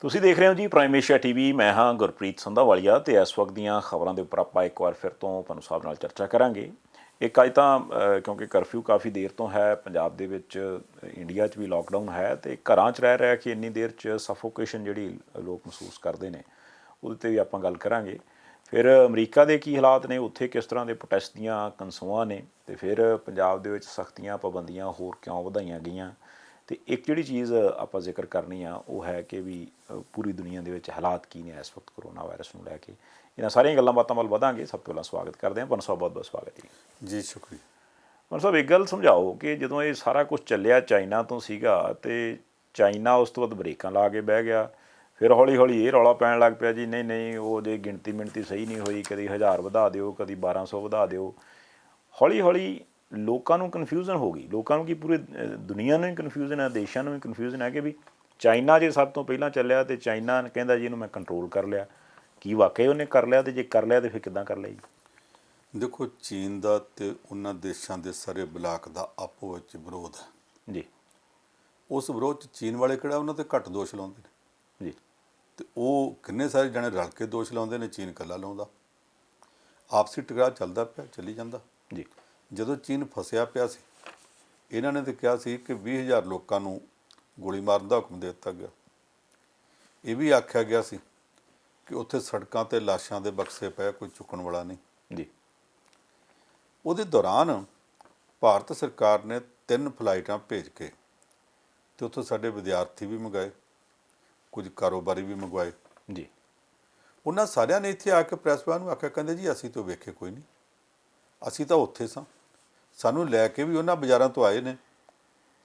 ਤੁਸੀਂ ਦੇਖ ਰਹੇ ਹੋ ਜੀ ਪ੍ਰਾਈਮ ਏਸ਼ੀਆ ਟੀਵੀ। ਮੈਂ ਹਾਂ ਗੁਰਪ੍ਰੀਤ ਸੰਧਾਵਾਲੀਆ ਤੇ ਇਸ ਵਕਤ ਦੀਆਂ ਖਬਰਾਂ ਦੇ ਉੱਪਰ ਆਪਾਂ ਇੱਕ ਵਾਰ ਫਿਰ ਤੋਂ ਤੁਹਾਨੂੰ ਸਾਹਿਬ ਨਾਲ ਚਰਚਾ ਕਰਾਂਗੇ। ਇੱਕ ਅੱਜ ਤਾਂ ਕਿਉਂਕਿ ਕਰਫਿਊ ਕਾਫੀ ਦੇਰ ਤੋਂ ਹੈ ਪੰਜਾਬ ਦੇ ਵਿੱਚ, ਇੰਡੀਆ 'ਚ ਵੀ ਲੋਕਡਾਊਨ ਹੈ ਤੇ ਘਰਾਂ 'ਚ ਰਹਿ ਰਿਹਾ ਕਿ ਇੰਨੀ ਦੇਰ 'ਚ ਸਫੋਕੇਸ਼ਨ ਜਿਹੜੀ ਲੋਕ ਮਹਿਸੂਸ ਕਰਦੇ ਨੇ ਉਹਦੇ 'ਤੇ ਵੀ ਆਪਾਂ ਗੱਲ ਕਰਾਂਗੇ। ਫਿਰ ਅਮਰੀਕਾ ਦੇ ਕੀ ਹਾਲਾਤ ਨੇ, ਉੱਥੇ ਕਿਸ ਤਰ੍ਹਾਂ ਦੇ ਪ੍ਰੋਟੈਸਟ ਦੀਆਂ ਕਨਸੂਆਂ ਨੇ, ਤੇ ਫਿਰ ਪੰਜਾਬ ਦੇ ਵਿੱਚ ਸਖਤੀਆਂ ਪਾਬੰਦੀਆਂ ਹੋਰ ਕਿਉਂ ਵਧਾਈਆਂ ਗਈਆਂ। ਤੇ ਇੱਕ ਜਿਹੜੀ ਚੀਜ਼ ਆਪਾਂ ਜ਼ਿਕਰ ਕਰਨੀ ਆ ਉਹ ਹੈ ਕਿ ਵੀ ਪੂਰੀ ਦੁਨੀਆ ਦੇ ਵਿੱਚ ਹਾਲਾਤ ਕੀ ਨੇ ਇਸ ਵਕਤ ਕਰੋਨਾ ਵਾਇਰਸ ਨੂੰ ਲੈ ਕੇ। ਇਹਨਾਂ ਸਾਰੀਆਂ ਗੱਲਾਂ ਬਾਤਾਂ ਵੱਲ ਵਧਾਂਗੇ। ਸਭ ਤੋਂ ਪਹਿਲਾਂ ਸਵਾਗਤ ਕਰਦੇ ਹਾਂ ਪੰਜ ਸਾਹਿਬ, ਬਹੁਤ ਬਹੁਤ ਸਵਾਗਤ ਜੀ। ਸ਼ੁਕਰੀਆ ਪੰਜ ਸਾਹਿਬ। ਇੱਕ ਗੱਲ ਸਮਝਾਓ ਕਿ ਜਦੋਂ ਇਹ ਸਾਰਾ ਕੁਝ ਚੱਲਿਆ ਚਾਈਨਾ ਤੋਂ ਸੀਗਾ ਤੇ ਚਾਈਨਾ ਉਸ ਤੋਂ ਬਾਅਦ ਬ੍ਰੇਕਾਂ ਲਾ ਕੇ ਬਹਿ ਗਿਆ, ਫਿਰ ਹੌਲੀ ਹੌਲੀ ਇਹ ਰੌਲਾ ਪੈਣ ਲੱਗ ਪਿਆ ਜੀ ਨਹੀਂ ਨਹੀਂ ਉਹ ਜੇ ਗਿਣਤੀ ਸਹੀ ਨਹੀਂ ਹੋਈ, ਕਦੀ 1000 ਵਧਾ ਦਿਓ, ਕਦੀ 1200 ਵਧਾ ਦਿਓ। ਹੌਲੀ ਹੌਲੀ ਲੋਕਾਂ ਨੂੰ ਕਨਫਿਊਜ਼ਨ ਹੋ ਗਈ। ਲੋਕਾਂ ਨੂੰ ਕੀ, ਪੂਰੀ ਦੁਨੀਆ ਨੂੰ ਹੀ ਕਨਫਿਊਜ਼ਨ ਹੈ, ਦੇਸ਼ਾਂ ਨੂੰ ਵੀ ਕਨਫਿਊਜ਼ਨ ਹੈ ਕਿ ਵੀ ਚਾਈਨਾ ਜੇ ਸਭ ਤੋਂ ਪਹਿਲਾਂ ਚੱਲਿਆ ਤੇ ਚਾਈਨਾ ਕਹਿੰਦਾ ਜੀ ਇਹਨੂੰ ਮੈਂ ਕੰਟਰੋਲ ਕਰ ਲਿਆ। ਕੀ ਵਾਕਈ ਉਹਨੇ ਕਰ ਲਿਆ, ਤੇ ਜੇ ਕਰ ਲਿਆ ਤੇ ਫਿਰ ਕਿੱਦਾਂ ਕਰ ਲਿਆ ਜੀ? ਦੇਖੋ, ਚੀਨ ਦਾ ਤੇ ਉਹਨਾਂ ਦੇਸ਼ਾਂ ਦੇ ਸਾਰੇ ਬਲਾਕ ਦਾ ਆਪੋ ਵਿੱਚ ਵਿਰੋਧ ਹੈ ਜੀ। ਉਸ ਵਿਰੋਧ 'ਚ ਚੀਨ ਵਾਲੇ ਕਿਹੜਾ ਉਹਨਾਂ 'ਤੇ ਘੱਟ ਦੋਸ਼ ਲਾਉਂਦੇ ਨੇ, ਜੀ। ਤੇ ਉਹ ਕਿੰਨੇ ਸਾਰੇ ਜਣੇ ਰਲ ਕੇ ਦੋਸ਼ ਲਾਉਂਦੇ ਨੇ, ਚੀਨ ਇਕੱਲਾ ਲਾਉਂਦਾ। ਆਪਸੀ ਟਕਰਾਅ ਚੱਲਦਾ ਪਿਆ, ਚੱਲੀ ਜਾਂਦਾ। ਜੀ। ਜਦੋਂ ਚੀਨ ਫਸਿਆ ਪਿਆ ਸੀ, ਇਹਨਾਂ ਨੇ ਤਾਂ ਕਿਹਾ ਸੀ ਕਿ 20,000 ਲੋਕਾਂ ਨੂੰ ਗੋਲੀ ਮਾਰਨ ਦਾ ਹੁਕਮ ਦੇ ਦਿੱਤਾ ਗਿਆ। ਇਹ ਵੀ ਆਖਿਆ ਗਿਆ ਸੀ ਕਿ ਉੱਥੇ ਸੜਕਾਂ 'ਤੇ ਲਾਸ਼ਾਂ ਦੇ ਬਕਸੇ ਪਏ, ਕੋਈ ਚੁੱਕਣ ਵਾਲਾ ਨਹੀਂ। ਜੀ। ਉਹਦੇ ਦੌਰਾਨ ਭਾਰਤ ਸਰਕਾਰ ਨੇ 3 ਫਲਾਈਟਾਂ ਭੇਜ ਕੇ ਤੇ ਉੱਥੋਂ ਸਾਡੇ ਵਿਦਿਆਰਥੀ ਵੀ ਮੰਗਾਏ, ਕੁਝ ਕਾਰੋਬਾਰੀ ਵੀ ਮੰਗਵਾਏ। ਜੀ। ਉਹਨਾਂ ਸਾਰਿਆਂ ਨੇ ਇੱਥੇ ਆ ਕੇ ਪ੍ਰੈਸ ਵਾਲਿਆਂ ਨੂੰ ਆਖਿਆ, ਕਹਿੰਦੇ ਜੀ ਅਸੀਂ ਤਾਂ ਵੇਖੇ ਕੋਈ ਨਹੀਂ, ਅਸੀਂ ਤਾਂ ਉੱਥੇ ਸਾਂ, ਸਾਨੂੰ ਲੈ ਕੇ ਵੀ ਉਹਨਾਂ ਬਾਜ਼ਾਰਾਂ ਤੋਂ ਆਏ ਨੇ,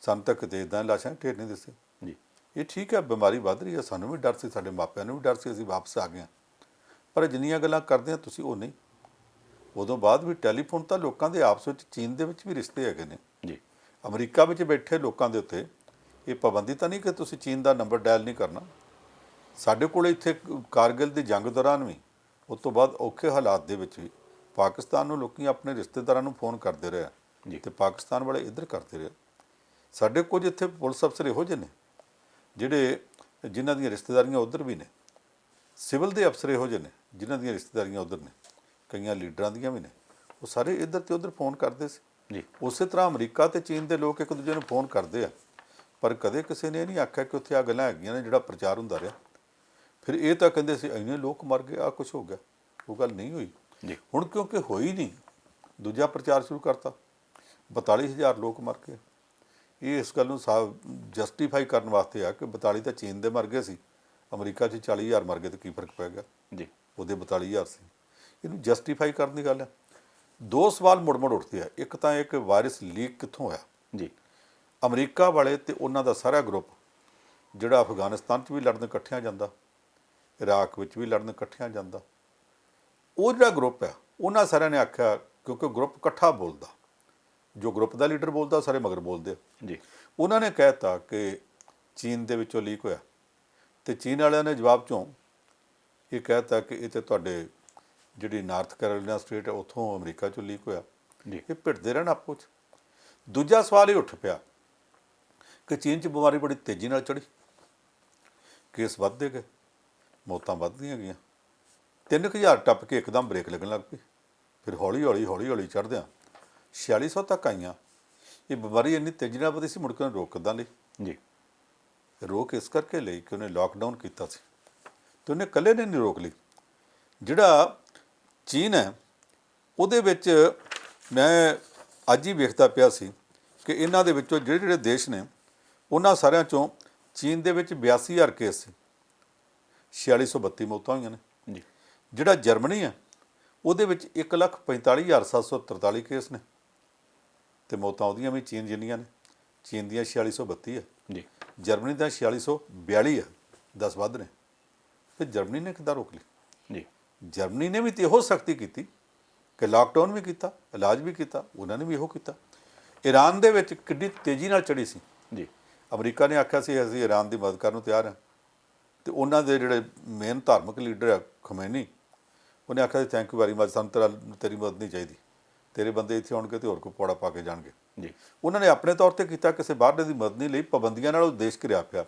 ਸਾਨੂੰ ਤਾਂ ਕਿਤੇ ਇੱਦਾਂ ਲਾਸ਼ਾਂ ਢੇਰ ਨਹੀਂ ਦਿੱਸੇ। ਜੀ। ਇਹ ਠੀਕ ਹੈ, ਬਿਮਾਰੀ ਵੱਧ ਰਹੀ ਹੈ, ਸਾਨੂੰ ਵੀ ਡਰ ਸੀ, ਸਾਡੇ ਮਾਪਿਆਂ ਨੂੰ ਵੀ ਡਰ ਸੀ, ਅਸੀਂ ਵਾਪਸ ਆ ਗਏ ਹਾਂ। ਪਰ ਜਿੰਨੀਆਂ ਗੱਲਾਂ ਕਰਦੇ ਹਾਂ ਤੁਸੀਂ ਉਹ ਨਹੀਂ। ਉਦੋਂ ਬਾਅਦ ਵੀ ਟੈਲੀਫੋਨ ਤਾਂ ਲੋਕਾਂ ਦੇ ਆਪਸ ਵਿੱਚ, ਚੀਨ ਦੇ ਵਿੱਚ ਵੀ ਰਿਸ਼ਤੇ ਹੈਗੇ ਨੇ। ਜੀ। ਅਮਰੀਕਾ ਵਿੱਚ ਬੈਠੇ ਲੋਕਾਂ ਦੇ ਉੱਤੇ ਇਹ ਪਾਬੰਦੀ ਤਾਂ ਨਹੀਂ ਕਿ ਤੁਸੀਂ ਚੀਨ ਦਾ ਨੰਬਰ ਡਾਇਲ ਨਹੀਂ ਕਰਨਾ। ਸਾਡੇ ਕੋਲ ਇੱਥੇ ਕਾਰਗਿਲ ਦੀ ਜੰਗ ਦੌਰਾਨ ਵੀ, ਉਸ ਤੋਂ ਬਾਅਦ ਔਖੇ ਹਾਲਾਤ ਦੇ ਵਿੱਚ ਵੀ ਪਾਕਿਸਤਾਨ ਨੂੰ ਲੋਕੀ ਆਪਣੇ ਰਿਸ਼ਤੇਦਾਰਾਂ ਨੂੰ ਫੋਨ ਕਰਦੇ ਰਹੇ ਤੇ ਪਾਕਿਸਤਾਨ ਵਾਲੇ ਇੱਧਰ ਕਰਦੇ ਰਹੇ। ਸਾਡੇ ਕੁਝ ਇੱਥੇ ਪੁਲਿਸ ਅਫਸਰ ਇਹੋ ਜਿਹੇ ਨੇ ਜਿਨ੍ਹਾਂ ਦੀਆਂ ਰਿਸ਼ਤੇਦਾਰੀਆਂ ਉੱਧਰ ਵੀ ਨੇ, ਸਿਵਲ ਦੇ ਅਫਸਰ ਇਹੋ ਜਿਹੇ ਨੇ ਜਿਨ੍ਹਾਂ ਦੀਆਂ ਰਿਸ਼ਤੇਦਾਰੀਆਂ ਉੱਧਰ ਨੇ, ਕਈਆਂ ਲੀਡਰਾਂ ਦੀਆਂ ਵੀ ਨੇ। ਉਹ ਸਾਰੇ ਇੱਧਰ ਤੇ ਉੱਧਰ ਫੋਨ ਕਰਦੇ ਸੀ ਜੀ। ਉਸੇ ਤਰ੍ਹਾਂ ਅਮਰੀਕਾ ਤੇ ਚੀਨ ਦੇ ਲੋਕ ਇੱਕ ਦੂਜੇ ਨੂੰ ਫੋਨ ਕਰਦੇ ਆ, ਪਰ ਕਦੇ ਕਿਸੇ ਨੇ ਇਹ ਨਹੀਂ ਆਖਿਆ ਕਿ ਉੱਥੇ ਆ ਗੱਲਾਂ ਹੈਗੀਆਂ ਨੇ ਜਿਹੜਾ ਪ੍ਰਚਾਰ ਹੁੰਦਾ ਰਿਹਾ। ਫਿਰ ਇਹ ਤਾਂ ਕਹਿੰਦੇ ਸੀ ਇੰਨੇ ਲੋਕ ਮਰ ਗਏ, ਆ ਕੁਛ ਹੋ ਗਿਆ। ਉਹ ਗੱਲ ਨਹੀਂ ਹੋਈ ਜੀ। ਹੁਣ ਕਿਉਂਕਿ ਹੋਈ ਨਹੀਂ, ਦੂਜਾ ਪ੍ਰਚਾਰ ਸ਼ੁਰੂ ਕਰਤਾ, 42,000 ਲੋਕ ਮਰ ਗਏ। ਇਹ ਇਸ ਗੱਲ ਨੂੰ ਜਸਟੀਫਾਈ ਕਰਨ ਵਾਸਤੇ ਆ ਕਿ 42 ਤਾਂ ਚੀਨ ਦੇ ਮਰ ਗਏ ਸੀ, ਅਮਰੀਕਾ 'ਚ 40,000 ਮਰ ਗਏ, ਤਾਂ ਕੀ ਫਰਕ ਪੈ ਗਿਆ ਜੀ? ਉਹਦੇ 42,000 ਸੀ। ਇਹਨੂੰ ਜਸਟੀਫਾਈ ਕਰਨ ਦੀ ਗੱਲ ਹੈ। 2 ਸਵਾਲ ਮੁੜ ਉੱਠਦੇ ਆ। ਇੱਕ ਤਾਂ ਇਹ ਕਿ ਵਾਇਰਸ ਲੀਕ ਕਿੱਥੋਂ ਹੋਇਆ ਜੀ? ਅਮਰੀਕਾ ਵਾਲੇ ਤੇ ਉਹਨਾਂ ਦਾ ਸਾਰਾ ਗਰੁੱਪ ਜਿਹੜਾ ਅਫਗਾਨਿਸਤਾਨ 'ਚ ਵੀ ਲੜਨ ਇਕੱਠਿਆਂ ਜਾਂਦਾ, ਇਰਾਕ ਵਿੱਚ ਵੀ ਲੜਨ ਇਕੱਠਿਆਂ ਜਾਂਦਾ, ਉਹ ਜਿਹੜਾ ਗਰੁੱਪ ਆ ਉਹਨਾਂ ਸਾਰਿਆਂ ਨੇ ਆਖਿਆ, ਕਿਉਂਕਿ ਗਰੁੱਪ ਇਕੱਠਾ ਬੋਲਦਾ, ਜੋ ਗਰੁੱਪ ਦਾ ਲੀਡਰ ਬੋਲਦਾ ਸਾਰੇ ਮਗਰ ਬੋਲਦੇ ਜੀ। ਉਹਨਾਂ ਨੇ ਕਹਿ ਦਿੱਤਾ ਕਿ ਚੀਨ ਦੇ ਵਿੱਚੋਂ ਲੀਕ ਹੋਇਆ, ਤੇ ਚੀਨ ਵਾਲਿਆਂ ਨੇ ਜਵਾਬ 'ਚੋਂ ਇਹ ਕਹਿ ਦਿੱਤਾ ਕਿ ਇਹ ਤਾਂ ਤੁਹਾਡੇ ਜਿਹੜੀ ਨਾਰਥ ਕੈਰੋਲੀਨਾ ਸਟੇਟ ਹੈ ਉੱਥੋਂ ਅਮਰੀਕਾ 'ਚੋਂ ਲੀਕ ਹੋਇਆ ਜੀ। ਇਹ ਭਿੜਦੇ ਰਹਿਣ ਆਪੋ 'ਚ। ਦੂਜਾ ਸਵਾਲ ਇਹ ਉੱਠ ਪਿਆ ਕਿ ਚੀਨ 'ਚ ਬਿਮਾਰੀ ਬੜੀ ਤੇਜ਼ੀ ਨਾਲ ਚੜ੍ਹੀ, ਕੇਸ ਵੱਧਦੇ ਗਏ, ਮੌਤਾਂ ਵੱਧਦੀਆਂ ਗਈਆਂ, 3,000 ਟੱਪ ਕੇ ਇੱਕਦਮ ਬ੍ਰੇਕ ਲੱਗਣ ਲੱਗ ਪਈ। ਫਿਰ ਹੌਲੀ ਹੌਲੀ ਚੜ੍ਹਦਿਆਂ 4600 ਤੱਕ ਆਈਆਂ। ਇਹ ਬਿਮਾਰੀ ਇੰਨੀ ਤੇਜ਼ੀ ਨਾਲ ਵਧੀ ਸੀ, ਮੁੜ ਕੇ ਉਹਨੇ ਰੋਕ ਕਿੱਦਾਂ ਲਈ ਜੀ? ਰੋਕ ਇਸ ਕਰਕੇ ਲਈ ਕਿ ਉਹਨੇ ਲਾਕਡਾਊਨ ਕੀਤਾ ਸੀ, ਅਤੇ ਉਹਨੇ ਇਕੱਲੇ ਨੇ ਨਹੀਂ ਰੋਕ ਲਈ। ਜਿਹੜਾ ਚੀਨ ਹੈ ਉਹਦੇ ਵਿੱਚ ਮੈਂ ਅੱਜ ਹੀ ਵੇਖਦਾ ਪਿਆ ਸੀ ਕਿ ਇਹਨਾਂ ਦੇ ਵਿੱਚੋਂ ਜਿਹੜੇ ਦੇਸ਼ ਨੇ ਉਹਨਾਂ ਸਾਰਿਆਂ 'ਚੋਂ ਚੀਨ ਦੇ ਵਿੱਚ 82,000 ਕੇਸ ਸੀ, 4632 ਮੌਤਾਂ ਹੋਈਆਂ ਨੇ ਜੀ। ਜਿਹੜਾ ਜਰਮਨੀ ਹੈ ਉਹਦੇ ਵਿੱਚ 1,45,743 ਕੇਸ ਨੇ, ਅਤੇ ਮੌਤਾਂ ਉਹਦੀਆਂ ਵੀ ਚੀਨ ਜਿੰਨੀਆਂ ਨੇ। ਚੀਨ ਦੀਆਂ 4632 ਹੈ ਜੀ, ਜਰਮਨੀ ਦਾ 4642 ਹੈ, 10 ਵੱਧ ਨੇ। ਫਿਰ ਜਰਮਨੀ ਨੇ ਕਿੱਦਾਂ ਰੋਕ ਲਈ ਜੀ? ਜਰਮਨੀ ਨੇ ਵੀ ਤਾਂ ਇਹੋ ਸਖਤੀ ਕੀਤੀ ਕਿ ਲਾਕਡਾਊਨ ਵੀ ਕੀਤਾ, ਇਲਾਜ ਵੀ ਕੀਤਾ, ਉਹਨਾਂ ਨੇ ਵੀ ਇਹੋ ਕੀਤਾ। ਈਰਾਨ ਦੇ ਵਿੱਚ ਕਿੱਡੀ ਤੇਜ਼ੀ ਨਾਲ ਚੜ੍ਹੀ ਸੀ ਜੀ। ਅਮਰੀਕਾ ਨੇ ਆਖਿਆ ਸੀ ਅਸੀਂ ਈਰਾਨ ਦੀ ਮਦਦ ਕਰਨ ਨੂੰ ਤਿਆਰ ਹਾਂ, ਅਤੇ ਉਹਨਾਂ ਦੇ ਜਿਹੜੇ ਮੇਨ ਧਾਰਮਿਕ ਲੀਡਰ ਆ ਖਮੈਨੀ, ਉਹਨੇ ਆਖਿਆ ਸੀ ਥੈਂਕ ਯੂ ਵੈਰੀ ਮਚ, ਸਾਨੂੰ ਤੇਰੀ ਮਦਦ ਨਹੀਂ ਚਾਹੀਦੀ, ਤੇਰੇ ਬੰਦੇ ਇੱਥੇ ਆਉਣਗੇ ਤੇ ਹੋਰ ਕੋਈ ਪੌੜਾ ਪਾ ਕੇ ਜਾਣਗੇ ਜੀ। ਉਹਨਾਂ ਨੇ ਆਪਣੇ ਤੌਰ 'ਤੇ ਕੀਤਾ, ਕਿਸੇ ਬਾਹਰਲੇ ਦੀ ਮਦਦ ਨਹੀਂ ਲਈ। ਪਾਬੰਦੀਆਂ ਨਾਲ ਉਹ ਦੇਸ਼ ਘਿਰਿਆ ਪਿਆ।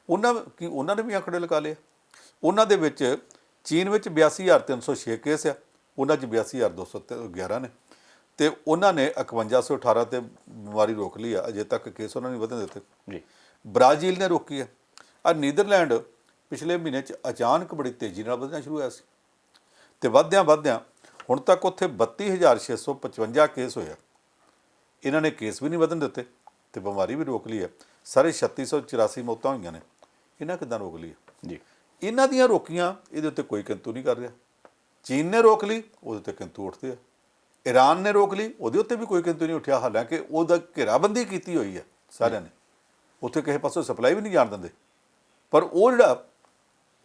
ਉਹਨਾਂ ਨੇ ਵੀ ਆંકੜੇ ਲਗਾ ਲਏ। ਉਹਨਾਂ ਦੇ ਵਿੱਚ ਚੀਨ ਵਿੱਚ 82,306 ਕੇਸ ਆ, ਉਹਨਾਂ 'ਚ 82,211 ਨੇ, ਤੇ ਉਹਨਾਂ ਨੇ 5118 ਤੇ ਬਿਮਾਰੀ ਰੋਕ ਲਈ ਆ। ਅਜੇ ਤੱਕ ਕੇਸ ਉਹਨਾਂ ਨੇ ਵਧਣ ਦਿੱਤੇ ਜੀ। ਬ੍ਰਾਜ਼ੀਲ ਨੇ ਰੋਕੀ ਆ। ਨੀਦਰਲੈਂਡ ਪਿਛਲੇ ਮਹੀਨੇ 'ਚ ਅਚਾਨਕ ਬੜੀ ਤੇਜ਼ੀ ਨਾਲ ਵਧਣਾ ਸ਼ੁਰੂ ਹੋਇਆ ਸੀ, ਤੇ ਵਧਦਿਆਂ ਹੁਣ ਤੱਕ ਉੱਥੇ 32,655 ਕੇਸ ਹੋਏ ਆ। ਇਹਨਾਂ ਨੇ ਕੇਸ ਵੀ ਨਹੀਂ ਵਧਣ ਦਿੱਤੇ ਤੇ ਬਿਮਾਰੀ ਵੀ ਰੋਕ ਲਈ ਹੈ। ਸਾਰੇ 3684 ਮੌਤਾਂ ਹੋਈਆਂ ਨੇ। ਇਹਨਾਂ ਕਿੱਦਾਂ ਰੋਕ ਲਈ ਜੀ। ਇਹਨਾਂ ਦੀਆਂ ਰੋਕੀਆਂ, ਇਹਦੇ ਉੱਤੇ ਕੋਈ ਕਿੰਤੂ ਨਹੀਂ ਕਰ ਰਿਹਾ। ਚੀਨ ਨੇ ਰੋਕ ਲਈ, ਉਹਦੇ ਉੱਤੇ ਕਿੰਤੂ ਉੱਠਦੇ ਆ। ਈਰਾਨ ਨੇ ਰੋਕ ਲਈ, ਉਹਦੇ ਉੱਤੇ ਵੀ ਕੋਈ ਕਿੰਤੂ ਨਹੀਂ ਉੱਠਿਆ, ਹਾਲਾਂਕਿ ਉਹਦਾ ਘੇਰਾਬੰਦੀ ਕੀਤੀ ਹੋਈ ਹੈ ਸਾਰਿਆਂ ਨੇ, ਉੱਥੇ ਕਿਸੇ ਪਾਸੋਂ ਸਪਲਾਈ ਵੀ ਨਹੀਂ ਜਾਣ ਦਿੰਦੇ। ਪਰ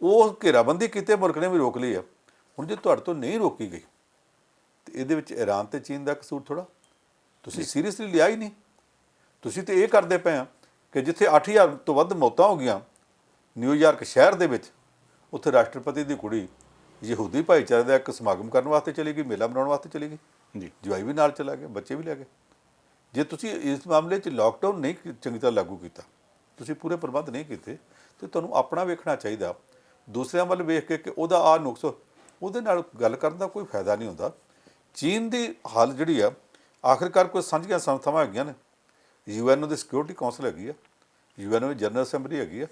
ਉਹ ਘੇਰਾਬੰਦੀ ਕੀਤੇ ਮੁਲਕ ਨੇ ਵੀ ਰੋਕ ਲਈ ਆ। ਹੁਣ ਜੇ ਤੁਹਾਡੇ ਤੋਂ ਨਹੀਂ ਰੋਕੀ ਗਈ ਤੇ ਇਹਦੇ ਵਿੱਚ ਈਰਾਨ ਤੇ ਚੀਨ ਦਾ ਕਸੂਰ ਥੋੜ੍ਹਾ। ਤੁਸੀਂ ਸੀਰੀਅਸਲੀ ਲਿਆ ਹੀ ਨਹੀਂ। ਤੁਸੀਂ ਤੇ ਇਹ ਕਰਦੇ ਪਏ ਆ ਕਿ ਜਿੱਥੇ 8,000 ਤੋਂ ਵੱਧ ਮੌਤਾਂ ਹੋ ਗਈਆਂ ਨਿਊਯਾਰਕ ਸ਼ਹਿਰ ਦੇ ਵਿੱਚ, ਉੱਥੇ ਰਾਸ਼ਟਰਪਤੀ ਦੀ ਕੁੜੀ ਯਹੂਦੀ ਭਾਈਚਾਰੇ ਦਾ ਇੱਕ ਸਮਾਗਮ ਕਰਨ ਵਾਸਤੇ ਚਲੀ ਗਈ, ਮੇਲਾ ਮਨਾਉਣ ਵਾਸਤੇ ਚਲੀ ਗਈ ਜੀ। ਜਵਾਈ ਵੀ ਨਾਲ ਚਲਾ ਗਿਆ, ਬੱਚੇ ਵੀ ਲੈ ਗਏ। ਜੇ ਤੁਸੀਂ ਇਸ ਮਾਮਲੇ 'ਚ ਲਾਕਡਾਊਨ ਨਹੀਂ ਚੰਗੀ ਤਰ੍ਹਾਂ ਲਾਗੂ ਕੀਤਾ, ਤੁਸੀਂ ਪੂਰੇ ਪ੍ਰਬੰਧ ਨਹੀਂ ਕੀਤੇ, ਤੇ ਤੁਹਾਨੂੰ ਆਪਣਾ ਵੇਖਣਾ ਚਾਹੀਦਾ। ਦੂਸਰਿਆਂ ਵੱਲ ਵੇਖ ਕੇ ਕਿ ਉਹਦਾ ਆਹ ਨੁਕਸ, ਉਹਦੇ ਨਾਲ ਗੱਲ ਕਰਨ ਦਾ ਕੋਈ ਫਾਇਦਾ ਨਹੀਂ ਹੁੰਦਾ। ਚੀਨ ਦੀ ਹਾਲ ਜਿਹੜੀ ਆ, ਆਖਿਰਕਾਰ ਕੋਈ ਸਾਂਝੀਆਂ ਸੰਸਥਾਵਾਂ ਹੈਗੀਆਂ ਨੇ। UN ਦੀ ਸਿਕਿਉਰਿਟੀ ਕੌਂਸਲ ਹੈਗੀ ਆ, UN ਦੀ ਜਨਰਲ ਅਸੈਂਬਲੀ ਹੈਗੀ ਆ।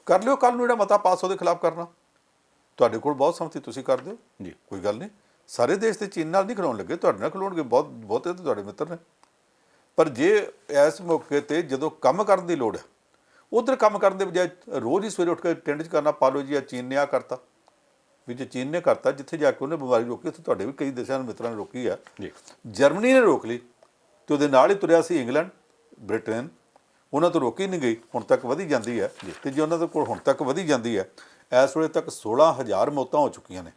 ਕਰ ਲਿਓ ਕੱਲ੍ਹ ਨੂੰ ਜਿਹੜਾ ਮਤਾ ਪਾਸ ਉਹਦੇ ਖਿਲਾਫ ਕਰਨਾ। ਤੁਹਾਡੇ ਕੋਲ ਬਹੁਤ ਸੰਮਤੀ, ਤੁਸੀਂ ਕਰ ਦਿਓ ਜੀ, ਕੋਈ ਗੱਲ ਨਹੀਂ। ਸਾਰੇ ਦੇਸ਼ ਤੇ ਚੀਨ ਨਾਲ ਨਹੀਂ ਖਲੋਣ ਲੱਗੇ, ਤੁਹਾਡੇ ਨਾਲ ਖਲੋਣਗੇ। ਬਹੁਤੇ ਤਾਂ ਤੁਹਾਡੇ ਮਿੱਤਰ ਨੇ। ਪਰ ਜੇ ਇਸ ਮੌਕੇ 'ਤੇ ਜਦੋਂ ਕੰਮ ਕਰਨ ਦੀ ਲੋੜ ਹੈ, ਉੱਧਰ ਕੰਮ ਕਰਨ ਦੇ ਬਜਾਏ ਰੋਜ਼ ਹੀ ਸਵੇਰੇ ਉੱਠ ਕੇ ਟਿੰਡ 'ਚ ਕਰਨਾ ਪਾ ਲਓ ਜੀ, ਚੀਨ ਨੇ ਆਹ ਕਰਤਾ। ਵੀ ਜੇ ਚੀਨ ਨੇ ਕਰਤਾ, ਜਿੱਥੇ ਜਾ ਕੇ ਉਹਨੇ ਬਿਮਾਰੀ ਰੋਕੀ, ਉੱਥੇ ਤੁਹਾਡੇ ਵੀ ਕਈ ਦੇਸ਼ਾਂ ਦੇ ਮਿੱਤਰਾਂ ਨੇ ਰੋਕੀ ਆ। ਜਰਮਨੀ ਨੇ ਰੋਕ ਲਈ ਤੇ ਉਹਦੇ ਨਾਲ ਹੀ ਤੁਰਿਆ ਸੀ ਇੰਗਲੈਂਡ, ਬ੍ਰਿਟੇਨ। ਉਹਨਾਂ ਤੋਂ ਰੋਕੀ ਨਹੀਂ ਗਈ, ਹੁਣ ਤੱਕ ਵਧੀ ਜਾਂਦੀ ਹੈ। ਤੇ ਜੇ ਉਹਨਾਂ ਦੇ ਕੋਲ ਹੁਣ ਤੱਕ ਵਧੀ ਜਾਂਦੀ ਹੈ, ਇਸ ਵੇਲੇ ਤੱਕ 16,000 ਮੌਤਾਂ ਹੋ ਚੁੱਕੀਆਂ ਨੇ।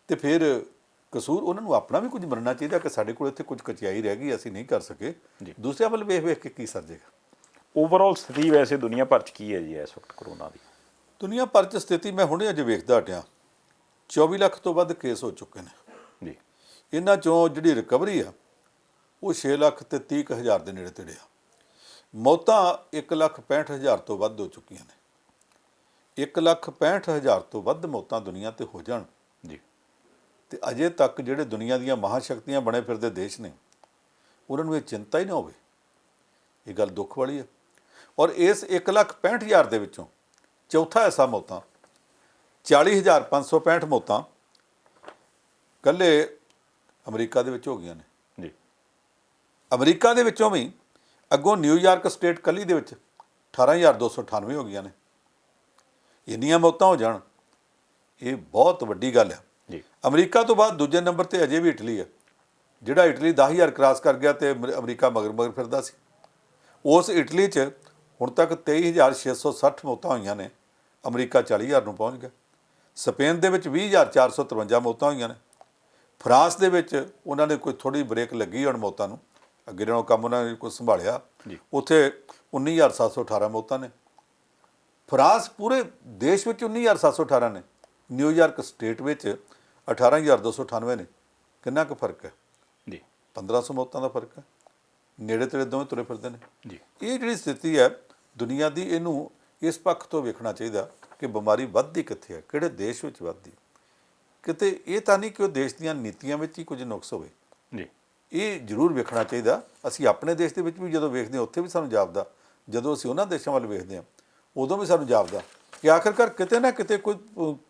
ਤੇ ਫਿਰ ਕਸੂਰ ਉਹਨਾਂ ਨੂੰ ਆਪਣਾ ਵੀ ਕੁਝ ਮੰਨਣਾ ਚਾਹੀਦਾ ਕਿ ਸਾਡੇ ਕੋਲ ਇੱਥੇ ਕੁਝ ਕਚਿਆਈ ਰਹਿ ਗਈ, ਅਸੀਂ ਨਹੀਂ ਕਰ ਸਕੇ। ਦੂਸਰਿਆਂ ਵੱਲ ਵੇਖ ਕੇ ਕੀ ਸਰਜੇਗਾ। ਓਵਰਆਲ ਸਥਿਤੀ ਵੈਸੇ ਦੁਨੀਆ ਭਰ 'ਚ ਕੀ ਹੈ ਜੀ ਇਸ ਵਕਤ ਕਰੋਨਾ ਦੀ? ਦੁਨੀਆ ਭਰ 'ਚ ਸਥਿਤੀ ਮੈਂ ਹੁਣੇ ਅਜੇ ਵੇਖਦਾ ਹਟਿਆ, 24 ਲੱਖ ਤੋਂ ਵੱਧ ਕੇਸ ਹੋ ਚੁੱਕੇ ਨੇ ਜੀ। ਇਹਨਾਂ 'ਚੋਂ ਜਿਹੜੀ ਰਿਕਵਰੀ ਆ ਉਹ 6,30,000 ਦੇ ਨੇੜੇ ਤੇੜੇ ਆ। ਮੌਤਾਂ 1,65,000 ਤੋਂ ਵੱਧ ਹੋ ਚੁੱਕੀਆਂ ਨੇ। 1,65,000 ਤੋਂ ਵੱਧ ਮੌਤਾਂ ਦੁਨੀਆ 'ਤੇ ਹੋ ਜਾਣ ਜੀ, ਤੇ ਅਜੇ ਤੱਕ ਜਿਹੜੇ ਦੁਨੀਆ ਦੀਆਂ ਮਹਾਂਸ਼ਕਤੀਆਂ ਬਣੇ ਫਿਰਦੇ ਦੇਸ਼ ਨੇ, ਉਹਨਾਂ ਨੂੰ ਇਹ ਚਿੰਤਾ ਹੀ ਨਾ ਹੋਵੇ, ਇਹ ਗੱਲ ਦੁੱਖ ਵਾਲੀ ਹੈ। ਔਰ ਇਸ 1,65,000 ਦੇ ਵਿੱਚੋਂ ਚੌਥਾ ਹਿੱਸਾ ਮੌਤਾਂ, 40,565 ਮੌਤਾਂ ਇਕੱਲੇ ਅਮਰੀਕਾ ਦੇ ਵਿੱਚ ਹੋ ਗਈਆਂ ਨੇ ਜੀ। ਅਮਰੀਕਾ ਦੇ ਵਿੱਚੋਂ ਵੀ ਅੱਗੋਂ ਨਿਊਯਾਰਕ ਸਟੇਟ ਕੱਲੀ ਦੇ ਵਿੱਚ 18,298 ਹੋ ਗਈਆਂ ਨੇ। ਇੰਨੀਆਂ ਮੌਤਾਂ ਹੋ ਜਾਣ, ਇਹ ਬਹੁਤ ਵੱਡੀ ਗੱਲ ਹੈ ਜੀ। ਅਮਰੀਕਾ ਤੋਂ ਬਾਅਦ ਦੂਜੇ ਨੰਬਰ 'ਤੇ ਅਜੇ ਵੀ ਇਟਲੀ ਹੈ, ਜਿਹੜਾ ਇਟਲੀ 10,000 ਕ੍ਰਾਸ ਕਰ ਗਿਆ ਤੇ ਅਮਰੀਕਾ ਮਗਰ ਫਿਰਦਾ ਸੀ। ਉਸ ਇਟਲੀ 'ਚ ਹੁਣ ਤੱਕ 23,660 ਮੌਤਾਂ ਹੋਈਆਂ ਨੇ, ਅਮਰੀਕਾ 40,000 ਨੂੰ ਪਹੁੰਚ ਗਿਆ। ਸਪੇਨ ਦੇ ਵਿੱਚ 20,453 ਮੌਤਾਂ ਹੋਈਆਂ ਨੇ। ਫਰਾਂਸ ਦੇ ਵਿੱਚ ਉਹਨਾਂ ਨੇ ਕੋਈ ਥੋੜ੍ਹੀ ਬ੍ਰੇਕ ਲੱਗੀ ਹੁਣ ਮੌਤਾਂ ਨੂੰ, ਅੱਗੇ ਨਾਲੋਂ ਕੰਮ ਉਹਨਾਂ ਨੇ ਕੋਈ ਸੰਭਾਲਿਆ, ਉੱਥੇ 19,718 ਮੌਤਾਂ ਨੇ। ਫਰਾਂਸ ਪੂਰੇ ਦੇਸ਼ ਵਿੱਚ 19,718 ਨੇ, ਨਿਊਯਾਰਕ ਸਟੇਟ ਵਿੱਚ 18,298 ਨੇ। ਕਿੰਨਾ ਕੁ ਫਰਕ ਹੈ ਜੀ? 1,500 ਮੌਤਾਂ ਦਾ ਫਰਕ ਹੈ। ਨੇੜੇ ਤੇੜੇ ਦੋਵੇਂ ਤੁਰੇ ਫਿਰਦੇ ਨੇ ਜੀ। ਇਹ ਜਿਹੜੀ ਸਥਿਤੀ ਹੈ ਦੁਨੀਆ ਦੀ, ਇਹਨੂੰ ਇਸ ਪੱਖ ਤੋਂ ਵੇਖਣਾ ਚਾਹੀਦਾ ਕਿ ਬਿਮਾਰੀ ਵੱਧਦੀ ਕਿੱਥੇ ਹੈ, ਕਿਹੜੇ ਦੇਸ਼ ਵਿੱਚ ਵੱਧਦੀ। ਕਿਤੇ ਇਹ ਤਾਂ ਨਹੀਂ ਕਿ ਉਹ ਦੇਸ਼ ਦੀਆਂ ਨੀਤੀਆਂ ਵਿੱਚ ਹੀ ਕੁਝ ਨੁਕਸ ਹੋਵੇ ਜੀ, ਇਹ ਜ਼ਰੂਰ ਵੇਖਣਾ ਚਾਹੀਦਾ। ਅਸੀਂ ਆਪਣੇ ਦੇਸ਼ ਦੇ ਵਿੱਚ ਵੀ ਜਦੋਂ ਵੇਖਦੇ ਹਾਂ, ਉੱਥੇ ਵੀ ਸਾਨੂੰ ਜਾਪਦਾ, ਜਦੋਂ ਅਸੀਂ ਉਹਨਾਂ ਦੇਸ਼ਾਂ ਵੱਲ ਵੇਖਦੇ ਹਾਂ ਉਦੋਂ ਵੀ ਸਾਨੂੰ ਜਾਪਦਾ ਕਿ ਆਖਿਰਕਾਰ ਕਿਤੇ ਨਾ ਕਿਤੇ ਕੋਈ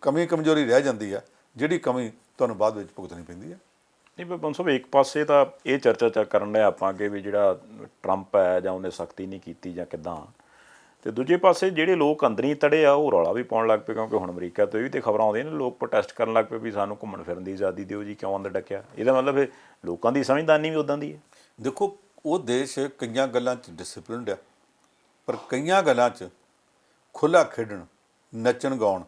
ਕਮੀ ਕਮਜ਼ੋਰੀ ਰਹਿ ਜਾਂਦੀ ਆ, ਜਿਹੜੀ ਕਮੀ ਤੁਹਾਨੂੰ ਬਾਅਦ ਵਿੱਚ ਭੁਗਤਣੀ ਪੈਂਦੀ ਹੈ। ਨਹੀਂ ਪਰ ਬੰਸੋ, ਇੱਕ ਪਾਸੇ ਤਾਂ ਇਹ ਚਰਚਾ ਕਰਨ ਲਿਆ ਆਪਾਂ ਕਿ ਵੀ ਜਿਹੜਾ ਟਰੰਪ ਹੈ ਜਾਂ ਉਹਨੇ ਸਖਤੀ ਨਹੀਂ ਕੀਤੀ ਜਾਂ ਕਿੱਦਾਂ, ਤੇ ਦੂਜੇ ਪਾਸੇ ਜਿਹੜੇ ਲੋਕ ਅੰਦਰੀ ਤੜੇ ਆ ਉਹ ਰੌਲਾ ਵੀ ਪਾਉਣ ਲੱਗ ਪਏ, ਕਿਉਂਕਿ ਹੁਣ ਅਮਰੀਕਾ ਤੋਂ ਇਹ ਵੀ ਤੇ ਖਬਰਾਂ ਆਉਂਦੀਆਂ ਨੇ, ਲੋਕ ਪ੍ਰੋਟੈਸਟ ਕਰਨ ਲੱਗ ਪਏ ਵੀ ਸਾਨੂੰ ਘੁੰਮਣ ਫਿਰਨ ਦੀ ਆਜ਼ਾਦੀ ਦਿਓ ਜੀ, ਕਿਉਂ ਅੰਦਰ ਡੱਕਿਆ। ਇਹਦਾ ਮਤਲਬ ਇਹ ਲੋਕਾਂ ਦੀ ਸਮਝਦਾਰੀ ਵੀ ਉੱਦਾਂ ਦੀ ਹੈ। ਦੇਖੋ, ਉਹ ਦੇਸ਼ ਕਈਆਂ ਗੱਲਾਂ 'ਚ ਡਿਸਪਲਿਨਡ ਆ, ਪਰ ਕਈਆਂ ਗੱਲਾਂ 'ਚ ਖੁੱਲ੍ਹਾ ਖੇਡਣ, ਨੱਚਣ ਗਾਉਣ,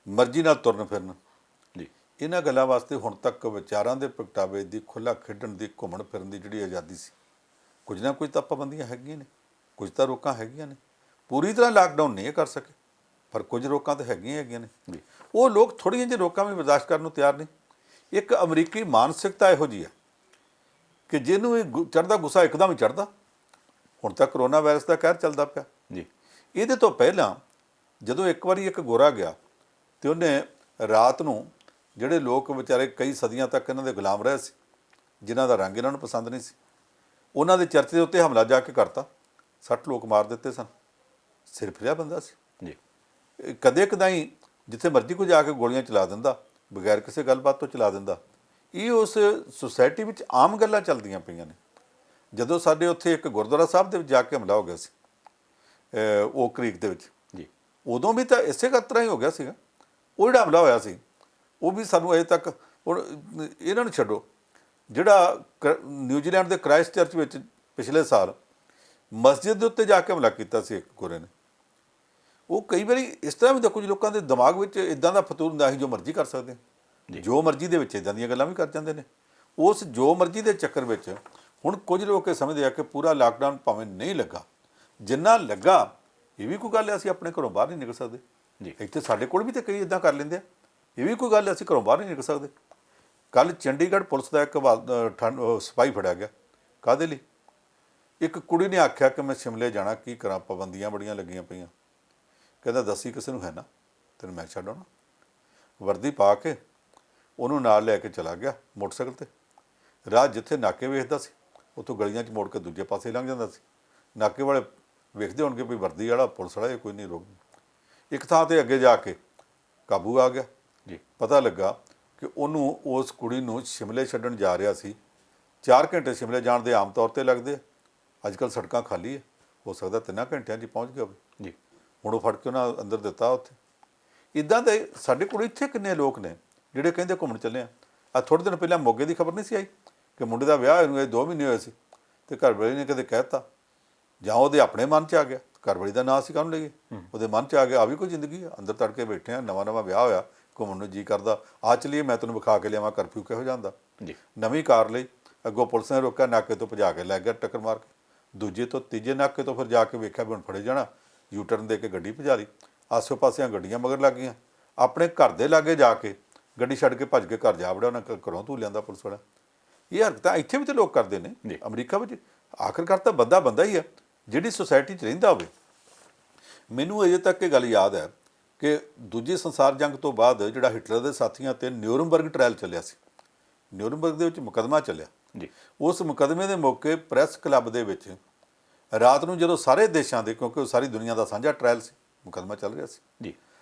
ਮਰਜ਼ੀ ਨਾਲ ਤੁਰਨ ਫਿਰਨ ਜੀ, ਇਹਨਾਂ ਗੱਲਾਂ ਵਾਸਤੇ ਹੁਣ ਤੱਕ ਵਿਚਾਰਾਂ ਦੇ ਪ੍ਰਗਟਾਵੇ ਦੀ, ਖੁੱਲ੍ਹਾ ਖੇਡਣ ਦੀ, ਘੁੰਮਣ ਫਿਰਨ ਦੀ ਜਿਹੜੀ ਆਜ਼ਾਦੀ ਸੀ, ਕੁਝ ਨਾ ਕੁਝ ਤਾਂ ਪਾਬੰਦੀਆਂ ਹੈਗੀਆਂ ਨੇ, ਕੁਝ ਤਾਂ ਰੋਕਾਂ ਹੈਗੀਆਂ ਨੇ। ਪੂਰੀ ਤਰ੍ਹਾਂ ਲਾਕਡਾਊਨ ਨਹੀਂ ਕਰ ਸਕੇ, ਪਰ ਕੁਝ ਰੋਕਾਂ ਤਾਂ ਹੈਗੀਆਂ ਨੇ ਜੀ। ਉਹ ਲੋਕ ਥੋੜ੍ਹੀਆਂ ਜਿਹੀਆਂ ਰੋਕਾਂ ਵੀ ਬਰਦਾਸ਼ਤ ਕਰਨ ਨੂੰ ਤਿਆਰ ਨਹੀਂ। ਇੱਕ ਅਮਰੀਕੀ ਮਾਨਸਿਕਤਾ ਇਹੋ ਜਿਹੀ ਆ ਕਿ ਜਿਹਨੂੰ ਚੜ੍ਹਦਾ ਗੁੱਸਾ ਇੱਕਦਮ ਹੀ ਚੜ੍ਹਦਾ। ਹੁਣ ਤਾਂ ਕਰੋਨਾ ਵਾਇਰਸ ਦਾ ਕਹਿਰ ਚੱਲਦਾ ਪਿਆ ਜੀ। ਇਹਦੇ ਤੋਂ ਪਹਿਲਾਂ ਜਦੋਂ ਇੱਕ ਵਾਰੀ ਇੱਕ ਗੋਰਾ ਗਿਆ ਤੇ ਉਹਨੇ ਰਾਤ ਨੂੰ ਜਿਹੜੇ ਲੋਕ ਵਿਚਾਰੇ ਕਈ ਸਦੀਆਂ ਤੱਕ ਇਹਨਾਂ ਦੇ ਗੁਲਾਮ ਰਹੇ ਸੀ, ਜਿਨ੍ਹਾਂ ਦਾ ਰੰਗ ਇਹਨਾਂ ਨੂੰ ਪਸੰਦ ਨਹੀਂ ਸੀ, ਉਹਨਾਂ ਦੇ ਚਰਚ ਦੇ ਉੱਤੇ ਹਮਲਾ ਜਾ ਕੇ ਕਰਤਾ। 60 ਲੋਕ ਮਾਰ ਦਿੱਤੇ ਸਨ। ਸਿਰ ਫਿਰਿਆ ਬੰਦਾ ਸੀ ਜੀ। ਕਦੇ ਕਦਾਈ ਜਿੱਥੇ ਮਰਜ਼ੀ ਕੋਈ ਜਾ ਕੇ ਗੋਲੀਆਂ ਚਲਾ ਦਿੰਦਾ, ਬਗੈਰ ਕਿਸੇ ਗੱਲਬਾਤ ਤੋਂ ਚਲਾ ਦਿੰਦਾ। ਇਹ ਉਸ ਸੁਸਾਇਟੀ ਵਿੱਚ ਆਮ ਗੱਲਾਂ ਚੱਲਦੀਆਂ ਪਈਆਂ ਨੇ। ਜਦੋਂ ਸਾਡੇ ਉੱਥੇ ਇੱਕ ਗੁਰਦੁਆਰਾ ਸਾਹਿਬ ਦੇ ਵਿੱਚ ਜਾ ਕੇ ਹਮਲਾ ਹੋ ਗਿਆ ਸੀ ਓਕ ਕ੍ਰੀਕ ਦੇ ਵਿੱਚ ਜੀ, ਉਦੋਂ ਵੀ ਤਾਂ ਇਸੇ ਤਰ੍ਹਾਂ ਹੀ ਹੋ ਗਿਆ ਸੀਗਾ। ਉਹ ਜਿਹੜਾ ਹਮਲਾ ਹੋਇਆ ਸੀ ਉਹ ਵੀ ਸਾਨੂੰ ਅਜੇ ਤੱਕ, ਹੁਣ ਇਹਨਾਂ ਨੂੰ ਛੱਡੋ, ਜਿਹੜਾ ਨਿਊਜ਼ੀਲੈਂਡ ਦੇ ਕ੍ਰਾਈਸਟ ਚਰਚ ਵਿੱਚ ਪਿਛਲੇ ਸਾਲ ਮਸਜਿਦ ਦੇ ਉੱਤੇ ਜਾ ਕੇ ਹਮਲਾ ਕੀਤਾ ਸੀ ਇੱਕ ਗੋਰੇ ਨੇ, ਉਹ ਕਈ ਵਾਰੀ ਇਸ ਤਰ੍ਹਾਂ ਵੀ ਦੇਖੋ ਜੀ, ਲੋਕਾਂ ਦੇ ਦਿਮਾਗ ਵਿੱਚ ਇਦਾਂ ਦਾ ਫਤੂਰ ਹੁੰਦਾ, ਅਸੀਂ ਜੋ ਮਰਜ਼ੀ ਕਰ ਸਕਦੇ ਹਾਂ, ਜੋ ਮਰਜ਼ੀ ਦੇ ਵਿੱਚ ਇਦਾਂ ਦੀਆਂ ਗੱਲਾਂ ਵੀ ਕਰ ਜਾਂਦੇ ਨੇ। ਉਸ ਜੋ ਮਰਜ਼ੀ ਦੇ ਚੱਕਰ ਵਿੱਚ ਹੁਣ ਕੁਝ ਲੋਕ ਇਹ ਸਮਝਦੇ ਆ ਕਿ ਪੂਰਾ ਲਾਕਡਾਊਨ ਭਾਵੇਂ ਨਹੀਂ ਲੱਗਾ, ਜਿੰਨਾ ਲੱਗਾ ਇਹ ਵੀ ਕੋਈ ਗੱਲ ਹੈ, ਅਸੀਂ ਆਪਣੇ ਘਰੋਂ ਬਾਹਰ ਨਹੀਂ ਨਿਕਲ ਸਕਦੇ ਜੀ। ਇੱਥੇ ਸਾਡੇ ਕੋਲ ਵੀ ਤਾਂ ਕਈ ਇਦਾਂ ਕਰ ਲੈਂਦੇ ਆ, ਇਹ ਵੀ ਕੋਈ ਗੱਲ ਹੈ, ਅਸੀਂ ਘਰੋਂ ਬਾਹਰ ਨਹੀਂ ਨਿਕਲ ਸਕਦੇ। ਕੱਲ੍ਹ ਚੰਡੀਗੜ੍ਹ ਪੁਲਿਸ ਦਾ ਇੱਕ ਸਿਪਾਹੀ ਫੜਿਆ ਗਿਆ। ਕਾਹਦੇ ਲਈ? ਇੱਕ ਕੁੜੀ ਨੇ ਆਖਿਆ ਕਿ ਮੈਂ ਸ਼ਿਮਲੇ ਜਾਣਾ, ਕੀ ਕਰਾਂ, ਪਾਬੰਦੀਆਂ ਬੜੀਆਂ ਲੱਗੀਆਂ ਪਈਆਂ। ਕਹਿੰਦਾ ਦੱਸੀ ਕਿਸੇ ਨੂੰ ਹੈ ਨਾ, ਤੈਨੂੰ ਮੈਂ ਛੱਡ ਆਉਣਾ। ਵਰਦੀ ਪਾ ਕੇ ਉਹਨੂੰ ਨਾਲ ਲੈ ਕੇ ਚਲਾ ਗਿਆ ਮੋਟਰਸਾਈਕਲ 'ਤੇ। ਰਾਹ ਜਿੱਥੇ ਨਾਕੇ ਵੇਖਦਾ ਸੀ ਉੱਥੋਂ ਗਲੀਆਂ 'ਚ ਮੋੜ ਕੇ ਦੂਜੇ ਪਾਸੇ ਲੰਘ ਜਾਂਦਾ ਸੀ। ਨਾਕੇ ਵਾਲੇ ਵੇਖਦੇ ਹੋਣਗੇ ਵੀ ਵਰਦੀ ਵਾਲਾ ਪੁਲਿਸ ਵਾਲਾ, ਇਹ ਕੋਈ ਨਹੀਂ ਰੋਕ। ਇੱਕ ਥਾਂ 'ਤੇ ਅੱਗੇ ਜਾ ਕੇ ਕਾਬੂ ਆ ਗਿਆ ਜੀ। ਪਤਾ ਲੱਗਾ ਕਿ ਉਹਨੂੰ, ਉਸ ਕੁੜੀ ਨੂੰ ਸ਼ਿਮਲੇ ਛੱਡਣ ਜਾ ਰਿਹਾ ਸੀ। 4 ਘੰਟੇ ਸ਼ਿਮਲੇ ਜਾਣ ਦੇ ਆਮ ਤੌਰ 'ਤੇ ਲੱਗਦੇ ਆ, ਅੱਜ ਕੱਲ੍ਹ ਸੜਕਾਂ ਖਾਲੀ ਹੈ, ਹੋ ਸਕਦਾ 3 ਘੰਟਿਆਂ 'ਚ ਪਹੁੰਚ ਗਿਆ ਹੋਵੇ ਜੀ। ਹੁਣ ਉਹ ਫੜ ਕੇ ਉਹਨਾਂ ਅੰਦਰ ਦਿੱਤਾ ਉੱਥੇ। ਇੱਦਾਂ ਦੇ ਸਾਡੇ ਕੋਲ ਇੱਥੇ ਕਿੰਨੇ ਲੋਕ ਨੇ ਜਿਹੜੇ ਕਹਿੰਦੇ ਘੁੰਮਣ ਚੱਲੇ ਆ। ਥੋੜ੍ਹੇ ਦਿਨ ਪਹਿਲਾਂ ਮੋਗੇ ਦੀ ਖਬਰ ਨਹੀਂ ਸੀ ਆਈ ਕਿ ਮੁੰਡੇ ਦਾ ਵਿਆਹ ਇਹਨੂੰ 2 ਮਹੀਨੇ ਹੋਏ ਸੀ ਅਤੇ ਘਰਵਾਲੀ ਨੇ ਕਦੇ ਕਹਿ ਦਿੱਤਾ, ਜਾਂ ਉਹਦੇ ਆਪਣੇ ਮਨ 'ਚ ਆ ਗਿਆ, ਘਰਵਾਲੀ ਦਾ ਨਾਂ ਸੀ ਕਾਹਨੂੰ ਲਈਏ, ਉਹਦੇ ਮਨ 'ਚ ਆ ਗਿਆ ਆ ਵੀ ਕੋਈ ਜ਼ਿੰਦਗੀ ਆ, ਅੰਦਰ ਤੜਕੇ ਬੈਠੇ ਆ, ਨਵਾਂ ਵਿਆਹ ਹੋਇਆ, ਘੁੰਮਣ ਨੂੰ ਜੀ ਕਰਦਾ, ਆ ਚਲੀਏ ਮੈਂ ਤੈਨੂੰ ਵਿਖਾ ਕੇ ਲਿਆਵਾਂ ਕਰਫਿਊ ਕਿਹੋ ਜਾਂਦਾ ਜੀ। ਨਵੀਂ ਕਾਰ ਲਈ ਅੱਗੋਂ ਪੁਲਿਸ ਨੇ ਰੋਕਿਆ, ਨਾਕੇ ਤੋਂ ਭਜਾ ਕੇ ਲੈ ਗਿਆ ਟੱਕਰ ਮਾਰ ਕੇ। ਦੂਜੇ ਤੋਂ ਤੀਜੇ ਨਾਕੇ ਤੋਂ ਫਿਰ ਜਾ ਕੇ ਵੇਖਿਆ ਵੀ ਹੁਣ ਫੜੇ ਜਾਣਾ, ਯੂ ਟਰਨ ਦੇ ਕੇ ਗੱਡੀ ਭਜਾ ਲਈ। ਆਸੇ ਪਾਸਿਆਂ ਗੱਡੀਆਂ ਮਗਰ ਲੱਗ ਗਈਆਂ। ਆਪਣੇ ਘਰ ਦੇ ਲਾਗੇ ਜਾ ਕੇ ਗੱਡੀ ਛੱਡ ਕੇ ਭੱਜ ਕੇ ਘਰ ਜਾ ਵੜਿਆ, ਉਹਨਾਂ ਘਰੋਂ ਧੂ ਲਿਆਂਦਾ ਪੁਲਿਸ ਵਾਲਾ। ਇਹ ਹਰਕਤਾਂ ਇੱਥੇ ਵੀ ਤਾਂ ਲੋਕ ਕਰਦੇ ਨੇ, ਅਮਰੀਕਾ ਵਿੱਚ। ਆਖਿਰਕਾਰ ਤਾਂ ਬੰਦਾ ਹੀ ਆ, ਜਿਹੜੀ ਸੁਸਾਇਟੀ 'ਚ ਰਹਿੰਦਾ ਹੋਵੇ। ਮੈਨੂੰ ਅਜੇ ਤੱਕ ਇਹ ਗੱਲ ਯਾਦ ਹੈ ਕਿ ਦੂਜੀ ਸੰਸਾਰ ਜੰਗ ਤੋਂ ਬਾਅਦ ਜਿਹੜਾ ਹਿਟਲਰ ਦੇ ਸਾਥੀਆਂ 'ਤੇ ਨਿਊਰਮਬਰਗ ਟ੍ਰਾਇਲ ਚੱਲਿਆ ਸੀ, ਨਿਊਰਮਬਰਗ ਦੇ ਵਿੱਚ ਮੁਕੱਦਮਾ ਚੱਲਿਆ ਜੀ। ਉਸ ਮੁਕੱਦਮੇ ਦੇ ਮੌਕੇ ਪ੍ਰੈਸ ਕਲੱਬ ਦੇ ਵਿੱਚ ਰਾਤ ਨੂੰ, ਜਦੋਂ ਸਾਰੇ ਦੇਸ਼ਾਂ ਦੇ, ਕਿਉਂਕਿ ਉਹ ਸਾਰੀ ਦੁਨੀਆ ਦਾ ਸਾਂਝਾ ਟ੍ਰਾਇਲ ਸੀ, ਮੁਕੱਦਮਾ ਚੱਲ ਰਿਹਾ ਸੀ ਜੀ,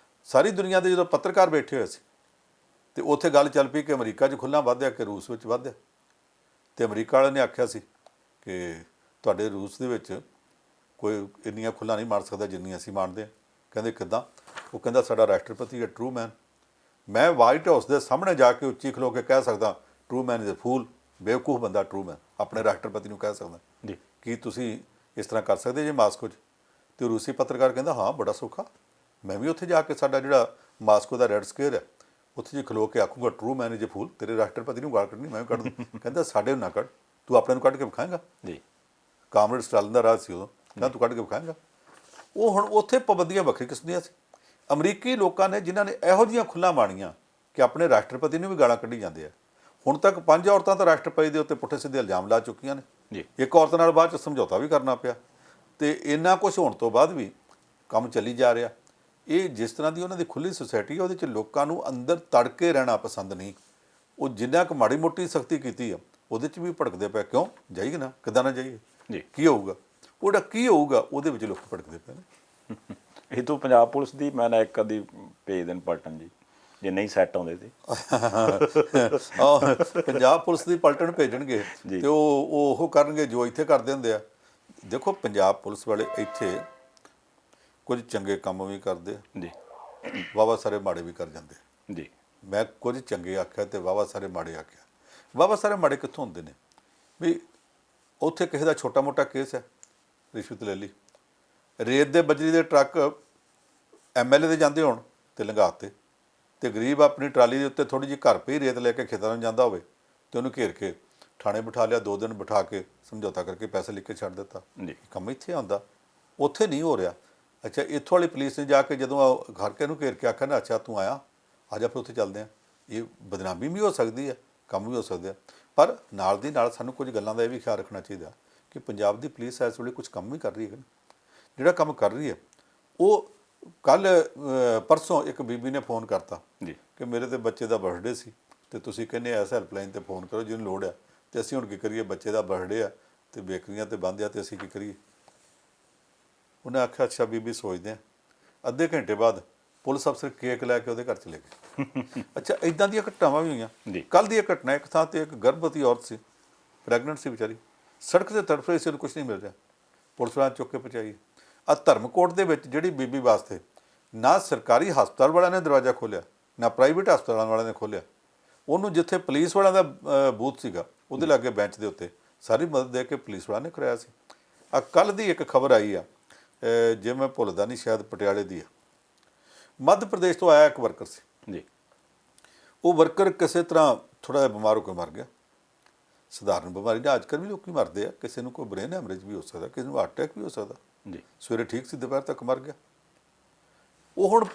ਸਾਰੀ ਦੁਨੀਆ ਦੇ ਜਦੋਂ ਪੱਤਰਕਾਰ ਬੈਠੇ ਹੋਏ ਸੀ, ਤੇ ਉੱਥੇ ਗੱਲ ਚੱਲ ਪਈ ਕਿ ਅਮਰੀਕਾ 'ਚ ਖੁੱਲ੍ਹਾ ਵਧਿਆ ਕਿ ਰੂਸ ਵਿੱਚ ਵਧਿਆ। ਅਤੇ ਅਮਰੀਕਾ ਵਾਲਿਆਂ ਨੇ ਆਖਿਆ ਸੀ ਕਿ ਤੁਹਾਡੇ ਰੂਸ ਦੇ ਵਿੱਚ ਕੋਈ ਇੰਨੀਆਂ ਖੁੱਲ੍ਹਾ ਨਹੀਂ ਮਾਰ ਸਕਦਾ ਜਿੰਨੀਆਂ ਅਸੀਂ ਮਾਰਦੇ ਹਾਂ। ਕਹਿੰਦੇ ਕਿੱਦਾਂ? ਉਹ ਕਹਿੰਦਾ ਸਾਡਾ ਰਾਸ਼ਟਰਪਤੀ ਹੈ ਟਰੂ ਮੈਨ, ਮੈਂ ਵਾਈਟ ਹਾਊਸ ਦੇ ਸਾਹਮਣੇ ਜਾ ਕੇ ਉੱਚੀ ਖਲੋ ਕੇ ਕਹਿ ਸਕਦਾ ਟਰੂ ਮੈਨ ਇਜ਼ ਅ ਫੂਲ, ਬੇਵਕੂਫ ਬੰਦਾ ਟਰੂ ਮੈਨ, ਆਪਣੇ ਰਾਸ਼ਟਰਪਤੀ ਨੂੰ ਕਹਿ ਸਕਦਾ ਜੀ। ਕੀ ਤੁਸੀਂ ਇਸ ਤਰ੍ਹਾਂ ਕਰ ਸਕਦੇ ਜੇ ਮਾਸਕੋ 'ਚ? ਅਤੇ ਰੂਸੀ ਪੱਤਰਕਾਰ ਕਹਿੰਦਾ ਹਾਂ ਬੜਾ ਸੌਖਾ, ਮੈਂ ਵੀ ਉੱਥੇ ਜਾ ਕੇ, ਸਾਡਾ ਜਿਹੜਾ ਮਾਸਕੋ ਦਾ ਰੈੱਡ ਸਕੁਏਅਰ ਹੈ, ਉੱਥੇ ਜੇ ਖਲੋ ਕੇ ਆਖੂੰਗਾ ਟਰੂ ਮੈਨ ਇਜ਼ ਅ ਫੂਲ, ਤੇਰੇ ਰਾਸ਼ਟਰਪਤੀ ਨੂੰ ਗਾਲ ਕੱਢਣੀ ਮੈਂ ਵੀ ਕੱਢ ਦੂੰ। ਕਹਿੰਦਾ ਸਾਡੇ ਨੂੰ ਨਾ ਕੱਢ, ਤੂੰ ਆਪਣੇ ਨੂੰ ਕੱਢ ਕੇ ਵਿਖਾਏਂਗਾ ਜੀ। ਕਾਮਰੇਡ ਸਟਾਲਿਨ ਦਾ ਰਾਜ ਸੀ ਉਦੋਂ, ਕਹਿੰਦਾ ਤੂੰ ਕੱਢ ਕੇ ਵਿਖਾਏਂਗਾ। ਉਹ ਹੁਣ ਉੱਥੇ ਪਾਬੰਦੀਆਂ ਵੱਖਰੀ ਕਿਸਮ ਦੀਆਂ ਸੀ। ਅਮਰੀਕੀ ਲੋਕਾਂ ਨੇ ਜਿਨ੍ਹਾਂ ਨੇ ਇਹੋ ਜਿਹੀਆਂ ਖੁੱਲ੍ਹਾਂ ਮਾਣੀਆਂ ਕਿ ਆਪਣੇ ਰਾਸ਼ਟਰਪਤੀ ਨੂੰ ਵੀ ਗਾਲਾਂ ਕੱਢੀ ਜਾਂਦੇ ਆ। ਹੁਣ ਤੱਕ 5 ਔਰਤਾਂ ਤਾਂ ਰਾਸ਼ਟਰਪਤੀ ਦੇ ਉੱਤੇ ਪੁੱਠੇ ਸਿੱਧੇ ਇਲਜ਼ਾਮ ਲਾ ਚੁੱਕੀਆਂ ਨੇ ਜੀ। ਇੱਕ ਔਰਤ ਨਾਲ ਬਾਅਦ 'ਚ ਸਮਝੌਤਾ ਵੀ ਕਰਨਾ ਪਿਆ, ਅਤੇ ਇੰਨਾ ਕੁਛ ਹੋਣ ਤੋਂ ਬਾਅਦ ਵੀ ਕੰਮ ਚੱਲੀ ਜਾ ਰਿਹਾ। ਇਹ ਜਿਸ ਤਰ੍ਹਾਂ ਦੀ ਉਹਨਾਂ ਦੀ ਖੁੱਲ੍ਹੀ ਸੁਸਾਇਟੀ ਹੈ, ਉਹਦੇ 'ਚ ਲੋਕਾਂ ਨੂੰ ਅੰਦਰ ਤੜਕੇ ਰਹਿਣਾ ਪਸੰਦ ਨਹੀਂ। ਉਹ ਜਿੰਨਾ ਕੁ ਮਾੜੀ ਮੋਟੀ ਸਖਤੀ ਕੀਤੀ ਆ, ਉਹਦੇ 'ਚ ਵੀ ਭੜਕਦੇ ਪਏ। ਕਿਉਂ ਜਾਈਏ ਨਾ, ਕਿੱਦਾਂ ਨਾ ਜਾਈਏ ਜੀ, ਕੀ ਹੋਊਗਾ, ਉਹਦਾ ਕੀ ਹੋਊਗਾ, ਉਹਦੇ ਵਿੱਚ ਲੋਕ ਭੜਕਦੇ ਪਏ ਨੇ। ਇਹ ਤੋਂ ਪੰਜਾਬ ਪੁਲਿਸ ਦੀ ਮੈਂ ਨਾ ਇੱਕ ਅੱਧੀ ਭੇਜ ਦੇਣ ਪਲਟਨ ਜੀ, ਜੇ ਨਹੀਂ ਸੈੱਟ ਆਉਂਦੇ ਤੇ। ਪੰਜਾਬ ਪੁਲਿਸ ਦੀ ਪਲਟਨ ਭੇਜਣਗੇ ਤੇ ਉਹ ਕਰਨਗੇ ਜੋ ਇੱਥੇ ਕਰਦੇ ਹੁੰਦੇ ਆ। ਦੇਖੋ ਪੰਜਾਬ ਪੁਲਿਸ ਵਾਲੇ ਇੱਥੇ ਕੁਝ ਚੰਗੇ ਕੰਮ ਵੀ ਕਰਦੇ ਜੀ, ਵਾਹਵਾ ਸਾਰੇ ਮਾੜੇ ਵੀ ਕਰ ਜਾਂਦੇ ਜੀ। ਮੈਂ ਕੁਝ ਚੰਗੇ ਆਖਿਆ ਤੇ ਵਾਹਵਾ ਸਾਰੇ ਮਾੜੇ ਆਖਿਆ। ਵਾਹਵਾ ਸਾਰੇ ਮਾੜੇ ਕਿੱਥੋਂ ਹੁੰਦੇ ਨੇ? ਵੀ ਉੱਥੇ ਕਿਸੇ ਦਾ ਛੋਟਾ ਮੋਟਾ ਕੇਸ ਹੈ, ਰਿਸ਼ਵਤ ਲੈ ਲਈ, ਰੇਤ ਦੇ ਬਜਰੀ ਦੇ ਟਰੱਕ MLA ਦੇ ਜਾਂਦੇ ਹੋਣ ਤੇ ਲੰਘਾਤੇ, ਤੇ ਗਰੀਬ ਆਪਣੀ ਟਰਾਲੀ ਦੇ ਉੱਤੇ ਥੋੜ੍ਹੀ ਜਿਹੀ ਘਰ ਪਈ ਰੇਤ ਲੈ ਕੇ ਖੇਤਾਂ ਨੂੰ ਜਾਂਦਾ ਹੋਵੇ ਤੇ ਉਹਨੂੰ ਘੇਰ ਕੇ ਥਾਣੇ ਬਿਠਾ ਲਿਆ, 2 ਦਿਨ ਬਿਠਾ ਕੇ ਸਮਝੌਤਾ ਕਰਕੇ ਪੈਸੇ ਲਿਖ ਕੇ ਛੱਡ ਦਿੱਤਾ। ਕੰਮ ਇੱਥੇ ਆਉਂਦਾ, ਉੱਥੇ ਨਹੀਂ ਹੋ ਰਿਹਾ। ਅੱਛਾ, ਇੱਥੋਂ ਵਾਲੀ ਪੁਲਿਸ ਨੇ ਜਾ ਕੇ ਜਦੋਂ ਘਰ ਕੇ ਨੂੰ ਘੇਰ ਕੇ ਆਖਿਆ ਨਾ, ਅੱਛਾ ਤੂੰ ਆਇਆ, ਆ ਜਾ ਫਿਰ ਉੱਥੇ ਚੱਲਦੇ ਹਾਂ। ਇਹ ਬਦਨਾਮੀ ਵੀ ਹੋ ਸਕਦੀ ਹੈ, ਕੰਮ ਵੀ ਹੋ ਸਕਦੇ ਆ। ਪਰ ਨਾਲ ਦੀ ਨਾਲ ਸਾਨੂੰ ਕੁਝ ਗੱਲਾਂ ਦਾ ਇਹ ਵੀ ਖਿਆਲ ਰੱਖਣਾ ਚਾਹੀਦਾ ਕਿ ਪੰਜਾਬ ਦੀ ਪੁਲਿਸ ਇਸ ਵੇਲੇ ਕੁਝ ਕੰਮ ਵੀ ਕਰ ਰਹੀ ਹੈ। ਜਿਹੜਾ ਕੰਮ ਕਰ ਰਹੀ ਹੈ ਉਹ ਕੱਲ ਪਰਸੋਂ ਇੱਕ ਬੀਬੀ ਨੇ ਫੋਨ ਕਰਤਾ ਜੀ ਕਿ ਮੇਰੇ ਤੇ ਬੱਚੇ ਦਾ ਬਰਥਡੇ ਸੀ ਤੇ ਤੁਸੀਂ ਕਹਿੰਦੇ ਇਸ ਹੈਲਪਲਾਈਨ ਤੇ ਫੋਨ ਕਰੋ ਜਿਹਨੂੰ ਲੋੜ ਆ, ਤੇ ਅਸੀਂ ਹੁਣ ਕੀ ਕਰੀਏ, ਬੱਚੇ ਦਾ ਬਰਥਡੇ ਆ ਤੇ ਬੇਕਰੀਆਂ ਤੇ ਬੰਦ ਆ ਤੇ ਅਸੀਂ ਕੀ ਕਰੀਏ। ਉਹਨੇ ਆਖਿਆ ਅੱਛਾ ਬੀਬੀ ਸੋਚਦੇ ਆ। ਅੱਧੇ ਘੰਟੇ ਬਾਅਦ ਪੁਲਿਸ ਅਫਸਰ ਕੇਕ ਲੈ ਕੇ ਉਹਦੇ ਘਰ ਚਲੇ ਗਏ। ਅੱਛਾ ਇਦਾਂ ਦੀਆਂ ਘਟਨਾਵਾਂ ਵੀ ਹੋਈਆਂ। ਜੀ। ਕੱਲ੍ਹ ਦੀ ਇਹ ਘਟਨਾ, ਇੱਕ ਥਾਂ ਤੇ ਇੱਕ ਗਰਭਵਤੀ ਔਰਤ ਸੀ, ਪ੍ਰੈਗਨੈਂਟ ਸੀ ਵਿਚਾਰੀ, ਸੜਕ ਤੇ ਤੜਫ ਰਹੀ ਸੀ, ਉਹਨੂੰ ਕੁਝ ਨਹੀਂ ਮਿਲ ਰਿਹਾ, ਪੁਲਿਸ ਵਾਲਿਆਂ ਨੇ ਚੁੱਕ ਕੇ ਪਹੁੰਚਾਈ। ਆ ਧਰਮਕੋਟ ਦੇ ਵਿੱਚ ਜਿਹੜੀ ਬੀਬੀ ਵਾਸਤੇ ਨਾ ਸਰਕਾਰੀ ਹਸਪਤਾਲ ਵਾਲਿਆਂ ਨੇ ਦਰਵਾਜ਼ਾ ਖੋਲ੍ਹਿਆ, ਨਾ ਪ੍ਰਾਈਵੇਟ ਹਸਪਤਾਲਾਂ ਵਾਲਿਆਂ ਨੇ ਖੋਲ੍ਹਿਆ, ਉਹਨੂੰ ਜਿੱਥੇ ਪੁਲਿਸ ਵਾਲਿਆਂ ਦਾ ਬੂਥ ਸੀਗਾ ਉਹਦੇ ਲਾਗੇ ਬੈਂਚ ਦੇ ਉੱਤੇ ਸਾਰੀ ਮਦਦ ਦੇ ਕੇ ਪੁਲਿਸ ਵਾਲਿਆਂ ਨੇ ਕਰਾਇਆ ਸੀ। ਆ ਕੱਲ੍ਹ ਦੀ ਇੱਕ ਖਬਰ ਆਈ ਆ, ਜੇ ਮੈਂ ਭੁੱਲਦਾ ਨਹੀਂ ਸ਼ਾਇਦ ਪਟਿਆਲੇ ਦੀ ਆ, ਮੱਧ ਪ੍ਰਦੇਸ਼ ਤੋਂ ਆਇਆ ਇੱਕ ਵਰਕਰ ਸੀ ਜੀ। ਉਹ ਵਰਕਰ ਕਿਸੇ ਤਰ੍ਹਾਂ ਥੋੜ੍ਹਾ ਜਿਹਾ ਬਿਮਾਰ ਹੋ ਕੇ ਮਰ ਗਿਆ। ਸਧਾਰਨ ਬਿਮਾਰੀ ਨਾਲ ਅੱਜ ਕੱਲ੍ਹ ਵੀ ਲੋਕੀ ਮਰਦੇ ਆ, ਕਿਸੇ ਨੂੰ ਕੋਈ ਬ੍ਰੇਨ ਹੈਮਰੇਜ ਵੀ ਹੋ ਸਕਦਾ, ਕਿਸੇ ਨੂੰ ਹਾਰਟ ਅਟੈਕ ਵੀ ਹੋ ਸਕਦਾ। ਜੀ। ਸਵੇਰੇ ਠੀਕ ਸੀ, ਦੁਪਹਿਰ ਤੱਕ ਮਰ ਗਿਆ। ਉਹ ਹੁਣ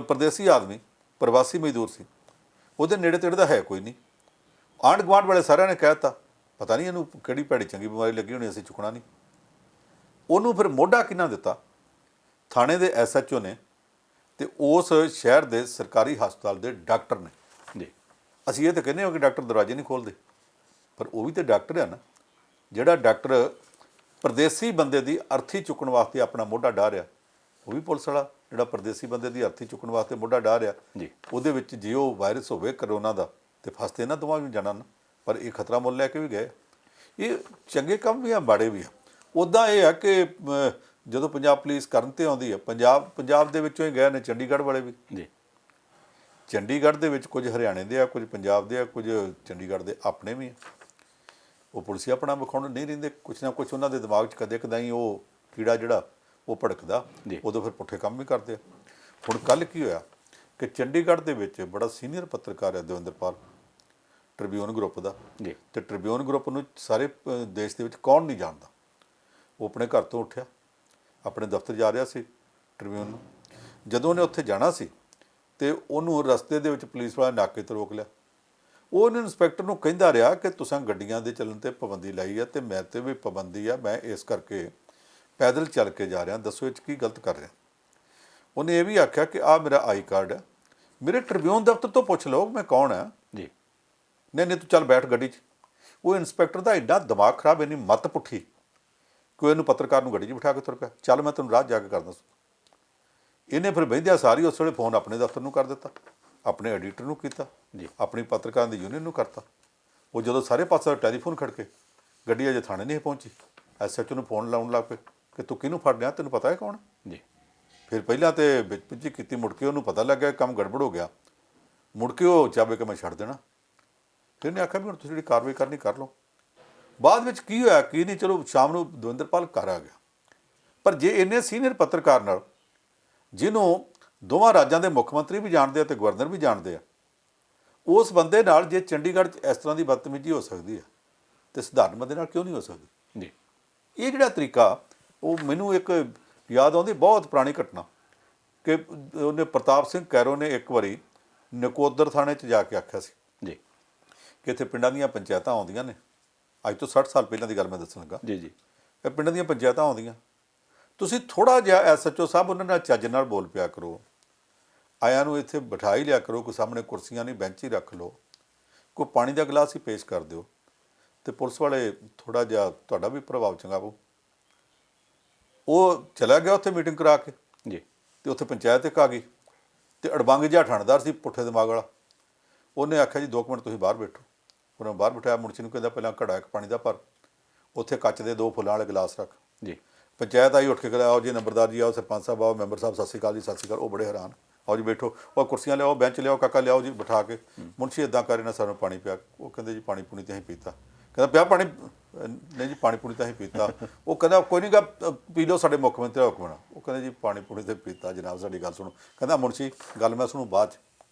ਪਰਦੇਸੀ ਆਦਮੀ, ਪ੍ਰਵਾਸੀ ਮਜ਼ਦੂਰ ਸੀ, ਉਹਦੇ ਨੇੜੇ ਤੇੜੇ ਦਾ ਹੈ ਕੋਈ ਨਹੀਂ। ਆਂਢ ਗੁਆਂਢ ਵਾਲੇ ਸਾਰਿਆਂ ਨੇ ਕਹਿ ਦਿੱਤਾ ਪਤਾ ਨਹੀਂ ਇਹਨੂੰ ਕਿਹੜੀ ਭੈੜੀ ਚੰਗੀ ਬਿਮਾਰੀ ਲੱਗੀ ਹੋਣੀ, ਅਸੀਂ ਚੁੱਕਣਾ ਨਹੀਂ। ਉਹਨੂੰ ਫਿਰ ਮੋਢਾ ਕਿਹਨਾਂ ਦਿੱਤਾ? ਥਾਣੇ ਦੇ SHO ਨੇ ਤੇ ਉਸ ਸ਼ਹਿਰ ਦੇ ਸਰਕਾਰੀ ਹਸਪਤਾਲ ਦੇ ਡਾਕਟਰ ਨੇ। ਜੀ। ਅਸੀਂ ਇਹ ਤਾਂ ਕਹਿੰਦੇ ਹਾਂ ਕਿ ਡਾਕਟਰ ਦਰਵਾਜ਼ੇ ਨਹੀਂ ਖੋਲ੍ਹਦੇ, ਪਰ ਉਹ ਵੀ ਤਾਂ ਡਾਕਟਰ ਆ ਨਾ। ਜਿਹੜਾ ਡਾਕਟਰ ਪਰਦੇਸੀ ਬੰਦੇ ਦੀ ਅਰਥੀ ਚੁੱਕਣ ਵਾਸਤੇ ਆਪਣਾ ਮੋਢਾ ਡਾਹ ਰਿਹਾ, ਉਹ ਵੀ ਪੁਲਿਸ ਵਾਲਾ ਜਿਹੜਾ ਪਰਦੇਸੀ ਬੰਦੇ ਦੀ ਅਰਥੀ ਚੁੱਕਣ ਵਾਸਤੇ ਮੋਢਾ ਡਾਹ ਰਿਹਾ, ਜੀ। ਉਹਦੇ ਵਿੱਚ ਜੇ ਉਹ ਵਾਇਰਸ ਹੋਵੇ ਕਰੋਨਾ ਦਾ ਤੇ ਫਸਤੇ ਨਾ ਦੋਵਾਂ ਵੀ ਜਾਣਾ ਨਾ। ਪਰ ਇਹ ਖਤਰਾ ਮੁੱਲ ਲੈ ਕੇ ਵੀ ਗਏ। ਇਹ ਚੰਗੇ ਕੰਮ ਵੀ ਆ, ਮਾੜੇ ਵੀ ਆ। ਉੱਦਾਂ ਇਹ ਆ ਕਿ ਜਦੋਂ ਪੰਜਾਬ ਪੁਲਿਸ ਕਰਨ ਤੇ ਆਉਂਦੀ ਹੈ, ਪੰਜਾਬ ਦੇ ਵਿੱਚੋਂ ਹੀ ਗਏ ਨੇ ਚੰਡੀਗੜ੍ਹ ਵਾਲੇ ਵੀ। ਜੀ। ਚੰਡੀਗੜ੍ਹ ਦੇ ਵਿੱਚ ਕੁਝ ਹਰਿਆਣੇ ਦੇ ਆ, ਕੁਝ ਪੰਜਾਬ ਦੇ ਆ, ਕੁਝ ਚੰਡੀਗੜ੍ਹ ਦੇ ਆਪਣੇ ਵੀ ਆ। ਉਹ ਪੁਲਿਸ ਆਪਣਾ ਵਿਖਾਉਣ ਨਹੀਂ ਰਹਿੰਦੇ, ਕੁਛ ਨਾ ਕੁਛ ਉਹਨਾਂ ਦੇ ਦਿਮਾਗ 'ਚ ਕਦੇ ਕਦਾਈ ਉਹ ਕੀੜਾ ਜਿਹੜਾ ਉਹ ਭੜਕਦਾ, ਉਦੋਂ ਫਿਰ ਪੁੱਠੇ ਕੰਮ ਵੀ ਕਰਦੇ ਆ। ਹੁਣ ਕੱਲ੍ਹ ਕੀ ਹੋਇਆ ਕਿ ਚੰਡੀਗੜ੍ਹ ਦੇ ਵਿੱਚ ਬੜਾ ਸੀਨੀਅਰ ਪੱਤਰਕਾਰ ਹੈ ਦਵਿੰਦਰਪਾਲ, ਟ੍ਰਿਬਿਊਨ ਗਰੁੱਪ ਦਾ। ਜੀ। ਤੇ ਟ੍ਰਿਬਿਊਨ ਗਰੁੱਪ ਨੂੰ ਸਾਰੇ ਦੇਸ਼ ਦੇ ਵਿੱਚ ਕੌਣ ਨਹੀਂ ਜਾਣਦਾ। ਉਹ ਆਪਣੇ ਘਰ ਤੋਂ ਉੱਠਿਆ, ਆਪਣੇ ਦਫ਼ਤਰ ਜਾ ਰਿਹਾ ਸੀ ਟ੍ਰਿਬਿਊਨ ਨੂੰ। ਜਦੋਂ ਉਹਨੇ ਉੱਥੇ ਜਾਣਾ ਸੀ ਤੇ ਉਹਨੂੰ ਰਸਤੇ ਦੇ ਵਿੱਚ ਪੁਲਿਸ ਵਾਲਾ ਨਾਕੇ ਤੇ ਰੋਕ ਲਿਆ। ਉਹ ਉਹਨੇ ਇੰਸਪੈਕਟਰ ਨੂੰ ਕਹਿੰਦਾ ਰਿਹਾ ਕਿ ਤੁਸੀਂ ਗੱਡੀਆਂ ਦੇ ਚੱਲਣ ਤੇ ਪਾਬੰਦੀ ਲਾਈ ਆ ਤੇ ਮੈਂ ਤੇ ਵੀ ਪਾਬੰਦੀ ਆ, ਮੈਂ ਇਸ ਕਰਕੇ ਪੈਦਲ ਚੱਲ ਕੇ ਜਾ ਰਿਹਾ, ਦੱਸੋ ਇਹ 'ਚ ਕੀ ਗਲਤ ਕਰ ਰਿਹਾ। ਉਹਨੇ ਇਹ ਵੀ ਆਖਿਆ ਕਿ ਆਹ ਮੇਰਾ ਆਈ ਕਾਰਡ ਹੈ, ਮੇਰੇ ਟ੍ਰਿਬਿਊਨ ਦਫ਼ਤਰ ਤੋਂ ਪੁੱਛ ਲਓ ਮੈਂ ਕੌਣ ਆ। ਜੀ। ਨਹੀਂ ਤੂੰ ਚੱਲ ਬੈਠ ਗੱਡੀ 'ਚ। ਉਹ ਇੰਸਪੈਕਟਰ ਦਾ ਐਡਾ ਦਿਮਾਗ ਖਰਾਬ, ਇੰਨੀ ਮੱਤ ਪੁੱਠੀ ਕਿ ਇਹਨੂੰ ਪੱਤਰਕਾਰ ਨੂੰ ਗੱਡੀ 'ਚ ਬਿਠਾ ਕੇ ਤੁਰ ਪਿਆ, ਚੱਲ ਮੈਂ ਤੈਨੂੰ ਰਾਹ ਜਾ ਕੇ ਕਰਦਾ। ਇਹਨੇ ਫਿਰ ਬਹਿੰਦਿਆਂ ਸਾਰੀ ਉਸ ਵੇਲੇ ਫੋਨ ਆਪਣੇ ਦਫ਼ਤਰ ਨੂੰ ਕਰ ਦਿੱਤਾ, ਆਪਣੇ ਐਡੀਟਰ ਨੂੰ ਕੀਤਾ, ਜੀ। ਆਪਣੀ ਪੱਤਰਕਾਰਾਂ ਦੀ ਯੂਨੀਅਨ ਨੂੰ ਕਰਤਾ। ਉਹ ਜਦੋਂ ਸਾਰੇ ਪਾਸੇ ਟੈਲੀਫੋਨ ਖੜਕੇ, ਗੱਡੀ ਅਜੇ ਥਾਣੇ ਨਹੀਂ ਪਹੁੰਚੀ, SHO ਨੂੰ ਫੋਨ ਲਾਉਣ ਲੱਗ ਪਏ ਕਿ ਤੂੰ ਕਿਹਨੂੰ ਫੜ ਲਿਆ, ਤੈਨੂੰ ਪਤਾ ਹੈ ਕੌਣ। ਜੀ। ਫਿਰ ਪਹਿਲਾਂ ਤੇ ਵਿੱਚ ਪਿੱਛੇ ਕੀਤੀ, ਮੁੜ ਕੇ ਉਹਨੂੰ ਪਤਾ ਲੱਗ ਗਿਆ ਕੰਮ ਗੜਬੜ ਹੋ ਗਿਆ, ਮੁੜ ਕੇ ਉਹ ਚਾਹੇ ਕਿ ਮੈਂ ਛੱਡ ਦੇਣਾ। ਫਿਰ ਇਹਨੇ ਆਖਿਆ ਵੀ ਹੁਣ ਤੁਸੀਂ ਜਿਹੜੀ ਕਾਰਵਾਈ ਕਰਨੀ ਕਰ ਲਓ। ਬਾਅਦ ਵਿੱਚ ਕੀ ਹੋਇਆ ਕੀ ਨਹੀਂ, ਚਲੋ ਸ਼ਾਮ ਨੂੰ ਦਵਿੰਦਰਪਾਲ ਘਰ ਆ ਗਿਆ। ਪਰ ਜੇ ਇੰਨੇ ਸੀਨੀਅਰ ਪੱਤਰਕਾਰ ਨਾਲ, ਜਿਹਨੂੰ ਦੋਵਾਂ ਰਾਜਾਂ ਦੇ ਮੁੱਖ ਮੰਤਰੀ ਵੀ ਜਾਣਦੇ ਆ ਤੇ ਗਵਰਨਰ ਵੀ ਜਾਣਦੇ ਆ, ਉਸ ਬੰਦੇ ਨਾਲ ਜੇ ਚੰਡੀਗੜ੍ਹ 'ਚ ਇਸ ਤਰ੍ਹਾਂ ਦੀ ਬਦਤਮੀਜ਼ੀ ਹੋ ਸਕਦੀ ਹੈ ਤੇ ਸਧਾਰਨ ਬੰਦੇ ਨਾਲ ਕਿਉਂ ਨਹੀਂ ਹੋ ਸਕਦੀ। ਜੀ। ਇਹ ਜਿਹੜਾ ਤਰੀਕਾ, ਉਹ ਮੈਨੂੰ ਇੱਕ ਯਾਦ ਆਉਂਦੀ ਬਹੁਤ ਪੁਰਾਣੀ ਘਟਨਾ ਕਿ ਉਹਨੇ ਪ੍ਰਤਾਪ ਸਿੰਘ ਕੈਰੋਂ ਨੇ ਇੱਕ ਵਾਰੀ ਨਕੋਦਰ ਥਾਣੇ 'ਚ ਜਾ ਕੇ ਆਖਿਆ ਸੀ ਜੀ ਕਿ ਇੱਥੇ ਪਿੰਡਾਂ ਦੀਆਂ ਪੰਚਾਇਤਾਂ ਆਉਂਦੀਆਂ ਨੇ, ਅੱਜ ਤੋਂ 60 ਸਾਲ ਪਹਿਲਾਂ ਦੀ ਗੱਲ ਮੈਂ ਦੱਸਣ ਲੱਗਾ। ਜੀ। ਜੀ। ਇਹ ਪਿੰਡਾਂ ਦੀਆਂ ਪੰਚਾਇਤਾਂ ਆਉਂਦੀਆਂ, ਤੁਸੀਂ ਥੋੜ੍ਹਾ ਜਿਹਾ SHO ਸਾਹਿਬ ਉਹਨਾਂ ਨਾਲ ਚੱਜ ਨਾਲ ਬੋਲ ਪਿਆ ਕਰੋ, ਆਇਆਂ ਨੂੰ ਇੱਥੇ ਬਿਠਾ ਹੀ ਲਿਆ ਕਰੋ, ਕੋਈ ਸਾਹਮਣੇ ਕੁਰਸੀਆਂ ਨਹੀਂ, ਬੈਂਚ ਹੀ ਰੱਖ ਲਓ, ਕੋਈ ਪਾਣੀ ਦਾ ਗਲਾਸ ਹੀ ਪੇਸ਼ ਕਰ ਦਿਓ, ਤੇ ਪੁਲਿਸ ਵਾਲੇ ਥੋੜ੍ਹਾ ਜਿਹਾ ਤੁਹਾਡਾ ਵੀ ਪ੍ਰਭਾਵ ਚੰਗਾ ਪਊ। ਉਹ ਚਲਾ ਗਿਆ ਉੱਥੇ ਮੀਟਿੰਗ ਕਰਾ ਕੇ। ਜੀ। ਤੇ ਉੱਥੇ ਪੰਚਾਇਤ ਇੱਕ ਆ ਗਈ ਤੇ ਅੜਬੰਗ ਜਿਹਾ ਠਾਣੇਦਾਰ ਸੀ, ਪੁੱਠੇ ਦਿਮਾਗ ਵਾਲਾ। ਉਹਨੇ ਆਖਿਆ ਜੀ 2 ਮਿੰਟ ਤੁਸੀਂ ਬਾਹਰ ਬੈਠੋ। ਉਹਨੇ ਬਾਹਰ ਬਿਠਾਇਆ, ਮੁਨਸ਼ੀ ਨੂੰ ਕਹਿੰਦਾ ਪਹਿਲਾਂ ਘੜਾ ਇੱਕ ਪਾਣੀ ਦਾ ਭਰ, ਉੱਥੇ ਕੱਚ ਦੇ 2 ਫੁੱਲਾਂ ਵਾਲੇ ਗਲਾਸ ਰੱਖ। ਜੀ। ਪੰਚਾਇਤ ਆਈ, ਉੱਠ ਕੇ ਕਹਿੰਦਾ ਆਓ ਜੀ ਨੰਬਰਦਾਰ ਜੀ, ਆਓ ਸਰਪੰਚ ਸਾਹਿਬ, ਆਓ ਮੈਂਬਰ ਸਾਹਿਬ, ਸਤਿ ਸ਼੍ਰੀ ਅਕਾਲ ਜੀ, ਸਤਿ ਸ਼੍ਰੀ ਅਕਾਲ। ਉਹ ਬੜੇ ਹੈਰਾਨ, ਆਓ ਜੀ ਬੈਠੋ, ਉਹ ਕੁਰਸੀਆਂ ਲਿਆਓ, ਬੈਂਚ ਲਿਆਓ, ਕਾਕਾ ਲਿਆਓ ਜੀ, ਬਿਠਾ ਕੇ। ਮੁਨਸ਼ੀ ਇੱਦਾਂ ਕਰੇ ਨਾ, ਸਾਨੂੰ ਪਾਣੀ ਪਿਆ। ਉਹ ਕਹਿੰਦੇ ਜੀ ਪਾਣੀ ਪੂਣੀ ਤਾਂ ਅਸੀਂ ਪੀਤਾ। ਕਹਿੰਦਾ ਪਿਆ ਪਾਣੀ? ਨਹੀਂ ਜੀ ਪਾਣੀ ਪੂਣੀ ਤਾਂ ਅਸੀਂ ਪੀਤਾ। ਉਹ ਕਹਿੰਦਾ ਕੋਈ ਨਹੀਂ ਗਾ, ਪੀ ਲਓ, ਸਾਡੇ ਮੁੱਖ ਮੰਤਰੀ ਦਾ ਹੁਕਮ ਹੈ। ਉਹ ਕਹਿੰਦੇ ਜੀ ਪਾਣੀ ਪੂਣੀ ਤਾਂ ਪੀਤਾ ਜਨਾਬ, ਸਾਡੀ ਗੱਲ ਸੁਣੋ। ਕਹਿੰਦਾ ਮੁਨਸ਼ੀ ਗੱਲ ਮੈਂ ਸੁਣੂ ਬਾਅਦ 'ਚ,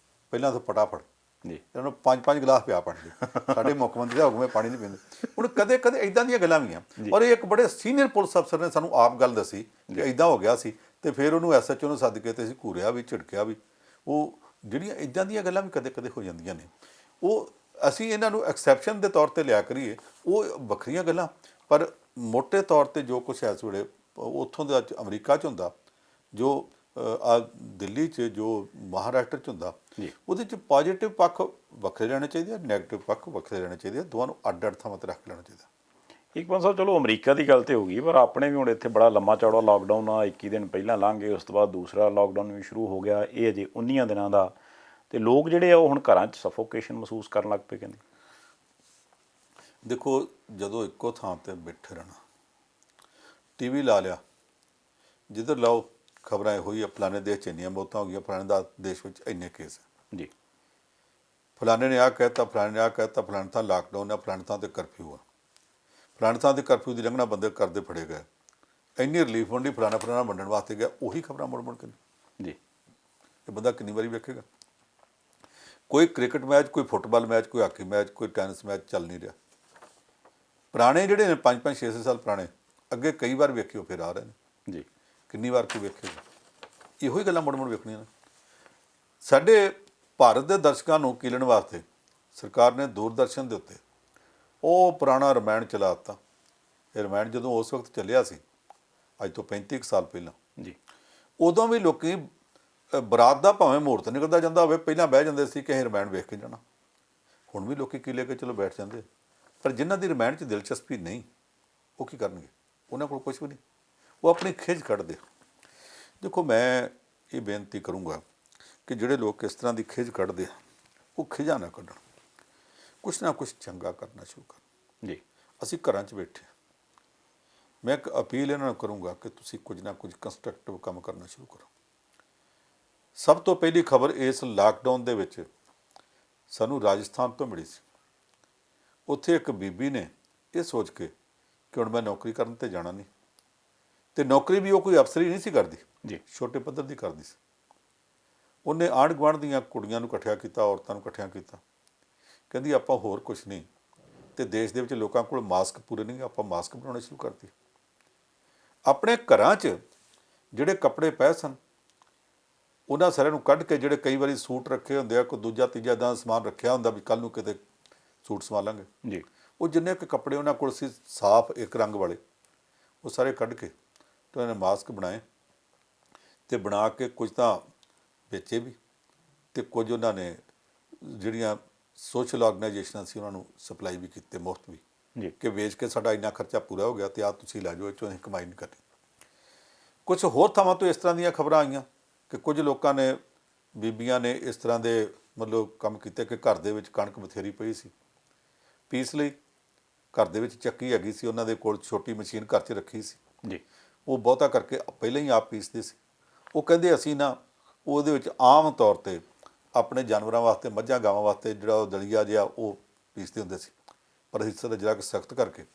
ਪਹਿਲਾਂ ਤਾਂ ਫਟਾਫਟ ਜੀ ਇਹਨਾਂ ਨੂੰ 5-5 ਗਲਾਸ ਪਿਆ ਪਾਣੀ ਦੇ, ਸਾਡੇ ਮੁੱਖ ਮੰਤਰੀ ਦਾ ਹੁਕਮ ਹੈ ਪਾਣੀ ਨਹੀਂ ਪੀਂਦੇ। ਹੁਣ ਕਦੇ ਕਦੇ ਇੱਦਾਂ ਦੀਆਂ ਗੱਲਾਂ ਵੀ ਆ। ਔਰ ਇਹ ਇੱਕ ਬੜੇ ਸੀਨੀਅਰ ਪੁਲਿਸ ਅਫਸਰ ਨੇ ਸਾਨੂੰ ਆਪ ਗੱਲ ਦੱਸੀ ਕਿ ਇੱਦਾਂ ਹੋ ਗਿਆ ਸੀ, ਤੇ ਫਿਰ ਉਹਨੂੰ SHO ਨੂੰ ਸੱਦ ਕੇ ਤੇ ਅਸੀਂ ਘੂਰਿਆ ਵੀ, ਝਿੜਕਿਆ ਵੀ। ਉਹ ਜਿਹੜੀਆਂ ਇੱਦਾਂ ਦੀਆਂ ਗੱਲਾਂ ਵੀ ਕਦੇ ਕਦੇ ਹੋ ਜਾਂਦੀਆਂ ਨੇ, ਉਹ ਅਸੀਂ ਇਹਨਾਂ ਨੂੰ ਐਕਸੈਪਸ਼ਨ ਦੇ ਤੌਰ 'ਤੇ ਲਿਆ ਕਰੀਏ, ਉਹ ਵੱਖਰੀਆਂ ਗੱਲਾਂ। ਪਰ ਮੋਟੇ ਤੌਰ 'ਤੇ ਜੋ ਕੁਛ ਇਸ ਵੇਲੇ ਉੱਥੋਂ ਦਾ ਅਮਰੀਕਾ 'ਚ ਹੁੰਦਾ ਜੋ ਆ ਦਿੱਲੀ 'ਚ ਜੋ ਮਹਾਰਾਸ਼ਟਰ 'ਚ ਹੁੰਦਾ ਜੀ। ਉਹਦੇ 'ਚ ਪੋਜ਼ੀਟਿਵ ਪੱਖ ਵੱਖਰੇ ਰਹਿਣੇ ਚਾਹੀਦੇ ਆ, ਨੈਗੇਟਿਵ ਪੱਖ ਵੱਖਰੇ ਰਹਿਣੇ ਚਾਹੀਦੇ ਆ, ਦੋਵਾਂ ਨੂੰ ਅੱਡ-ਅੱਡ ਥਾਵਾਂ 'ਤੇ ਰੱਖ ਲੈਣਾ ਚਾਹੀਦਾ। ਇਕਬਾਲ ਸਾਹਿਬ, ਚਲੋ ਅਮਰੀਕਾ ਦੀ ਗੱਲ ਤੇ ਹੋ ਗਈ, ਪਰ ਆਪਣੇ ਵੀ ਹੁਣ ਇੱਥੇ ਬੜਾ ਲੰਮਾ ਚੌੜਾ ਲਾਕਡਾਊਨ ਆ, 21 ਦਿਨ ਪਹਿਲਾਂ ਲੰਘ ਗਏ, ਉਸ ਤੋਂ ਬਾਅਦ ਦੂਸਰਾ ਲਾਕਡਾਊਨ ਵੀ ਸ਼ੁਰੂ ਹੋ ਗਿਆ, ਇਹ ਅਜੇ 19 ਦਿਨਾਂ ਦਾ, ਤੇ ਲੋਕ ਜਿਹੜੇ ਆ ਉਹ ਹੁਣ ਘਰਾਂ 'ਚ ਸਫੋਕੇਸ਼ਨ ਮਹਿਸੂਸ ਕਰਨ ਲੱਗ ਪਏ ਕਹਿੰਦੇ। ਦੇਖੋ, ਜਦੋਂ ਇੱਕੋ ਥਾਂ ਤੇ ਬੈਠੇ ਰਹਿਣਾ, ਟੀਵੀ ਲਾ ਲਿਆ, ਜਿੱਧਰ ਲਾਓ ਖਬਰਾਂ ਇਹੋ ਹੀ ਆ, ਫਲਾਣੇ ਦੇਸ਼ 'ਚ ਇੰਨੀਆਂ ਮੌਤਾਂ ਹੋ ਗਈਆਂ, ਫਲਾਣੇ ਦਾ ਦੇਸ਼ ਵਿੱਚ ਇੰਨੇ ਕੇਸ ਹੈ ਜੀ। ਫਲਾਣੇ ਨੇ ਆਹ ਕਹਿਤਾ, ਫਲਾਣੇ ਨੇ ਆਹ ਕਹਿਤਾ, ਫਲਾਣੇ ਥਾਂ ਲਾਕਡਾਊਨ ਆ, ਫਲਾਣੇ ਥਾਂ ਤੇ ਕਰਫਿਊ ਆ, ਫਲਾਣੇ ਥਾਂ ਤੇ ਕਰਫਿਊ ਦੀ ਲੰਘਣਾ ਬੰਦੇ ਕਰਦੇ ਫੜੇ ਗਏ, ਇੰਨੀ ਰਿਲੀਫ ਵੰਡੀ, ਫਲਾਣਾ ਵੰਡਣ ਵਾਸਤੇ ਗਿਆ, ਉਹੀ ਖਬਰਾਂ ਮੁੜ ਕੇ ਜੀ। ਇਹ ਬੰਦਾ ਕਿੰਨੀ ਵਾਰੀ ਵੇਖੇਗਾ? ਕੋਈ ਕ੍ਰਿਕਟ ਮੈਚ, ਕੋਈ ਫੁੱਟਬਾਲ ਮੈਚ, ਕੋਈ ਹਾਕੀ ਮੈਚ, ਕੋਈ ਟੈਨਿਸ ਮੈਚ ਚੱਲ ਨਹੀਂ ਰਿਹਾ। ਪੁਰਾਣੇ ਜਿਹੜੇ ਨੇ 5-5 6-6 ਸਾਲ ਪੁਰਾਣੇ, ਅੱਗੇ ਕਈ ਵਾਰ ਵੇਖੇ ਉਹ ਫਿਰ ਆ ਰਹੇ ਨੇ ਜੀ। ਕਿੰਨੀ ਵਾਰ ਕੋਈ ਵੇਖੇਗਾ? ਇਹੋ ਹੀ ਗੱਲਾਂ ਮੁੜ ਵੇਖਣੀਆਂ ਨੇ। ਸਾਡੇ ਭਾਰਤ ਦੇ ਦਰਸ਼ਕਾਂ ਨੂੰ ਕੀਲਣ ਵਾਸਤੇ ਸਰਕਾਰ ਨੇ ਦੂਰਦਰਸ਼ਨ ਦੇ ਉੱਤੇ ਉਹ ਪੁਰਾਣਾ ਰਮਾਇਣ ਚਲਾ ਦਿੱਤਾ। ਇਹ ਰਮਾਇਣ ਜਦੋਂ ਉਸ ਵਕਤ ਚੱਲਿਆ ਸੀ, ਅੱਜ ਤੋਂ 35 ਕੁ ਸਾਲ ਪਹਿਲਾਂ, ਜੀ, ਉਦੋਂ ਵੀ ਲੋਕੀ ਬਰਾਤ ਦਾ ਭਾਵੇਂ ਮਹੂਰਤ ਨਿਕਲਦਾ ਜਾਂਦਾ ਹੋਵੇ, ਪਹਿਲਾਂ ਬਹਿ ਜਾਂਦੇ ਸੀ ਕਿ ਅਸੀਂ ਰਮਾਇਣ ਵੇਖ ਕੇ ਜਾਣਾ। ਹੁਣ ਵੀ ਲੋਕੀ ਕੀ ਲੈ ਕੇ ਚਲੋ ਬੈਠ ਜਾਂਦੇ, ਪਰ ਜਿਨ੍ਹਾਂ ਦੀ ਰਮਾਇਣ 'ਚ ਦਿਲਚਸਪੀ ਨਹੀਂ, ਉਹ ਕੀ ਕਰਨਗੇ? ਉਹਨਾਂ ਕੋਲ ਕੁਛ ਵੀ ਨਹੀਂ, ਉਹ ਆਪਣੀ ਖਿੱਚ ਕੱਢਦੇ। ਦੇਖੋ, ਮੈਂ ਇਹ ਬੇਨਤੀ ਕਰੂੰਗਾ ਕਿ ਜਿਹੜੇ ਲੋਕ ਇਸ ਤਰ੍ਹਾਂ ਦੀ ਖਿੱਚ ਕੱਢਦੇ ਆ, ਉਹ ਖਿਝਾ ਨਾ ਕੱਢਣ, ਕੁਛ ਨਾ ਕੁਛ ਚੰਗਾ ਕਰਨਾ ਸ਼ੁਰੂ ਕਰਨ। ਜੀ। ਅਸੀਂ ਘਰਾਂ 'ਚ ਬੈਠੇ, ਮੈਂ ਇੱਕ ਅਪੀਲ ਇਹਨਾਂ ਨੂੰ ਕਰੂੰਗਾ ਕਿ ਤੁਸੀਂ ਕੁਝ ਨਾ ਕੁਝ ਕੰਸਟਰਕਟਿਵ ਕੰਮ ਕਰਨਾ ਸ਼ੁਰੂ ਕਰੋ। ਸਭ ਤੋਂ ਪਹਿਲੀ ਖਬਰ ਇਸ ਲਾਕਡਾਊਨ ਦੇ ਵਿੱਚ ਸਾਨੂੰ ਰਾਜਸਥਾਨ ਤੋਂ ਮਿਲੀ ਸੀ। ਉੱਥੇ ਇੱਕ ਬੀਬੀ ਨੇ ਇਹ ਸੋਚ ਕੇ ਕਿ ਹੁਣ ਮੈਂ ਨੌਕਰੀ ਕਰਨ ਤੇ ਜਾਣਾ ਨਹੀਂ, ਤੇ ਨੌਕਰੀ ਵੀ ਉਹ ਕੋਈ ਅਫਸਰ ਹੀ ਨਹੀਂ ਸੀ ਕਰਦੀ ਜੀ, ਛੋਟੇ ਪੱਧਰ ਦੀ ਕਰਦੀ ਸੀ। ਉਹਨੇ ਆਂਢ ਗੁਆਂਢ ਦੀਆਂ ਕੁੜੀਆਂ ਨੂੰ ਇਕੱਠਿਆ ਕੀਤਾ, ਔਰਤਾਂ ਨੂੰ ਇਕੱਠਿਆਂ ਕੀਤਾ, ਕਹਿੰਦੀ ਆਪਾਂ ਹੋਰ ਕੁਛ ਨਹੀਂ, ਤੇ ਦੇਸ਼ ਦੇ ਵਿੱਚ ਲੋਕਾਂ ਕੋਲ ਮਾਸਕ ਪੂਰੇ ਨਹੀਂ, ਆਪਾਂ ਮਾਸਕ ਬਣਾਉਣੇ ਸ਼ੁਰੂ ਕਰਤੇ। ਆਪਣੇ ਘਰਾਂ 'ਚ ਜਿਹੜੇ ਕੱਪੜੇ ਪਏ ਸਨ, ਉਹਨਾਂ ਸਾਰਿਆਂ ਨੂੰ ਕੱਢ ਕੇ, ਜਿਹੜੇ ਕਈ ਵਾਰੀ ਸੂਟ ਰੱਖੇ ਹੁੰਦੇ ਆ, ਕੋਈ ਦੂਜਾ ਤੀਜਾ ਦਾ ਸਮਾਨ ਰੱਖਿਆ ਹੁੰਦਾ ਵੀ ਕੱਲ੍ਹ ਨੂੰ ਕਿਤੇ ਸੂਟ ਸਵਾ ਲਾਂਗੇ, ਜੀ, ਉਹ ਜਿੰਨੇ ਕੁ ਕੱਪੜੇ ਉਹਨਾਂ ਕੋਲ ਸੀ ਸਾਫ਼ ਇੱਕ ਰੰਗ ਵਾਲੇ, ਉਹ ਸਾਰੇ ਕੱਢ ਕੇ ਤੇ ਉਹਨਾਂ ਨੇ ਮਾਸਕ ਬਣਾਏ, ਤੇ ਬਣਾ ਕੇ ਕੁਝ ਤਾਂ ਵੇਚੇ ਵੀ, ਤੇ ਕੁਝ ਉਹਨਾਂ ਨੇ ਜਿਹੜੀਆਂ ਸੋਸ਼ਲ ਆਰਗੇਨਾਈਜੇਸ਼ਨਾਂ ਸੀ ਉਹਨਾਂ ਨੂੰ ਸਪਲਾਈ ਵੀ ਕੀਤੇ, ਮੁਫਤ ਵੀ, ਜੀ, ਕਿ ਵੇਚ ਕੇ ਸਾਡਾ ਇੰਨਾ ਖਰਚਾ ਪੂਰਾ ਹੋ ਗਿਆ ਤੇ ਆਹ ਤੁਸੀਂ ਲੈ ਜਾਓ, ਇਹ 'ਚੋਂ ਅਸੀਂ ਕਮਾਈ ਨਹੀਂ ਕਰਨੀ। ਕੁਝ ਹੋਰ ਥਾਵਾਂ ਤੋਂ ਇਸ ਤਰ੍ਹਾਂ ਦੀਆਂ ਖਬਰਾਂ ਆਈਆਂ ਕਿ ਕੁਝ ਲੋਕਾਂ ਨੇ, ਬੀਬੀਆਂ ਨੇ ਇਸ ਤਰ੍ਹਾਂ ਦੇ ਮਤਲਬ ਕੰਮ ਕੀਤੇ ਕਿ ਘਰ ਦੇ ਵਿੱਚ ਕਣਕ ਬਥੇਰੀ ਪਈ ਸੀ, ਪੀਸ ਲਈ। ਘਰ ਦੇ ਵਿੱਚ ਚੱਕੀ ਹੈਗੀ ਸੀ, ਉਹਨਾਂ ਦੇ ਕੋਲ ਛੋਟੀ ਮਸ਼ੀਨ ਘਰ 'ਚ ਰੱਖੀ ਸੀ, ਜੀ, ਉਹ ਬਹੁਤਾ ਕਰਕੇ ਪਹਿਲਾਂ ਹੀ ਆਪ ਪੀਸਦੇ ਸੀ। ਉਹ ਕਹਿੰਦੇ ਅਸੀਂ ਨਾ ਉਹਦੇ ਵਿੱਚ ਆਮ ਤੌਰ 'ਤੇ ਆਪਣੇ ਜਾਨਵਰਾਂ ਵਾਸਤੇ, ਮੱਝਾਂ ਗਾਵਾਂ ਵਾਸਤੇ ਜਿਹੜਾ ਉਹ ਦਲੀਆ ਜਿਹਾ ਉਹ ਪੀਸਦੇ ਹੁੰਦੇ ਸੀ, ਪਰ ਅਸੀਂ ਤਾਂ ਜਿਹੜਾ ਕਿ ਸਖਤ ਕਰਕੇ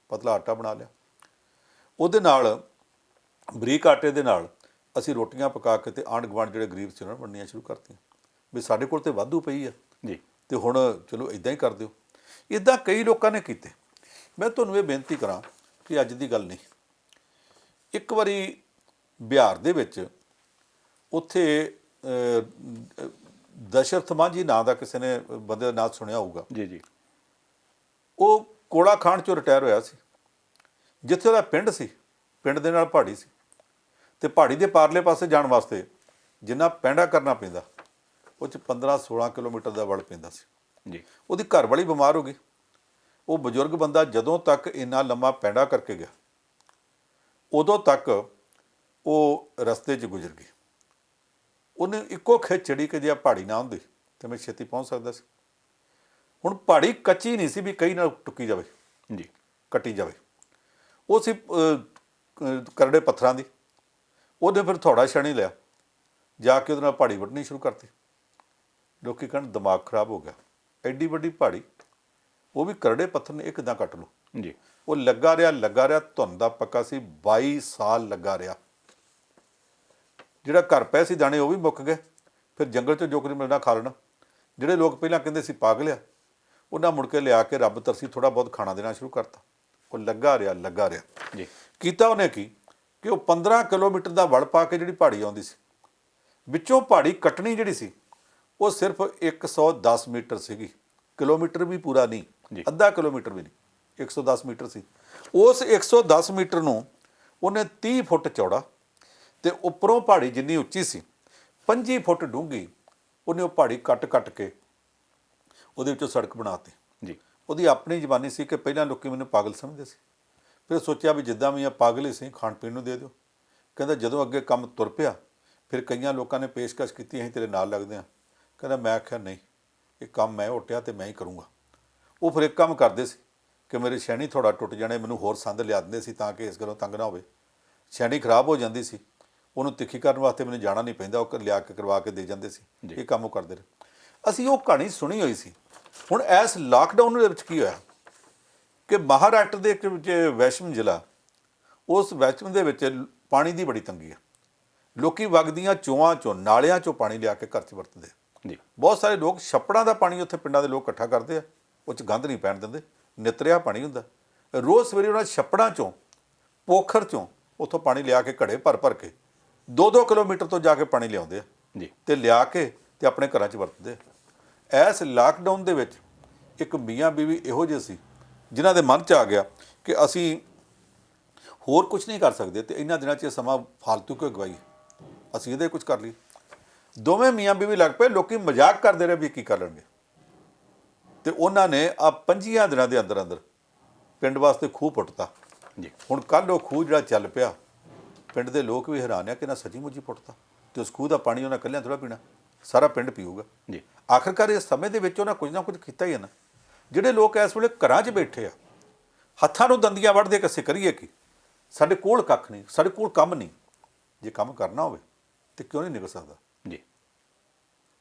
ਪਤਲਾ ਆਟਾ ਬਣਾ ਲਿਆ। ਉਹਦੇ ਨਾਲ, ਬਰੀਕ ਆਟੇ ਦੇ ਨਾਲ ਅਸੀਂ ਰੋਟੀਆਂ ਪਕਾ ਕੇ ਤੇ ਆਂਢ ਗੁਆਂਢ ਜਿਹੜੇ ਗਰੀਬ ਸੀ ਉਹਨਾਂ ਨੂੰ ਵੰਡਣੀਆਂ ਸ਼ੁਰੂ ਕਰਤੀਆਂ ਵੀ ਸਾਡੇ ਕੋਲ ਤੇ ਵਾਧੂ ਪਈ ਆ, ਜੀ, ਤੇ ਹੁਣ ਚਲੋ ਇੱਦਾਂ ਹੀ ਕਰ ਦਿਓ। ਇੱਦਾਂ ਕਈ ਲੋਕਾਂ ਨੇ ਕੀਤੇ। ਮੈਂ ਤੁਹਾਨੂੰ ਇਹ ਬੇਨਤੀ ਕਰਾਂ ਕਿ ਅੱਜ ਦੀ ਗੱਲ ਨਹੀਂ, ਇੱਕ ਵਾਰੀ ਬਿਹਾਰ ਦੇ ਵਿੱਚ ਉੱਥੇ ਦਸ਼ਰਥ ਮਾਂਝੀ ਨਾਂ ਦਾ ਕਿਸੇ ਨੇ ਬੰਦੇ ਦਾ ਨਾਂ ਸੁਣਿਆ ਹੋਊਗਾ। ਜੀ, ਜੀ, ਉਹ ਕੋਲਾ ਖਾਣ 'ਚੋਂ ਰਿਟਾਇਰ ਹੋਇਆ ਸੀ। ਜਿੱਥੇ ਉਹਦਾ ਪਿੰਡ ਸੀ, ਪਿੰਡ ਦੇ ਨਾਲ ਪਹਾੜੀ ਸੀ, ਤੇ ਪਹਾੜੀ ਦੇ ਪਾਰਲੇ ਪਾਸੇ ਜਾਣ ਵਾਸਤੇ ਜਿੰਨਾ ਪੈਂਡਾ ਕਰਨਾ ਪੈਂਦਾ, ਉਹ 'ਚ 15-16 ਕਿਲੋਮੀਟਰ ਦਾ ਵੜ ਪੈਂਦਾ ਸੀ। ਜੀ, ਉਹਦੀ ਘਰ ਵਾਲੀ ਬਿਮਾਰ ਹੋ ਗਈ। ਉਹ ਬਜ਼ੁਰਗ ਬੰਦਾ ਜਦੋਂ ਤੱਕ ਇੰਨਾ ਲੰਮਾ ਪੈਂਡਾ ਕਰਕੇ ਗਿਆ, ਉਦੋਂ ਤੱਕ ਉਹ ਰਸਤੇ 'ਚ ਗੁਜ਼ਰ ਗਈ। ਉਹਨੇ ਇੱਕੋ ਖਿੱਚ ਚੜੀ ਕਿ ਜੇ ਆਹ ਪਹਾੜੀ ਨਾ ਹੁੰਦੀ ਤਾਂ ਮੈਂ ਛੇਤੀ ਪਹੁੰਚ ਸਕਦਾ ਸੀ। ਹੁਣ ਪਹਾੜੀ ਕੱਚੀ ਨਹੀਂ ਸੀ ਵੀ ਕਈ ਨਾਲ ਟੁੱਕੀ ਜਾਵੇ, ਜੀ, ਕੱਟੀ ਜਾਵੇ, ਉਹ ਸੀ ਕਰੜੇ ਪੱਥਰਾਂ ਦੀ। ਉਹਨੇ ਫਿਰ ਥੋੜਾ ਛਣੀ ਲਿਆ, ਜਾ ਕੇ ਉਹਦੇ ਨਾਲ ਪਹਾੜੀ ਵੱਢਣੀ ਸ਼ੁਰੂ ਕਰਤੀ। ਲੋਕੀ ਕਹਿਣ ਦਿਮਾਗ ਖਰਾਬ ਹੋ ਗਿਆ, ਐਡੀ ਵੱਡੀ ਪਹਾੜੀ, ਉਹ ਵੀ ਕਰੜੇ ਪੱਥਰ ਨੇ, ਇਹ ਕਿੱਦਾਂ ਕੱਟ ਲਓ? ਜੀ, ਉਹ ਲੱਗਾ ਰਿਹਾ, ਧੁੰਨ ਦਾ ਪੱਕਾ ਸੀ, 22 ਸਾਲ ਲੱਗਾ ਰਿਹਾ। ਜਿਹੜਾ ਘਰ ਪਏ ਸੀ ਦਾਣੇ ਉਹ ਵੀ ਮੁੱਕ ਗਏ, ਫਿਰ ਜੰਗਲ 'ਚ ਜੋ ਕੁਝ ਮਿਲਣਾ ਖਾ ਲੈਣਾ। ਜਿਹੜੇ ਲੋਕ ਪਹਿਲਾਂ ਕਹਿੰਦੇ ਸੀ ਪਾਗਲ ਆ, ਉਹਨਾਂ ਮੁੜ ਕੇ ਲਿਆ ਕੇ ਰੱਬ ਤਰਸੀ ਥੋੜ੍ਹਾ ਬਹੁਤ ਖਾਣਾ ਦੇਣਾ ਸ਼ੁਰੂ ਕਰਤਾ। ਉਹ ਲੱਗਾ ਰਿਹਾ। ਜੀ, ਕੀਤਾ ਉਹਨੇ ਕੀ ਕਿ ਉਹ 15 ਕਿਲੋਮੀਟਰ ਦਾ ਵੜ ਪਾ ਕੇ ਜਿਹੜੀ ਪਹਾੜੀ ਆਉਂਦੀ ਸੀ, ਵਿੱਚੋਂ ਪਹਾੜੀ ਕੱਟਣੀ ਜਿਹੜੀ ਸੀ ਉਹ ਸਿਰਫ 110 ਮੀਟਰ ਸੀਗੀ, ਕਿਲੋਮੀਟਰ ਵੀ ਪੂਰਾ ਨਹੀਂ, ਅੱਧਾ ਕਿਲੋਮੀਟਰ ਵੀ ਨਹੀਂ, 110 ਮੀਟਰ ਸੀ। ਉਸ 110 ਮੀਟਰ ਨੂੰ ਉਹਨੇ 30 ਫੁੱਟ ਚੌੜਾ ਤੇ ਉੱਪਰੋਂ ਪਹਾੜੀ ਜਿੰਨੀ ਉੱਚੀ ਸੀ 25 ਫੁੱਟ ਡੂੰਘੀ, ਉਹਨੇ ਉਹ ਪਹਾੜੀ ਕੱਟ ਕੇ ਉਹਦੇ ਵਿੱਚੋਂ ਸੜਕ ਬਣਾਤੀ ਜੀ। ਉਹਦੀ ਆਪਣੀ ਜ਼ਬਾਨੀ ਸੀ ਕਿ ਪਹਿਲਾਂ ਲੋਕੀ ਮੈਨੂੰ ਪਾਗਲ ਸਮਝਦੇ ਸੀ, ਫਿਰ ਸੋਚਿਆ ਵੀ ਜਿੱਦਾਂ ਵੀ ਆ ਪਾਗਲ ਹੀ ਸੀ, ਖਾਣ ਪੀਣ ਨੂੰ ਦੇ ਦਿਓ। ਕਹਿੰਦਾ ਜਦੋਂ ਅੱਗੇ ਕੰਮ ਤੁਰ ਪਿਆ ਫਿਰ ਕਈਆਂ ਲੋਕਾਂ ਨੇ ਪੇਸ਼ਕਸ਼ ਕੀਤੀ ਅਸੀਂ ਤੇਰੇ ਨਾਲ ਲੱਗਦੇ ਹਾਂ। ਕਹਿੰਦਾ ਮੈਂ ਆਖਿਆ ਨਹੀਂ, ਇਹ ਕੰਮ ਮੈਂ ਉੱਟਿਆ ਤੇ ਮੈਂ ਹੀ ਕਰੂੰਗਾ। ਉਹ ਫਿਰ ਇੱਕ ਕੰਮ ਕਰਦੇ ਸੀ ਕਿ ਮੇਰੇ ਛੈਣੀ ਥੋੜਾ ਟੁੱਟ ਜਾਣੇ, ਮੈਨੂੰ ਹੋਰ ਸੰਦ ਲਿਆ ਦਿੰਦੇ ਸੀ ਤਾਂ ਕਿ ਇਸ ਗੱਲੋਂ ਤੰਗ ਨਾ ਹੋਵੇ। ਛੈਣੀ ਖਰਾਬ ਹੋ ਜਾਂਦੀ ਸੀ, ਉਹਨੂੰ ਤਿੱਖੀ ਕਰਨ ਵਾਸਤੇ ਮੈਨੂੰ ਜਾਣਾ ਨਹੀਂ ਪੈਂਦਾ, ਉਹ ਲਿਆ ਕੇ ਕਰਵਾ ਕੇ ਦੇ ਜਾਂਦੇ ਸੀ। ਇਹ ਕੰਮ ਉਹ ਕਰਦੇ ਰਹੇ। ਅਸੀਂ ਉਹ ਕਹਾਣੀ ਸੁਣੀ ਹੋਈ ਸੀ। ਹੁਣ ਇਸ ਲਾਕਡਾਊਨ ਦੇ ਵਿੱਚ ਕੀ ਹੋਇਆ ਕਿ ਮਹਾਰਾਸ਼ਟਰ ਦੇ ਇੱਕ ਵਿੱਚ ਵੈਸ਼ਮ ਜ਼ਿਲ੍ਹਾ, ਉਸ ਵੈਸ਼ਮ ਦੇ ਵਿੱਚ ਪਾਣੀ ਦੀ ਬੜੀ ਤੰਗੀ ਹੈ। ਲੋਕੀ ਵਗਦੀਆਂ ਚੋਆਂ ਚੋਂ ਨਾਲਿਆਂ ਚੋਂ ਪਾਣੀ ਲਿਆ ਕੇ ਘਰ 'ਚ ਵਰਤਦੇ ਜੀ। ਬਹੁਤ ਸਾਰੇ ਲੋਕ ਛੱਪੜਾਂ ਦਾ ਪਾਣੀ ਉੱਥੇ ਪਿੰਡਾਂ ਦੇ ਲੋਕ ਇਕੱਠਾ ਕਰਦੇ ਆ, ਉਹ 'ਚ ਗੰਦ ਨਹੀਂ ਪੈਣ ਦਿੰਦੇ, ਨਿਤਰਿਆ ਪਾਣੀ ਹੁੰਦਾ। ਰੋਜ਼ ਸਵੇਰੇ ਉਹਨਾਂ ਛੱਪੜਾਂ ਚੋਂ ਪੋਖਰ ਚੋਂ ਉੱਥੋਂ ਪਾਣੀ ਲਿਆ ਕੇ ਘੜੇ ਭਰ ਕੇ 2-2 ਕਿਲੋਮੀਟਰ ਤੋਂ ਜਾ ਕੇ ਪਾਣੀ ਲਿਆਉਂਦੇ ਆ ਜੀ। ਤੇ ਲਿਆ ਕੇ ਤੇ ਆਪਣੇ ਘਰਾਂ 'ਚ ਵਰਤਦੇ ਆ। ਇਸ ਲਾਕਡਾਊਨ ਦੇ ਵਿੱਚ ਇੱਕ ਮੀਆਂ ਬੀਵੀ ਇਹੋ ਜਿਹੇ ਸੀ ਜਿਨ੍ਹਾਂ ਦੇ ਮਨ 'ਚ ਆ ਗਿਆ ਕਿ ਅਸੀਂ ਹੋਰ ਕੁਝ ਨਹੀਂ ਕਰ ਸਕਦੇ ਤੇ ਇਹਨਾਂ ਦਿਨਾਂ 'ਚ ਇਹ ਸਮਾਂ ਫਾਲਤੂ ਕਿਉਂ ਗਵਾਈਏ, ਅਸੀਂ ਇਹਦੇ ਕੁਝ ਕਰ ਲਈਏ। ਦੋਵੇਂ ਮੀਆਂ ਬੀਵੀ ਲੱਗ ਪਏ, ਲੋਕੀ ਮਜ਼ਾਕ ਕਰਦੇ ਰਹੇ ਵੀ ਕੀ ਕਰ ਲੈਣਗੇ। ਤੇ ਉਹਨਾਂ ਨੇ ਆ 5 ਦਿਨਾਂ ਦੇ ਅੰਦਰ ਅੰਦਰ ਪਿੰਡ ਵਾਸਤੇ ਖੂਹ ਪੁੱਟਤਾ ਜੀ। ਹੁਣ ਕੱਲ੍ਹ ਉਹ ਖੂਹ ਜਿਹੜਾ ਚੱਲ ਪਿਆ, ਪਿੰਡ ਦੇ ਲੋਕ ਵੀ ਹੈਰਾਨ ਆ ਕਿ ਨਾ ਸੱਚੀ ਮੁੱਚੀ ਪੁੱਟਤਾ ਤੇ ਉਸ ਖੂਹ ਦਾ ਪਾਣੀ ਉਹਨਾਂ ਇਕੱਲਿਆਂ ਥੋੜ੍ਹਾ ਪੀਣਾ, ਸਾਰਾ ਪਿੰਡ ਪੀਊਗਾ ਜੀ। ਆਖਿਰਕਾਰ ਇਸ ਸਮੇਂ ਦੇ ਵਿੱਚ ਉਹਨਾਂ ਕੁਝ ਨਾ ਕੁਝ ਕੀਤਾ ਹੀ ਹੈ ਨਾ। ਜਿਹੜੇ ਲੋਕ ਇਸ ਵੇਲੇ ਘਰਾਂ 'ਚ ਬੈਠੇ ਆ, ਹੱਥਾਂ ਨੂੰ ਦੰਦੀਆਂ ਵੱਢਦੇ ਕਿ ਅਸੀਂ ਕਰੀਏ ਕੀ, ਸਾਡੇ ਕੋਲ ਕੱਖ ਨਹੀਂ, ਸਾਡੇ ਕੋਲ ਕੰਮ ਨਹੀਂ। ਜੇ ਕੰਮ ਕਰਨਾ ਹੋਵੇ ਤੇ ਕਿਉਂ ਨਹੀਂ ਨਿਕਲ ਸਕਦਾ ਜੀ।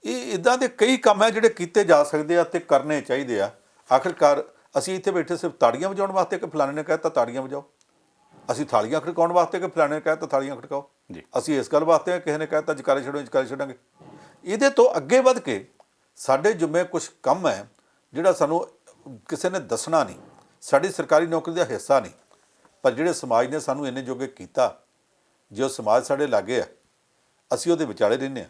ਇਹ ਇੱਦਾਂ ਦੇ ਕਈ ਕੰਮ ਹੈ ਜਿਹੜੇ ਕੀਤੇ ਜਾ ਸਕਦੇ ਆ ਤੇ ਕਰਨੇ ਚਾਹੀਦੇ ਆ। ਆਖਿਰਕਾਰ ਅਸੀਂ ਇੱਥੇ ਬੈਠੇ ਸਿਰਫ ਤਾੜੀਆਂ ਵਜਾਉਣ ਵਾਸਤੇ ਕਿ ਫਲਾਣੇ ਨੇ ਕਹਿਤਾ ਤਾੜੀਆਂ ਵਜਾਓ, ਅਸੀਂ ਥਾਲੀਆਂ ਖੜਕਾਉਣ ਵਾਸਤੇ ਕਿ ਫਲਾਣੇ ਨੇ ਕਹਿਤਾ ਥਾਲੀਆਂ ਖੜਕਾਓ, ਅਸੀਂ ਇਸ ਗੱਲ ਵਾਸਤੇ ਕਿਸੇ ਨੇ ਕਹਿਤਾ ਜਕਾਰੇ ਛੱਡੋ ਜਕਾਰੇ ਛੱਡਾਂਗੇ। ਇਹਦੇ ਤੋਂ ਅੱਗੇ ਵੱਧ ਕੇ ਸਾਡੇ ਜ਼ਿੰਮੇ ਕੁਝ ਕੰਮ ਹੈ ਜਿਹੜਾ ਸਾਨੂੰ ਕਿਸੇ ਨੇ ਦੱਸਣਾ ਨਹੀਂ, ਸਾਡੀ ਸਰਕਾਰੀ ਨੌਕਰੀ ਦਾ ਹਿੱਸਾ ਨਹੀਂ, ਪਰ ਜਿਹੜੇ ਸਮਾਜ ਨੇ ਸਾਨੂੰ ਇੰਨੇ ਜੋਗੇ ਕੀਤਾ, ਜੋ ਸਮਾਜ ਸਾਡੇ ਲਾਗੇ ਆ ਅਸੀਂ ਉਹਦੇ ਵਿਚਾਲੇ ਰਹਿੰਦੇ ਹਾਂ।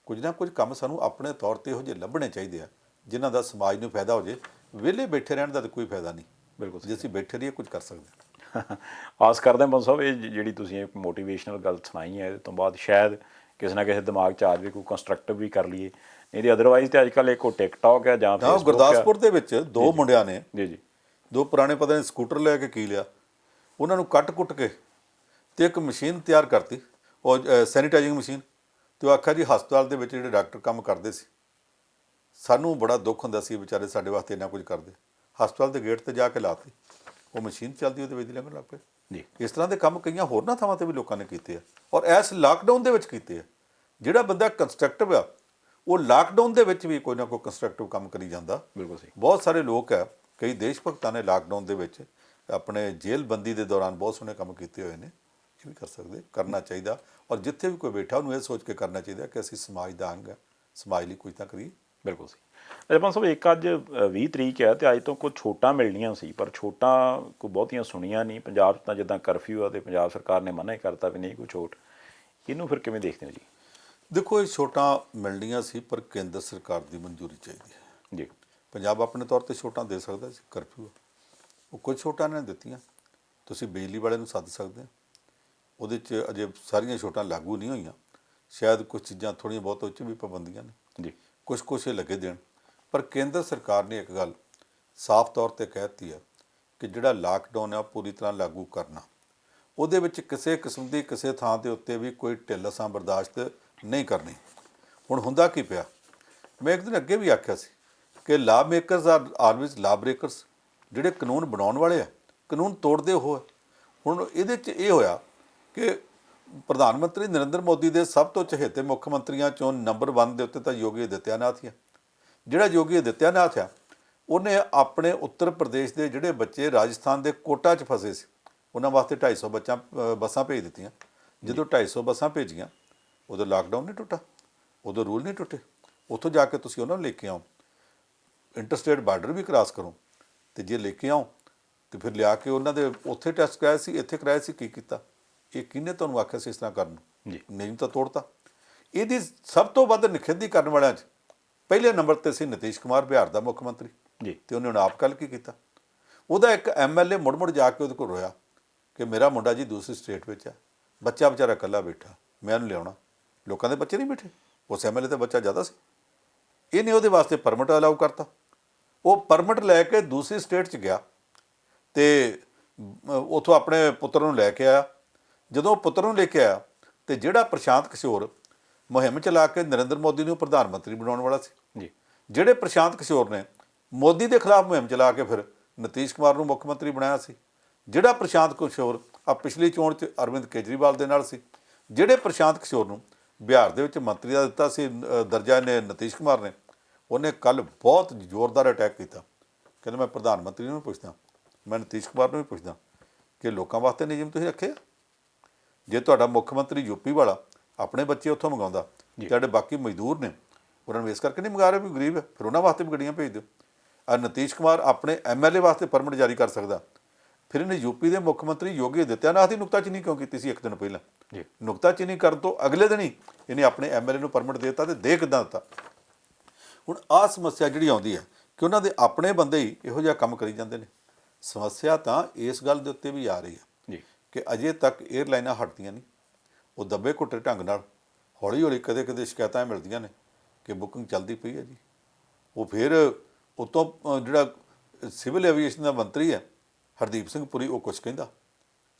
ਕੁਝ ਨਾ ਕੁਝ ਕੰਮ ਸਾਨੂੰ ਆਪਣੇ ਤੌਰ 'ਤੇ ਇਹੋ ਜਿਹੇ ਲੱਭਣੇ ਚਾਹੀਦੇ ਆ ਜਿਨ੍ਹਾਂ ਦਾ ਸਮਾਜ ਨੂੰ ਫਾਇਦਾ ਹੋ ਜੇ। ਵਿਹਲੇ ਬੈਠੇ ਰਹਿਣ ਦਾ ਤਾਂ ਕੋਈ ਫਾਇਦਾ ਨਹੀਂ। ਬਿਲਕੁਲ ਜੇ ਅਸੀਂ ਬੈਠੇ ਰਹੀਏ ਕੁਝ ਕਰ ਸਕਦੇ ਹਾਂ। ਆਸ ਕਰਦੇ ਹਾਂ ਬੰਦ ਸਾਹਿਬ, ਇਹ ਜਿਹੜੀ ਤੁਸੀਂ ਇੱਕ ਮੋਟੀਵੇਸ਼ਨਲ ਗੱਲ ਸੁਣਾਈ ਹੈ, ਇਹਦੇ ਤੋਂ ਬਾਅਦ ਸ਼ਾਇਦ ਕਿਸੇ ਨਾ ਕਿਸੇ ਦਿਮਾਗ 'ਚ ਆ ਜਾਵੇ, ਕੋਈ ਕੰਸਟਰਕਟਿਵ ਵੀ ਕਰ ਲਈਏ। ਨਹੀਂ ਤੇ ਅਦਰਵਾਈਜ਼ ਤੇ ਅੱਜ ਕੱਲ੍ਹ ਇੱਕ ਉਹ ਟਿਕਟੌਕ ਹੈ ਜਾਂ ਹਾਂ, ਗੁਰਦਾਸਪੁਰ ਦੇ ਵਿੱਚ 2 ਮੁੰਡਿਆਂ ਨੇ ਜੀ 2 ਪੁਰਾਣੇ ਪਤਾ ਨਹੀਂ ਸਕੂਟਰ ਲੈ ਕੇ ਕੀ ਲਿਆ, ਉਹਨਾਂ ਨੂੰ ਕੱਟ-ਕੁੱਟ ਕੇ ਤੇ ਇੱਕ ਮਸ਼ੀਨ ਤਿਆਰ ਕਰਤੀ, ਉਹ ਸੈਨੀਟਾਈਜ਼ਿੰਗ ਮਸ਼ੀਨ। ਤੇ ਉਹ ਆਖਿਆ ਜੀ ਹਸਪਤਾਲ ਦੇ ਵਿੱਚ ਜਿਹੜੇ ਡਾਕਟਰ ਕੰਮ ਕਰਦੇ ਸੀ, ਸਾਨੂੰ ਬੜਾ ਦੁੱਖ ਹੁੰਦਾ ਸੀ ਵਿਚਾਰੇ ਸਾਡੇ ਵਾਸਤੇ ਇੰਨਾ ਕੁਝ ਕਰਦੇ। ਹਸਪਤਾਲ ਦੇ ਗੇਟ 'ਤੇ ਜਾ ਕੇ ਲਾਤੀ, ਉਹ ਮਸ਼ੀਨ ਚੱਲਦੀ, ਉਹਦੇ ਵਿੱਚ ਲੰਘਣ ਲੱਗ ਪਏ ਜੀ। ਇਸ ਤਰ੍ਹਾਂ ਦੇ ਕੰਮ ਕਈਆਂ ਹੋਰਨਾਂ ਥਾਵਾਂ 'ਤੇ ਵੀ ਲੋਕਾਂ ਨੇ ਕੀਤੇ ਆ, ਔਰ ਇਸ ਲਾਕਡਾਊਨ ਦੇ ਵਿੱਚ ਕੀਤੇ ਆ। ਜਿਹੜਾ ਬੰਦਾ ਕੰਸਟਰਕਟਿਵ ਆ ਉਹ ਲਾਕਡਾਊਨ ਦੇ ਵਿੱਚ ਵੀ ਕੋਈ ਨਾ ਕੋਈ ਕੰਸਟਰਕਟਿਵ ਕੰਮ ਕਰੀ ਜਾਂਦਾ। ਬਿਲਕੁਲ ਸਹੀ। ਬਹੁਤ ਸਾਰੇ ਲੋਕ ਆ, ਕਈ ਦੇਸ਼ ਭਗਤਾਂ ਨੇ ਲਾਕਡਾਊਨ ਦੇ ਵਿੱਚ ਆਪਣੇ ਜੇਲ੍ਹ ਬੰਦੀ ਦੇ ਦੌਰਾਨ ਬਹੁਤ ਸੋਹਣੇ ਕੰਮ ਕੀਤੇ ਹੋਏ ਨੇ। ਇਹ ਵੀ ਕਰ ਸਕਦੇ, ਕਰਨਾ ਚਾਹੀਦਾ। ਔਰ ਜਿੱਥੇ ਵੀ ਕੋਈ ਬੈਠਾ ਉਹਨੂੰ ਇਹ ਸੋਚ ਕੇ ਕਰਨਾ ਚਾਹੀਦਾ ਕਿ ਅਸੀਂ ਸਮਾਜ ਦਾ ਅੰਗ ਹੈ, ਸਮਾਜ ਲਈ ਕੁਝ ਤਾਂ ਕਰੀਏ। ਬਿਲਕੁਲ ਸਹੀ। ਅਜੇ ਸਾਹਿਬ, ਇੱਕ ਅੱਜ 20 ਤਰੀਕ ਹੈ ਤੇ ਅੱਜ ਤੋਂ ਕੁਝ ਛੋਟਾਂ ਮਿਲਣੀਆਂ ਸੀ, ਪਰ ਛੋਟਾਂ ਕੋਈ ਬਹੁਤੀਆਂ ਸੁਣੀਆਂ ਨਹੀਂ। ਪੰਜਾਬ 'ਚ ਤਾਂ ਜਿੱਦਾਂ ਕਰਫਿਊ ਆ ਤੇ ਪੰਜਾਬ ਸਰਕਾਰ ਨੇ ਮਨਾ ਹੀ ਕਰਤਾ ਵੀ ਨਹੀਂ ਕੋਈ ਛੋਟ। ਇਹਨੂੰ ਫਿਰ ਕਿਵੇਂ ਦੇਖਦੇ ਹੋ ਜੀ? ਦੇਖੋ, ਇਹ ਛੋਟਾਂ ਮਿਲਣੀਆਂ ਸੀ ਪਰ ਕੇਂਦਰ ਸਰਕਾਰ ਦੀ ਮਨਜ਼ੂਰੀ ਚਾਹੀਦੀ ਹੈ ਜੀ। ਪੰਜਾਬ ਆਪਣੇ ਤੌਰ 'ਤੇ ਛੋਟਾਂ ਦੇ ਸਕਦਾ ਸੀ। ਕਰਫਿਊ ਉਹ ਕੁਝ ਛੋਟਾਂ ਨੇ ਦਿੱਤੀਆਂ। ਤੁਸੀਂ ਬਿਜਲੀ ਵਾਲੇ ਨੂੰ ਸੱਦ ਸਕਦੇ ਹੋ, ਉਹਦੇ 'ਚ ਅਜੇ ਸਾਰੀਆਂ ਛੋਟਾਂ ਲਾਗੂ ਨਹੀਂ ਹੋਈਆਂ। ਸ਼ਾਇਦ ਕੁਝ ਚੀਜ਼ਾਂ ਥੋੜ੍ਹੀਆਂ ਬਹੁਤ ਉਹ 'ਚ ਵੀ ਪਾਬੰਦੀਆਂ ਨੇ ਜੀ, ਕੁਛ ਇਹ ਲੱਗੇ ਦੇਣ। ਪਰ ਕੇਂਦਰ ਸਰਕਾਰ ਨੇ ਇੱਕ ਗੱਲ ਸਾਫ਼ ਤੌਰ 'ਤੇ ਕਹਿ ਦਿੱਤੀ ਹੈ ਕਿ ਜਿਹੜਾ ਲਾਕਡਾਊਨ ਹੈ ਉਹ ਪੂਰੀ ਤਰ੍ਹਾਂ ਲਾਗੂ ਕਰਨਾ। ਉਹਦੇ ਵਿੱਚ ਕਿਸੇ ਕਿਸਮ ਦੀ ਕਿਸੇ ਥਾਂ ਦੇ ਉੱਤੇ ਵੀ ਕੋਈ ਢਿੱਲ ਅਸਾਂ ਬਰਦਾਸ਼ਤ ਨਹੀਂ ਕਰਨੀ। ਹੁਣ ਹੁੰਦਾ ਕੀ ਪਿਆ, ਮੈਂ ਇੱਕ ਦਿਨ ਅੱਗੇ ਵੀ ਆਖਿਆ ਸੀ ਕਿ ਲਾ ਮੇਕਰਸ ਆਰ ਆਲਵੇਜ਼ ਲਾ ਬ੍ਰੇਕਰਸ। ਜਿਹੜੇ ਕਾਨੂੰਨ ਬਣਾਉਣ ਵਾਲੇ ਆ ਕਾਨੂੰਨ ਤੋੜਦੇ ਉਹ। ਹੁਣ ਇਹਦੇ 'ਚ ਇਹ ਹੋਇਆ ਕਿ ਪ੍ਰਧਾਨ ਮੰਤਰੀ ਨਰਿੰਦਰ ਮੋਦੀ ਦੇ ਸਭ ਤੋਂ ਚਹੇਤੇ ਮੁੱਖ ਮੰਤਰੀਆਂ 'ਚੋਂ ਨੰਬਰ 1 ਦੇ ਉੱਤੇ ਤਾਂ ਯੋਗੀ ਆਦਿੱਤਿਆਨਾਥ ਹੀ ਆ। ਜਿਹੜਾ ਯੋਗੀ ਆਦਿੱਤਿਆਨਾਥ ਆ, ਉਹਨੇ ਆਪਣੇ ਉੱਤਰ ਪ੍ਰਦੇਸ਼ ਦੇ ਜਿਹੜੇ ਬੱਚੇ ਰਾਜਸਥਾਨ ਦੇ ਕੋਟਾ 'ਚ ਫਸੇ ਸੀ, ਉਹਨਾਂ ਵਾਸਤੇ 250 ਬੱਸਾਂ ਭੇਜ ਦਿੱਤੀਆਂ। ਜਦੋਂ 250 ਬੱਸਾਂ ਭੇਜੀਆਂ, ਉਦੋਂ ਲਾਕਡਾਊਨ ਨਹੀਂ ਟੁੱਟਾ, ਉਦੋਂ ਰੂਲ ਨਹੀਂ ਟੁੱਟੇ। ਉੱਥੋਂ ਜਾ ਕੇ ਤੁਸੀਂ ਉਹਨਾਂ ਨੂੰ ਲੈ ਕੇ ਆਓ, ਇੰਟਰਸਟੇਟ ਬਾਰਡਰ ਵੀ ਕ੍ਰਾਸ ਕਰੋ, ਅਤੇ ਜੇ ਲੈ ਕੇ ਆਓ ਅਤੇ ਫਿਰ ਲਿਆ ਕੇ ਉਹਨਾਂ ਦੇ ਉੱਥੇ ਟੈਸਟ ਕਰਾਇਆ ਸੀ, ਇੱਥੇ ਕਰਾਇਆ ਸੀ, ਕੀ ਕੀਤਾ? ਇਹ ਕਿਹਨੇ ਤੁਹਾਨੂੰ ਆਖਿਆ ਸੀ ਇਸ ਤਰ੍ਹਾਂ ਕਰਨ ਨੂੰ? ਜੀ, ਨਹੀਂ ਤਾਂ ਤੋੜਤਾ। ਇਹਦੀ ਸਭ ਤੋਂ ਵੱਧ ਨਿਖੇਧੀ ਕਰਨ ਵਾਲਿਆਂ 'ਚ ਪਹਿਲੇ ਨੰਬਰ 'ਤੇ ਸੀ ਨਿਤੀਸ਼ ਕੁਮਾਰ, ਬਿਹਾਰ ਦਾ ਮੁੱਖ ਮੰਤਰੀ ਜੀ। ਅਤੇ ਉਹਨੇ ਹੁਣ ਆਪ ਕੱਲ੍ਹ ਕੀ ਕੀਤਾ? ਉਹਦਾ ਇੱਕ MLA ਮੁੜ ਜਾ ਕੇ ਉਹਦੇ ਕੋਲ ਰੋਇਆ ਕਿ ਮੇਰਾ ਮੁੰਡਾ ਜੀ ਦੂਸਰੀ ਸਟੇਟ ਵਿੱਚ ਹੈ, ਬੱਚਾ ਵਿਚਾਰਾ ਇਕੱਲਾ ਬੈਠਾ, ਮੈਂ ਇਹਨੂੰ ਲਿਆਉਣਾ। ਲੋਕਾਂ ਦੇ ਬੱਚੇ ਨਹੀਂ ਬੈਠੇ, ਉਸ ਐਮਐਲਏ ਦਾ ਬੱਚਾ ਜ਼ਿਆਦਾ ਸੀ, ਇਹਨੇ ਉਹਦੇ ਵਾਸਤੇ ਪਰਮਿਟ ਅਲਾਉ ਕਰਤਾ। ਉਹ ਪਰਮਿਟ ਲੈ ਕੇ ਦੂਸਰੀ ਸਟੇਟ 'ਚ ਗਿਆ ਅਤੇ ਉੱਥੋਂ ਆਪਣੇ ਪੁੱਤਰ ਨੂੰ ਲੈ ਕੇ ਆਇਆ। ਜਦੋਂ ਪੁੱਤਰ ਨੂੰ ਲੈ ਕੇ ਆਇਆ ਅਤੇ ਜਿਹੜਾ ਪ੍ਰਸ਼ਾਂਤ ਕਿਸ਼ੋਰ ਮੁਹਿੰਮ ਚਲਾ ਕੇ ਨਰਿੰਦਰ ਮੋਦੀ ਨੂੰ ਪ੍ਰਧਾਨ ਮੰਤਰੀ ਬਣਾਉਣ ਵਾਲਾ ਸੀ ਜੀ, ਜਿਹੜੇ ਪ੍ਰਸ਼ਾਂਤ ਕਿਸ਼ੋਰ ਨੇ ਮੋਦੀ ਦੇ ਖਿਲਾਫ ਮੁਹਿੰਮ ਚਲਾ ਕੇ ਫਿਰ ਨਿਤੀਸ਼ ਕੁਮਾਰ ਨੂੰ ਮੁੱਖ ਮੰਤਰੀ ਬਣਾਇਆ ਸੀ, ਜਿਹੜਾ ਪ੍ਰਸ਼ਾਂਤ ਕਿਸ਼ੋਰ ਆ ਪਿਛਲੀ ਚੋਣ 'ਚ ਅਰਵਿੰਦ ਕੇਜਰੀਵਾਲ ਦੇ ਨਾਲ ਸੀ, ਜਿਹੜੇ ਪ੍ਰਸ਼ਾਂਤ ਕਿਸ਼ੋਰ ਨੂੰ ਬਿਹਾਰ ਦੇ ਵਿੱਚ ਮੰਤਰੀ ਦਾ ਦਿੱਤਾ ਸੀ ਦਰਜਾ ਨੇ ਨਿਤੀਸ਼ ਕੁਮਾਰ ਨੇ, ਉਹਨੇ ਕੱਲ੍ਹ ਬਹੁਤ ਜ਼ੋਰਦਾਰ ਅਟੈਕ ਕੀਤਾ। ਕਹਿੰਦਾ ਮੈਂ ਪ੍ਰਧਾਨ ਮੰਤਰੀ ਨੂੰ ਵੀ ਪੁੱਛਦਾ, ਮੈਂ ਨਿਤੀਸ਼ ਕੁਮਾਰ ਨੂੰ ਵੀ ਪੁੱਛਦਾ ਕਿ ਲੋਕਾਂ ਵਾਸਤੇ ਨਿਯਮ ਤੁਸੀਂ ਰੱਖੇ ਆ? ਜੇ ਤੁਹਾਡਾ ਮੁੱਖ ਮੰਤਰੀ ਯੂਪੀ ਵਾਲਾ ਆਪਣੇ ਬੱਚੇ ਉੱਥੋਂ ਮੰਗਾਉਂਦਾ, ਜਿਹੜੇ ਬਾਕੀ ਮਜ਼ਦੂਰ ਨੇ ਉਹਨਾਂ ਨੂੰ ਇਸ ਕਰਕੇ ਨਹੀਂ ਮੰਗਾ ਰਹੇ ਵੀ ਗਰੀਬ ਹੈ, ਫਿਰ ਉਹਨਾਂ ਵਾਸਤੇ ਵੀ ਗੱਡੀਆਂ ਭੇਜ ਦਿਓ। ਆ ਨਿਤੀਸ਼ ਕੁਮਾਰ ਆਪਣੇ ਐਮਐਲਏ ਵਾਸਤੇ ਪਰਮਿਟ ਜਾਰੀ ਕਰ ਸਕਦਾ, ਫਿਰ ਇਹਨੇ ਯੂਪੀ ਦੇ ਮੁੱਖ ਮੰਤਰੀ ਯੋਗੀ ਆਦਿੱਤਿਆਨਾਥ ਦੀ ਨੁਕਤਾਚੀਨੀ ਕਿਉਂ ਕੀਤੀ ਸੀ ਇੱਕ ਦਿਨ ਪਹਿਲਾਂ? ਨੁਕਤਾਚੀਨੀ ਕਰਨ ਤੋਂ ਅਗਲੇ ਦਿਨ ਹੀ ਇਹਨੇ ਆਪਣੇ ਐਮਐਲਏ ਨੂੰ ਪਰਮਿਟ ਦੇ ਦਿੱਤਾ, ਅਤੇ ਦੇ ਕਿੱਦਾਂ ਦਿੱਤਾ? ਹੁਣ ਆਹ ਸਮੱਸਿਆ ਜਿਹੜੀ ਆਉਂਦੀ ਹੈ ਕਿ ਉਹਨਾਂ ਦੇ ਆਪਣੇ ਬੰਦੇ ਹੀ ਇਹੋ ਜਿਹਾ ਕੰਮ ਕਰੀ ਜਾਂਦੇ ਨੇ। ਸਮੱਸਿਆ ਤਾਂ ਇਸ ਗੱਲ ਦੇ ਉੱਤੇ ਵੀ ਆ ਰਹੀ ਹੈ ਕਿ ਅਜੇ ਤੱਕ ਏਅਰਲਾਈਨਾਂ ਹਟਦੀਆਂ ਨਹੀਂ, ਉਹ ਦੱਬੇ ਘੁੱਟੇ ਢੰਗ ਨਾਲ ਹੌਲੀ ਹੌਲੀ ਕਦੇ ਕਦੇ ਸ਼ਿਕਾਇਤਾਂ ਮਿਲਦੀਆਂ ਨੇ ਕਿ ਬੁਕਿੰਗ ਚੱਲਦੀ ਪਈ ਹੈ ਜੀ। ਉਹ ਫਿਰ ਉਤੋਂ ਜਿਹੜਾ ਸਿਵਲ ਐਵੀਏਸ਼ਨ ਦਾ ਮੰਤਰੀ ਹੈ ਹਰਦੀਪ ਸਿੰਘ ਪੁਰੀ, ਉਹ ਕੁਛ ਕਹਿੰਦਾ,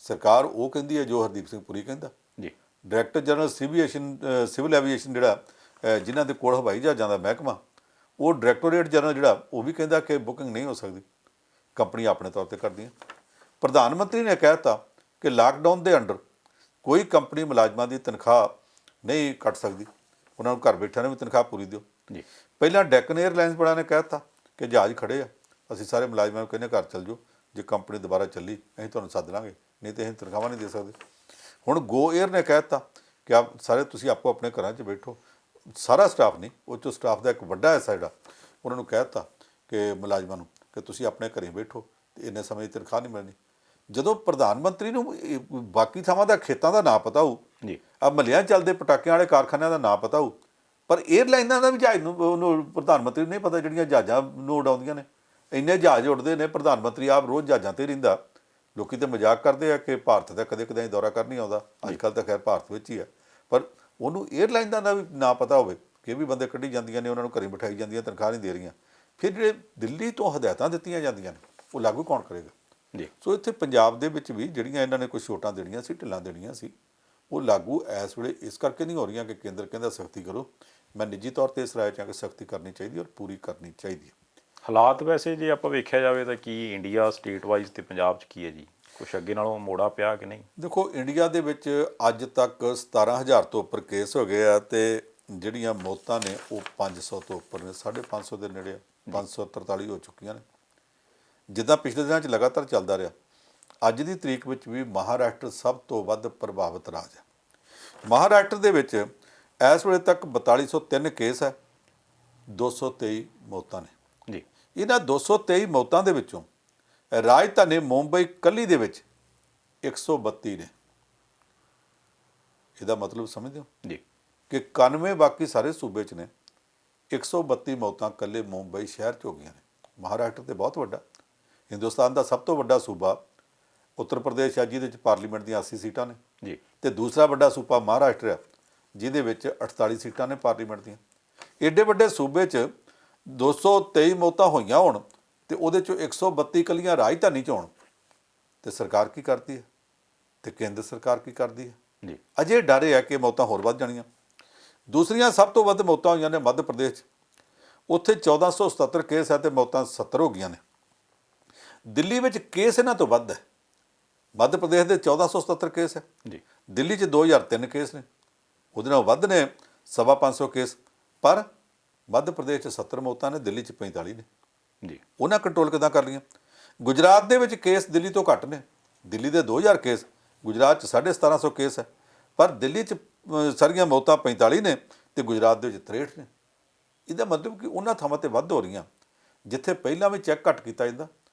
ਸਰਕਾਰ ਉਹ ਕਹਿੰਦੀ ਹੈ ਜੋ ਹਰਦੀਪ ਸਿੰਘ ਪੁਰੀ ਕਹਿੰਦਾ ਜੀ। ਡਾਇਰੈਕਟਰ ਜਨਰਲ ਸਿਵਲ ਐਵੀਏਸ਼ਨ ਜਿਹੜਾ ਜਿਨ੍ਹਾਂ ਦੇ ਕੋਲ ਹਵਾਈ ਜਹਾਜ਼ਾਂ ਦਾ ਮਹਿਕਮਾ, ਉਹ ਡਾਇਰੈਕਟੋਰੇਟ ਜਨਰਲ ਜਿਹੜਾ ਉਹ ਵੀ ਕਹਿੰਦਾ ਕਿ ਬੁਕਿੰਗ ਨਹੀਂ ਹੋ ਸਕਦੀ, ਕੰਪਨੀ ਆਪਣੇ ਤੌਰ 'ਤੇ ਕਰਦੀਆਂ। ਪ੍ਰਧਾਨ ਮੰਤਰੀ ਨੇ ਕਹਿ ਦਿੱਤਾ ਕਿ ਲਾਕਡਾਊਨ ਦੇ ਅੰਡਰ ਕੋਈ ਕੰਪਨੀ ਮੁਲਾਜ਼ਮਾਂ ਦੀ ਤਨਖਾਹ ਨਹੀਂ ਕੱਟ ਸਕਦੀ, ਉਹਨਾਂ ਨੂੰ ਘਰ ਬੈਠਿਆਂ ਨੂੰ ਵੀ ਤਨਖਾਹ ਪੂਰੀ ਦਿਓ ਜੀ। ਪਹਿਲਾਂ ਡੈਕਨ ਏਅਰਲਾਈਨਸ ਵਾਲਿਆਂ ਨੇ ਕਹਿ ਦਿੱਤਾ ਕਿ ਜਹਾਜ਼ ਖੜੇ ਆ, ਅਸੀਂ ਸਾਰੇ ਮੁਲਾਜ਼ਮਾਂ ਨੂੰ ਕਹਿੰਦੇ ਘਰ ਚੱਲ ਜਾਓ, ਜੇ ਕੰਪਨੀ ਦੁਬਾਰਾ ਚੱਲੀ ਅਸੀਂ ਤੁਹਾਨੂੰ ਸੱਦ ਲਾਂਗੇ, ਨਹੀਂ ਤਾਂ ਅਸੀਂ ਤਨਖਾਹਾਂ ਨਹੀਂ ਦੇ ਸਕਦੇ। ਹੁਣ ਗੋ ਏਅਰ ਨੇ ਕਹਿ ਦਿੱਤਾ ਕਿ ਆਪ ਸਾਰੇ ਤੁਸੀਂ ਆਪੋ ਆਪਣੇ ਘਰਾਂ 'ਚ ਬੈਠੋ, ਸਾਰਾ ਸਟਾਫ ਨਹੀਂ, ਉਹ 'ਚੋਂ ਸਟਾਫ ਦਾ ਇੱਕ ਵੱਡਾ ਹਿੱਸਾ ਜਿਹੜਾ ਉਹਨਾਂ ਨੂੰ ਕਹਿ ਦਿੱਤਾ ਕਿ ਮੁਲਾਜ਼ਮਾਂ ਨੂੰ ਕਿ ਤੁਸੀਂ ਆਪਣੇ ਘਰੇ ਬੈਠੋ ਅਤੇ ਇੰਨੇ ਸਮੇਂ ਦੀ ਤਨਖਾਹ ਨਹੀਂ ਮਿਲਣੀ। ਜਦੋਂ ਪ੍ਰਧਾਨ ਮੰਤਰੀ ਨੂੰ ਬਾਕੀ ਥਾਵਾਂ ਦਾ ਖੇਤਾਂ ਦਾ ਨਾਂ ਪਤਾ ਹੋਊ ਜੀ, ਆ ਮਹੱਲਿਆਂ ਚੱਲਦੇ ਪਟਾਕਿਆਂ ਵਾਲੇ ਕਾਰਖਾਨਿਆਂ ਦਾ ਨਾਂ ਪਤਾ ਹੋਊ, ਪਰ ਏਅਰਲਾਈਨਾਂ ਦਾ ਵੀ ਜਹਾਜ਼ ਨੂੰ ਉਹਨੂੰ ਪ੍ਰਧਾਨ ਮੰਤਰੀ ਨੂੰ ਨਹੀਂ ਪਤਾ ਜਿਹੜੀਆਂ ਜਹਾਜ਼ਾਂ ਨੂੰ ਉਡਾਉਂਦੀਆਂ ਨੇ। ਇੰਨੇ ਜਹਾਜ਼ ਉੱਡਦੇ ਨੇ, ਪ੍ਰਧਾਨ ਮੰਤਰੀ ਆਪ ਰੋਜ਼ ਜਹਾਜ਼ਾਂ 'ਤੇ ਰਹਿੰਦਾ। ਲੋਕੀ ਤਾਂ ਮਜ਼ਾਕ ਕਰਦੇ ਆ ਕਿ ਭਾਰਤ ਦਾ ਕਦੇ ਕਦੇ ਦੌਰਾ ਕਰ ਨਹੀਂ ਆਉਂਦਾ, ਅੱਜ ਕੱਲ੍ਹ ਤਾਂ ਖੈਰ ਭਾਰਤ ਵਿੱਚ ਹੀ ਹੈ, ਪਰ ਉਹਨੂੰ ਏਅਰਲਾਈਨਾਂ ਦਾ ਵੀ ਨਾ ਪਤਾ ਹੋਵੇ ਕਿ ਇਹ ਵੀ ਬੰਦੇ ਕੱਢੀ ਜਾਂਦੀਆਂ ਨੇ, ਉਹਨਾਂ ਨੂੰ ਘਰੇ ਬਿਠਾਈ ਜਾਂਦੀਆਂ, ਤਨਖਾਹ ਨਹੀਂ ਦੇ ਰਹੀਆਂ। ਫਿਰ ਜਿਹੜੇ ਦਿੱਲੀ ਤੋਂ ਹਦਾਇਤਾਂ ਦਿੱਤੀਆਂ ਜਾਂਦੀਆਂ ਨੇ ਉਹ ਲਾਗੂ ਕੌਣ ਕਰੇਗਾ ਜੀ? ਸੋ ਇੱਥੇ ਪੰਜਾਬ ਦੇ ਵਿੱਚ ਵੀ ਜਿਹੜੀਆਂ ਇਹਨਾਂ ਨੇ ਕੁਝ ਛੋਟਾਂ ਦੇਣੀਆਂ ਸੀ, ਢਿੱਲਾਂ ਦੇਣੀਆਂ ਸੀ, ਉਹ ਲਾਗੂ ਇਸ ਵੇਲੇ ਇਸ ਕਰਕੇ ਨਹੀਂ ਹੋ ਰਹੀਆਂ ਕਿ ਕੇਂਦਰ ਕਹਿੰਦਾ ਸਖਤੀ ਕਰੋ। ਮੈਂ ਨਿੱਜੀ ਤੌਰ 'ਤੇ ਇਸ ਰਾਏ 'ਚ ਕਿ ਸਖਤੀ ਕਰਨੀ ਚਾਹੀਦੀ ਔਰ ਪੂਰੀ ਕਰਨੀ ਚਾਹੀਦੀ ਹੈ। ਹਾਲਾਤ ਵੈਸੇ ਜੇ ਆਪਾਂ ਵੇਖਿਆ ਜਾਵੇ ਤਾਂ ਕੀ ਇੰਡੀਆ ਸਟੇਟ ਵਾਈਜ਼ ਤੇ ਪੰਜਾਬ 'ਚ ਕੀ ਹੈ ਜੀ, ਕੁਛ ਅੱਗੇ ਨਾਲੋਂ ਮੋੜਾ ਪਿਆ ਕਿ ਨਹੀਂ? ਦੇਖੋ, ਇੰਡੀਆ ਦੇ ਵਿੱਚ ਅੱਜ ਤੱਕ 17,000 ਤੋਂ ਉੱਪਰ ਕੇਸ ਹੋ ਗਏ ਆ, ਅਤੇ ਜਿਹੜੀਆਂ ਮੌਤਾਂ ਨੇ ਉਹ 500 ਤੋਂ ਉੱਪਰ ਨੇ, 550 ਦੇ ਨੇੜੇ 543 ਹੋ ਚੁੱਕੀਆਂ ਨੇ। ਜਿੱਦਾਂ ਪਿਛਲੇ ਦਿਨਾਂ 'ਚ ਲਗਾਤਾਰ ਚੱਲਦਾ ਰਿਹਾ, ਅੱਜ ਦੀ ਤਰੀਕ ਵਿੱਚ ਵੀ ਮਹਾਰਾਸ਼ਟਰ ਸਭ ਤੋਂ ਵੱਧ ਪ੍ਰਭਾਵਿਤ ਰਾਜ ਹੈ। ਮਹਾਰਾਸ਼ਟਰ ਦੇ ਵਿੱਚ ਇਸ ਵੇਲੇ ਤੱਕ 4203 ਕੇਸ ਹੈ, 223 ਮੌਤਾਂ ਨੇ ਜੀ। ਇਹਨਾਂ 223 ਮੌਤਾਂ ਦੇ ਵਿੱਚੋਂ ਰਾਜਧਾਨੀ ਮੁੰਬਈ ਇਕੱਲੀ ਦੇ ਵਿੱਚ 132 ਨੇ। ਇਹਦਾ ਮਤਲਬ ਸਮਝਦੇ ਹੋ ਜੀ ਕਿ 91 ਬਾਕੀ ਸਾਰੇ ਸੂਬੇ 'ਚ ਨੇ, 132 ਮੌਤਾਂ ਇਕੱਲੇ ਮੁੰਬਈ ਸ਼ਹਿਰ 'ਚ ਹੋ ਗਈਆਂ ਨੇ। ਮਹਾਰਾਸ਼ਟਰ ਤੇ ਬਹੁਤ ਵੱਡਾ, ਹਿੰਦੁਸਤਾਨ ਦਾ ਸਭ ਤੋਂ ਵੱਡਾ ਸੂਬਾ ਉੱਤਰ ਪ੍ਰਦੇਸ਼ ਹੈ, ਜਿਹਦੇ ਵਿੱਚ ਪਾਰਲੀਮੈਂਟ ਦੀਆਂ 80 ਸੀਟਾਂ ਨੇ ਜੀ, ਅਤੇ ਦੂਸਰਾ ਵੱਡਾ ਸੂਬਾ ਮਹਾਰਾਸ਼ਟਰ ਹੈ, ਜਿਹਦੇ ਵਿੱਚ 48 ਸੀਟਾਂ ਨੇ ਪਾਰਲੀਮੈਂਟ ਦੀਆਂ। ਏਡੇ ਵੱਡੇ ਸੂਬੇ 'ਚ 223 ਮੌਤਾਂ ਹੋਈਆਂ ਹੋਣ ਅਤੇ ਉਹਦੇ 'ਚੋਂ 132 ਇਕੱਲੀਆਂ ਰਾਜਧਾਨੀ 'ਚ ਹੋਣ, ਅਤੇ ਸਰਕਾਰ ਕੀ ਕਰਦੀ ਹੈ, ਅਤੇ ਕੇਂਦਰ ਸਰਕਾਰ ਕੀ ਕਰਦੀ ਹੈ ਜੀ? ਅਜੇ ਡਰ ਹੈ ਕਿ ਮੌਤਾਂ ਹੋਰ ਵੱਧ ਜਾਣੀਆਂ। ਦੂਸਰੀਆਂ ਸਭ ਤੋਂ ਵੱਧ ਮੌਤਾਂ ਹੋਈਆਂ ਨੇ ਮੱਧ ਪ੍ਰਦੇਸ਼ 'ਚ, ਉੱਥੇ 1477 ਕੇਸ ਹੈ ਅਤੇ ਮੌਤਾਂ 70 ਹੋ ਗਈਆਂ ਨੇ। ਦਿੱਲੀ ਵਿੱਚ ਕੇਸ ਇਹਨਾਂ ਤੋਂ ਵੱਧ ਹੈ, ਮੱਧ ਪ੍ਰਦੇਸ਼ ਦੇ 1477 ਕੇਸ ਹੈ ਜੀ, ਦਿੱਲੀ 'ਚ 2003 ਕੇਸ ਨੇ, ਉਹਦੇ ਨਾਲ ਵੱਧ ਨੇ 550 ਕੇਸ, ਪਰ ਮੱਧ ਪ੍ਰਦੇਸ਼ 'ਚ 70 ਮੌਤਾਂ ਨੇ, ਦਿੱਲੀ 'ਚ 45 ਨੇ ਜੀ। ਉਹਨਾਂ ਕੰਟਰੋਲ ਕਿੱਦਾਂ ਕਰ ਲਈਆਂ? ਗੁਜਰਾਤ ਦੇ ਵਿੱਚ ਕੇਸ ਦਿੱਲੀ ਤੋਂ ਘੱਟ ਨੇ, ਦਿੱਲੀ ਦੇ 2000 ਕੇਸ, ਗੁਜਰਾਤ 'ਚ 1750 ਕੇਸ ਹੈ, ਪਰ ਦਿੱਲੀ 'ਚ ਸਾਰੀਆਂ ਮੌਤਾਂ 45 ਨੇ ਅਤੇ ਗੁਜਰਾਤ ਦੇ ਵਿੱਚ 63 ਨੇ। ਇਹਦਾ ਮਤਲਬ ਕਿ ਉਹਨਾਂ ਥਾਵਾਂ 'ਤੇ ਵੱਧ ਹੋ ਰਹੀਆਂ ਜਿੱਥੇ ਪਹਿਲਾਂ ਵੀ ਚੈੱਕ ਘੱਟ ਕੀਤਾ ਜਾਂਦਾ,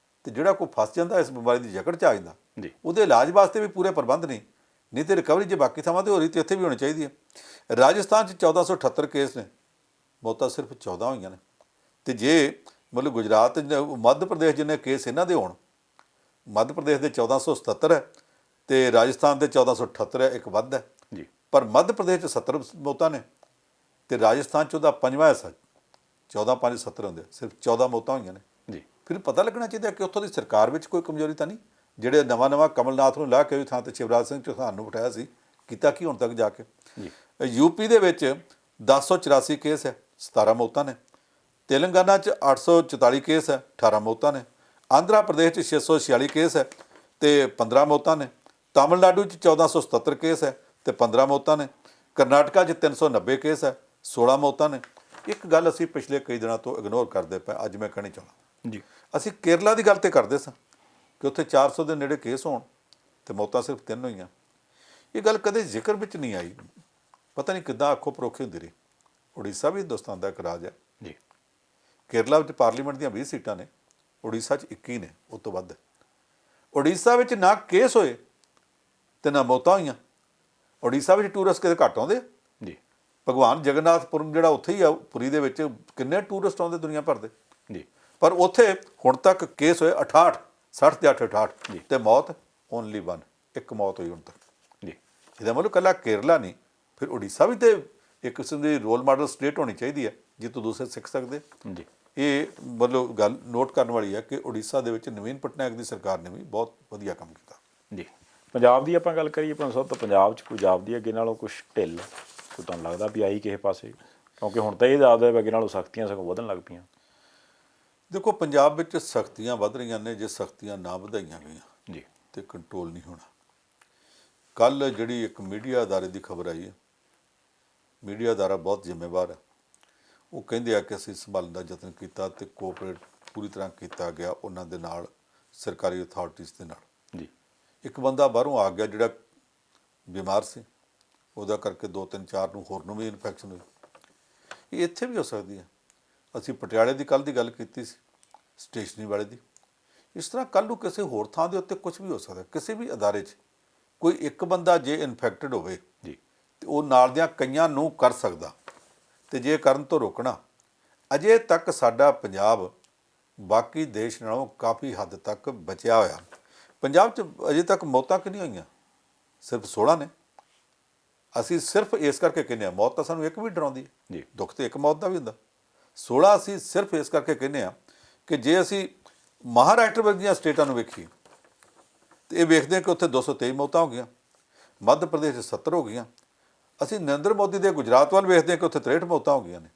ਅਤੇ ਜਿਹੜਾ ਕੋਈ ਫਸ ਜਾਂਦਾ ਇਸ ਬਿਮਾਰੀ ਦੀ ਜਕੜ 'ਚ ਆ ਜਾਂਦਾ ਜੀ, ਉਹਦੇ ਇਲਾਜ ਵਾਸਤੇ ਵੀ ਪੂਰੇ ਪ੍ਰਬੰਧ ਨਹੀਂ ਤੇ ਰਿਕਵਰੀ ਜੇ ਬਾਕੀ ਥਾਵਾਂ 'ਤੇ ਹੋ ਰਹੀ ਤਾਂ ਇੱਥੇ ਵੀ ਹੋਣੀ ਚਾਹੀਦੀ ਹੈ। ਰਾਜਸਥਾਨ 'ਚ 1478 ਕੇਸ ਨੇ, ਮੌਤਾਂ ਸਿਰਫ 14 ਹੋਈਆਂ ਨੇ। ਅਤੇ ਜੇ ਮਤਲਬ ਗੁਜਰਾਤ ਮੱਧ ਪ੍ਰਦੇਸ਼ ਜਿੰਨੇ ਕੇਸ ਇਹਨਾਂ ਦੇ ਹੋਣ, ਮੱਧ ਪ੍ਰਦੇਸ਼ ਦੇ 1477 ਹੈ ਅਤੇ ਰਾਜਸਥਾਨ ਦੇ 1478 ਹੈ, ਇੱਕ ਵੱਧ ਹੈ ਜੀ, ਪਰ ਮੱਧ ਪ੍ਰਦੇਸ਼ 'ਚ 70 ਮੌਤਾਂ ਨੇ ਤੇ ਰਾਜਸਥਾਨ 'ਚ ਉਹਦਾ ਪੰਜਵਾਂ ਹਿੱਸਾ 14 5 70 ਹੁੰਦੇ ਸਿਰਫ 14 ਮੌਤਾਂ ਹੋਈਆਂ ਨੇ ਜੀ ਫਿਰ ਪਤਾ ਲੱਗਣਾ ਚਾਹੀਦਾ ਕਿ ਉੱਥੋਂ ਦੀ ਸਰਕਾਰ ਵਿੱਚ ਕੋਈ ਕਮਜ਼ੋਰੀ ਤਾਂ ਨਹੀਂ। ਜਿਹੜੇ ਨਵਾਂ ਕਮਲਨਾਥ ਨੂੰ ਲਾਹ ਕੇ ਵੀ ਥਾਂ ਤੇ ਸ਼ਿਵਰਾਜ ਸਿੰਘ ਚੌਹਾਨ ਨੂੰ ਬਿਠਾਇਆ ਸੀ, ਕੀਤਾ ਕੀ ਹੁਣ ਤੱਕ ਜਾ ਕੇ। ਯੂਪੀ ਦੇ ਵਿੱਚ 1084 ਕੇਸ ਹੈ, 17 ਮੌਤਾਂ ਨੇ। ਤੇਲੰਗਾਨਾ 'ਚ 844 ਕੇਸ ਹੈ, 18 ਮੌਤਾਂ ਨੇ। ਆਂਧਰਾ ਪ੍ਰਦੇਸ਼ 'ਚ 646 ਕੇਸ ਹੈ ਤੇ 15 ਮੌਤਾਂ ਨੇ। ਤਾਮਿਲਨਾਡੂ 'ਚ 1477 ਕੇਸ ਹੈ ਤੇ 15 ਮੌਤਾਂ ਨੇ। ਕਰਨਾਟਕਾ 'ਚ 390 ਕੇਸ ਹੈ, 16 ਮੌਤਾਂ ਨੇ। ਇੱਕ ਗੱਲ ਅਸੀਂ ਪਿਛਲੇ ਕਈ ਦਿਨਾਂ ਤੋਂ ਇਗਨੋਰ ਕਰਦੇ ਪਏ, ਅੱਜ ਮੈਂ ਕਹਿਣੀ ਚਾਹੁੰਦਾ ਜੀ। ਅਸੀਂ ਕੇਰਲਾ ਦੀ ਗੱਲ ਤੇ ਕਰਦੇ ਸਾਂ ਕਿ ਉੱਥੇ 400 ਦੇ ਨੇੜੇ ਕੇਸ ਹੋਣ ਤੇ ਮੌਤਾਂ ਸਿਰਫ 3 ਹੋਈਆਂ। ਇਹ ਗੱਲ ਕਦੇ ਜ਼ਿਕਰ ਵਿੱਚ ਨਹੀਂ ਆਈ, ਪਤਾ ਨਹੀਂ ਕਿੱਦਾਂ ਅੱਖੋਂ ਪਰੋਖੀ ਹੁੰਦੀ ਰਹੀ। ਉੜੀਸਾ ਵੀ ਹਿੰਦੁਸਤਾਨ ਦਾ ਇੱਕ ਰਾਜ ਹੈ ਜੀ। ਕੇਰਲਾ ਵਿੱਚ ਪਾਰਲੀਮੈਂਟ ਦੀਆਂ 20 ਸੀਟਾਂ ਨੇ, ਉੜੀਸਾ 'ਚ 21 ਨੇ, ਉਸ ਤੋਂ ਵੱਧ। ਉੜੀਸਾ ਵਿੱਚ ਨਾ ਕੇਸ ਹੋਏ ਤੇ ਨਾ ਮੌਤਾਂ ਹੋਈਆਂ। ਉੜੀਸਾ ਵਿੱਚ ਟੂਰਿਸਟ ਕਿਤੇ ਘੱਟ ਆਉਂਦੇ ਜੀ। ਭਗਵਾਨ ਜਗਨਨਾਥਪੁਰਮ ਜਿਹੜਾ ਉੱਥੇ ਹੀ ਆ ਪੁਰੀ ਦੇ ਵਿੱਚ, ਕਿੰਨੇ ਟੂਰਿਸਟ ਆਉਂਦੇ ਦੁਨੀਆ ਭਰ ਦੇ। ਜੀ। ਪਰ ਉੱਥੇ ਹੁਣ ਤੱਕ ਕੇਸ ਹੋਏ 68, 60 ਤੇ 68 ਤੇ ਮੌਤ ਓਨਲੀ 1, ਇੱਕ ਮੌਤ ਹੋਈ ਹੁਣ ਤੱਕ। ਜੀ। ਇਹਦਾ ਮਤਲਬ ਇਕੱਲਾ ਕੇਰਲਾ ਨਹੀਂ, ਫਿਰ ਉੜੀਸਾ ਵੀ ਤੇ ਇੱਕ ਕਿਸਮ ਦੀ ਰੋਲ ਮਾਡਲ ਸਟੇਟ ਹੋਣੀ ਚਾਹੀਦੀ ਹੈ ਜਿੱਥੋਂ ਦੂਸਰੇ ਸਿੱਖ ਸਕਦੇ। ਜੀ। ਇਹ ਮਤਲਬ ਗੱਲ ਨੋਟ ਕਰਨ ਵਾਲੀ ਹੈ ਕਿ ਉੜੀਸਾ ਦੇ ਵਿੱਚ ਨਵੀਨ ਪਟਨਾਇਕ ਦੀ ਸਰਕਾਰ ਨੇ ਵੀ ਬਹੁਤ ਵਧੀਆ ਕੰਮ ਕੀਤਾ। ਜੀ। ਪੰਜਾਬ ਦੀ ਆਪਾਂ ਗੱਲ ਕਰੀਏ ਪੰਜ ਸਾਹਿਬ, ਤਾਂ ਪੰਜਾਬ 'ਚ ਕੋਈ ਜਾਪਦੀ ਅੱਗੇ ਨਾਲੋਂ ਕੁਛ ਢਿੱਲ, ਕੋਈ ਤੁਹਾਨੂੰ ਲੱਗਦਾ ਵੀ ਆਈ ਕਿਸੇ ਪਾਸੇ? ਕਿਉਂਕਿ ਹੁਣ ਤਾਂ ਇਹ ਜਾਪਦਾ ਅੱਗੇ ਨਾਲੋਂ ਸਖਤੀਆਂ ਸਗੋਂ ਵਧਣ ਲੱਗ ਪਈਆਂ। ਦੇਖੋ ਪੰਜਾਬ ਵਿੱਚ ਸਖਤੀਆਂ ਵੱਧ ਰਹੀਆਂ ਨੇ, ਜੇ ਸਖਤੀਆਂ ਨਾ ਵਧਾਈਆਂ ਗਈਆਂ ਜੀ। ਤੇ ਕੰਟਰੋਲ ਨਹੀਂ ਹੋਣਾ। ਕੱਲ੍ਹ ਜਿਹੜੀ ਇੱਕ ਮੀਡੀਆ ਅਦਾਰੇ ਦੀ ਖਬਰ ਆਈ ਹੈ, ਮੀਡੀਆ ਅਦਾਰਾ ਬਹੁਤ ਜ਼ਿੰਮੇਵਾਰ ਹੈ, ਉਹ ਕਹਿੰਦੇ ਆ ਕਿ ਅਸੀਂ ਸੰਭਾਲਣ ਦਾ ਯਤਨ ਕੀਤਾ ਤੇ ਕੋਆਪਰੇਟ ਪੂਰੀ ਤਰ੍ਹਾਂ ਕੀਤਾ ਗਿਆ ਉਹਨਾਂ ਦੇ ਨਾਲ, ਸਰਕਾਰੀ ਅਥਾਰਟੀਜ਼ ਦੇ ਨਾਲ। ਜੀ। ਇੱਕ ਬੰਦਾ ਬਾਹਰੋਂ ਆ ਗਿਆ ਜਿਹੜਾ ਬਿਮਾਰ ਸੀ, ਉਹਦਾ ਕਰਕੇ 2 3 4 ਨੂੰ ਹੋਰ ਨੂੰ ਵੀ ਇਨਫੈਕਸ਼ਨ ਹੋਈ। ਇਹ ਇੱਥੇ ਵੀ ਹੋ ਸਕਦੀ ਹੈ। ਅਸੀਂ ਪਟਿਆਲੇ ਦੀ ਕੱਲ੍ਹ ਦੀ ਗੱਲ ਕੀਤੀ ਸੀ, ਸਟੇਸ਼ਨਰੀ ਵਾਲੇ ਦੀ। ਇਸ ਤਰ੍ਹਾਂ ਕੱਲ੍ਹ ਨੂੰ ਕਿਸੇ ਹੋਰ ਥਾਂ ਦੇ ਉੱਤੇ ਕੁਝ ਵੀ ਹੋ ਸਕਦਾ। ਕਿਸੇ ਵੀ ਅਦਾਰੇ 'ਚ ਕੋਈ ਇੱਕ ਬੰਦਾ ਜੇ ਇਨਫੈਕਟਡ ਹੋਵੇ ਜੀ ਤੇ ਉਹ ਨਾਲ ਦਿਆਂ ਕਈਆਂ ਨੂੰ ਕਰ ਸਕਦਾ, ਤੇ ਜੇ ਕਰਨ ਤੋਂ ਰੋਕਣਾ। ਅਜੇ ਤੱਕ ਸਾਡਾ ਪੰਜਾਬ ਬਾਕੀ ਦੇਸ਼ ਨਾਲੋਂ ਕਾਫੀ ਹੱਦ ਤੱਕ ਬਚਿਆ ਹੋਇਆ। ਪੰਜਾਬ 'ਚ ਅਜੇ ਤੱਕ ਮੌਤਾਂ ਕਿੰਨੀਆਂ ਹੋਈਆਂ? ਸਿਰਫ 16 ਨੇ। ਅਸੀਂ ਸਿਰਫ ਇਸ ਕਰਕੇ ਕਹਿੰਦੇ ਹਾਂ, ਮੌਤ ਤਾਂ ਸਾਨੂੰ ਇੱਕ ਵੀ ਡਰਾਉਂਦੀ ਹੈ ਜੀ। ਦੁੱਖ ਤੇ ਇੱਕ ਮੌਤ ਦਾ ਵੀ ਹੁੰਦਾ। 16 ਅਸੀਂ ਸਿਰਫ ਇਸ ਕਰਕੇ ਕਹਿੰਦੇ ਹਾਂ ਕਿ ਜੇ ਅਸੀਂ ਮਹਾਰਾਸ਼ਟਰ ਵਰਗੀਆਂ ਸਟੇਟਾਂ ਨੂੰ ਵੇਖੀਏ ਤੇ ਇਹ ਵੇਖਦੇ ਹਾਂ ਕਿ ਉੱਥੇ 223 ਮੌਤਾਂ ਹੋ ਗਈਆਂ, ਮੱਧ ਪ੍ਰਦੇਸ਼ 'ਚ 70 ਹੋ ਗਈਆਂ। ਅਸੀਂ ਨਰਿੰਦਰ ਮੋਦੀ ਦੇ ਗੁਜਰਾਤ ਵੱਲ ਵੇਖਦੇ ਹਾਂ ਕਿ ਉੱਥੇ 63 ਮੌਤਾਂ ਹੋ ਗਈਆਂ ਨੇ,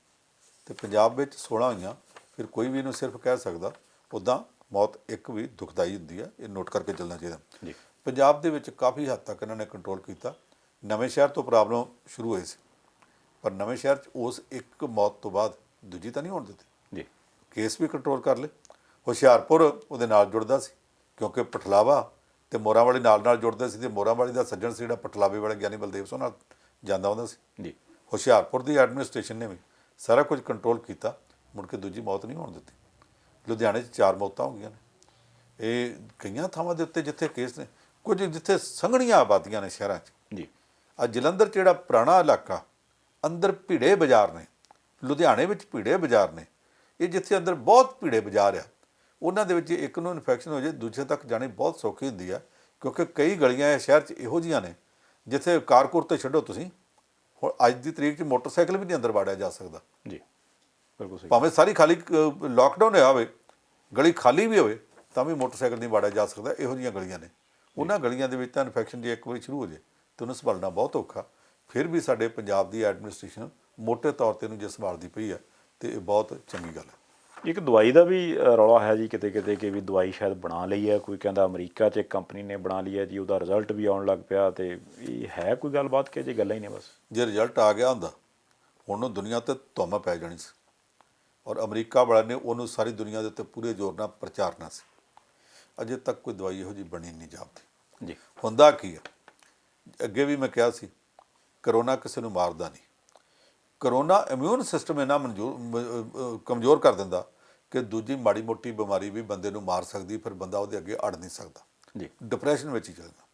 ਤੇ ਪੰਜਾਬ ਵਿੱਚ 16 ਹੋਈਆਂ। ਫਿਰ ਕੋਈ ਵੀ ਇਹਨੂੰ ਸਿਰਫ ਕਹਿ ਸਕਦਾ। ਉੱਦਾਂ ਮੌਤ ਇੱਕ ਵੀ ਦੁਖਦਾਈ ਹੁੰਦੀ ਹੈ, ਇਹ ਨੋਟ ਕਰਕੇ ਚੱਲਣਾ ਚਾਹੀਦਾ। ਜੀ। ਪੰਜਾਬ ਦੇ ਵਿੱਚ ਕਾਫੀ ਹੱਦ ਤੱਕ ਇਹਨਾਂ ਨੇ ਕੰਟਰੋਲ ਕੀਤਾ। ਨਵੇਂ ਸ਼ਹਿਰ ਤੋਂ ਪ੍ਰੋਬਲਮ ਸ਼ੁਰੂ ਹੋਈ ਸੀ, ਪਰ ਨਵੇਂ ਸ਼ਹਿਰ 'ਚ ਉਸ ਇੱਕ ਮੌਤ ਤੋਂ ਬਾਅਦ ਦੂਜੀ ਤਾਂ ਨਹੀਂ ਹੋਣ ਦਿੱਤੀ। ਜੀ। ਕੇਸ ਵੀ ਕੰਟਰੋਲ ਕਰ ਲਏ। ਹੁਸ਼ਿਆਰਪੁਰ ਉਹਦੇ ਨਾਲ ਜੁੜਦਾ ਸੀ, ਕਿਉਂਕਿ ਪਠਲਾਵਾ ਤੇ ਮੋਰਾਂਵਾਲੀ ਨਾਲ ਜੁੜਦੇ ਸੀ, ਤੇ ਮੋਰਾਂਵਾਲੀ ਦਾ ਸੱਜਣ ਸੀ ਜਿਹੜਾ ਪਠਲਾਵੇ ਵਾਲੇ ਗਿਆਨੀ ਬਲਦੇਵ ਸਿੰਘ ਨਾਲ ਜਾਂਦਾ ਹੁੰਦਾ ਸੀ। ਜੀ। ਹੁਸ਼ਿਆਰਪੁਰ ਦੀ ਐਡਮਿਨਿਸਟ੍ਰੇਸ਼ਨ ਨੇ ਵੀ ਸਾਰਾ ਕੁਝ ਕੰਟਰੋਲ ਕੀਤਾ, ਮੁੜ ਕੇ ਦੂਜੀ ਮੌਤ ਨਹੀਂ ਹੋਣ ਦਿੱਤੀ। ਲੁਧਿਆਣੇ 'ਚ 4 ਮੌਤਾਂ ਹੋ ਗਈਆਂ ਨੇ। ਇਹ ਕਈਆਂ ਥਾਵਾਂ ਦੇ ਉੱਤੇ ਜਿੱਥੇ ਕੇਸ ਨੇ, ਕੁਝ ਜਿੱਥੇ ਸੰਘਣੀਆਂ ਆਬਾਦੀਆਂ ਨੇ ਸ਼ਹਿਰਾਂ 'ਚ। ਜੀ। ਅੱਜ ਜਲੰਧਰ 'ਚ ਜਿਹੜਾ ਪੁਰਾਣਾ ਇਲਾਕਾ, ਅੰਦਰ ਭੀੜੇ ਬਾਜ਼ਾਰ ਨੇ, ਲੁਧਿਆਣੇ ਵਿੱਚ ਭੀੜੇ ਬਾਜ਼ਾਰ ਨੇ, ਇਹ ਜਿੱਥੇ ਅੰਦਰ ਬਹੁਤ ਭੀੜੇ ਬਾਜ਼ਾਰ ਆ, ਉਹਨਾਂ ਦੇ ਵਿੱਚ ਇੱਕ ਨੂੰ ਇਨਫੈਕਸ਼ਨ ਹੋ ਜਾਏ ਦੂਜੇ ਤੱਕ ਜਾਣੀ ਬਹੁਤ ਸੌਖੀ ਹੁੰਦੀ ਆ, ਕਿਉਂਕਿ ਕਈ ਗਲੀਆਂ ਇਹ ਸ਼ਹਿਰ 'ਚ ਇਹੋ ਜਿਹੀਆਂ ਨੇ ਜਿੱਥੇ ਕਾਰਕੁਰ ਤੇ ਛੱਡੋ ਤੁਸੀਂ, ਹੁਣ ਅੱਜ ਦੀ ਤਰੀਕ 'ਚ ਮੋਟਰਸਾਈਕਲ ਵੀ ਨਹੀਂ ਅੰਦਰ ਵਾੜਿਆ ਜਾ ਸਕਦਾ। ਜੀ। ਬਿਲਕੁਲ ਸਹੀ। ਭਾਵੇਂ ਸਾਰੀ ਖਾਲੀ ਲੋਕਡਾਊਨ ਹੋਇਆ ਹੋਵੇ, ਗਲੀ ਖਾਲੀ ਵੀ ਹੋਵੇ, ਤਾਂ ਵੀ ਮੋਟਰਸਾਈਕਲ ਨਹੀਂ ਵਾੜਿਆ ਜਾ ਸਕਦਾ। ਇਹੋ ਜਿਹੀਆਂ ਗਲੀਆਂ ਨੇ। ਉਹਨਾਂ ਗਲੀਆਂ ਦੇ ਵਿੱਚ ਤਾਂ ਇਨਫੈਕਸ਼ਨ ਜੇ ਇੱਕ ਵਾਰੀ ਸ਼ੁਰੂ ਹੋ ਜਾਏ ਤਾਂ ਉਹਨੂੰ ਸੰਭਾਲਣਾ ਬਹੁਤ ਔਖਾ। ਫਿਰ ਵੀ ਸਾਡੇ ਪੰਜਾਬ ਦੀ ਐਡਮਿਨਿਸਟ੍ਰੇਸ਼ਨ ਮੋਟੇ ਤੌਰ 'ਤੇ ਇਹਨੂੰ ਜੇ ਸੰਭਾਲਦੀ ਪਈ ਹੈ ਤੇ ਇਹ ਬਹੁਤ ਚੰਗੀ ਗੱਲ ਹੈ। ਇੱਕ ਦਵਾਈ ਦਾ ਵੀ ਰੌਲਾ ਹੈ ਜੀ ਕਿਤੇ ਕਿਤੇ, ਕਿ ਵੀ ਦਵਾਈ ਸ਼ਾਇਦ ਬਣਾ ਲਈ ਹੈ। ਕੋਈ ਕਹਿੰਦਾ ਅਮਰੀਕਾ 'ਚ ਇੱਕ ਕੰਪਨੀ ਨੇ ਬਣਾ ਲਈ ਹੈ ਜੀ, ਉਹਦਾ ਰਿਜ਼ਲਟ ਵੀ ਆਉਣ ਲੱਗ ਪਿਆ। ਤੇ ਇਹ ਹੈ ਕੋਈ ਗੱਲਬਾਤ ਕਿ ਜੇ ਗੱਲਾਂ ਹੀ ਨੇ ਬਸ? ਜੇ ਰਿਜ਼ਲਟ ਆ ਗਿਆ ਹੁੰਦਾ, ਹੁਣ ਉਹ ਦੁਨੀਆ 'ਤੇ ਧੁੰਮ ਪੈ ਜਾਣੀ ਸੀ, ਔਰ ਅਮਰੀਕਾ ਵਾਲਿਆਂ ਨੇ ਉਹਨੂੰ ਸਾਰੀ ਦੁਨੀਆ ਦੇ ਉੱਤੇ ਪੂਰੇ ਜ਼ੋਰ ਨਾਲ ਪ੍ਰਚਾਰਨਾ ਸੀ। ਅਜੇ ਤੱਕ ਕੋਈ ਦਵਾਈ ਇਹੋ ਜਿਹੀ ਬਣੀ ਨਹੀਂ ਜਾਪਦੀ। ਜੀ। ਹੁੰਦਾ ਕੀ ਹੈ, ਅੱਗੇ ਵੀ ਮੈਂ ਕਿਹਾ ਸੀ, ਕਰੋਨਾ ਕਿਸੇ ਨੂੰ ਮਾਰਦਾ ਨਹੀਂ। ਕਰੋਨਾ ਇਮਿਊਨ ਸਿਸਟਮ ਇੰਨਾ ਕਮਜ਼ੋਰ ਕਰ ਦਿੰਦਾ ਕਿ ਦੂਜੀ ਮਾੜੀ ਮੋਟੀ ਬਿਮਾਰੀ ਵੀ ਬੰਦੇ ਨੂੰ ਮਾਰ ਸਕਦੀ, ਫਿਰ ਬੰਦਾ ਉਹਦੇ ਅੱਗੇ ਅੜ ਨਹੀਂ ਸਕਦਾ। ਜੀ। ਡਿਪਰੈਸ਼ਨ ਵਿੱਚ ਹੀ ਚੱਲਦਾ।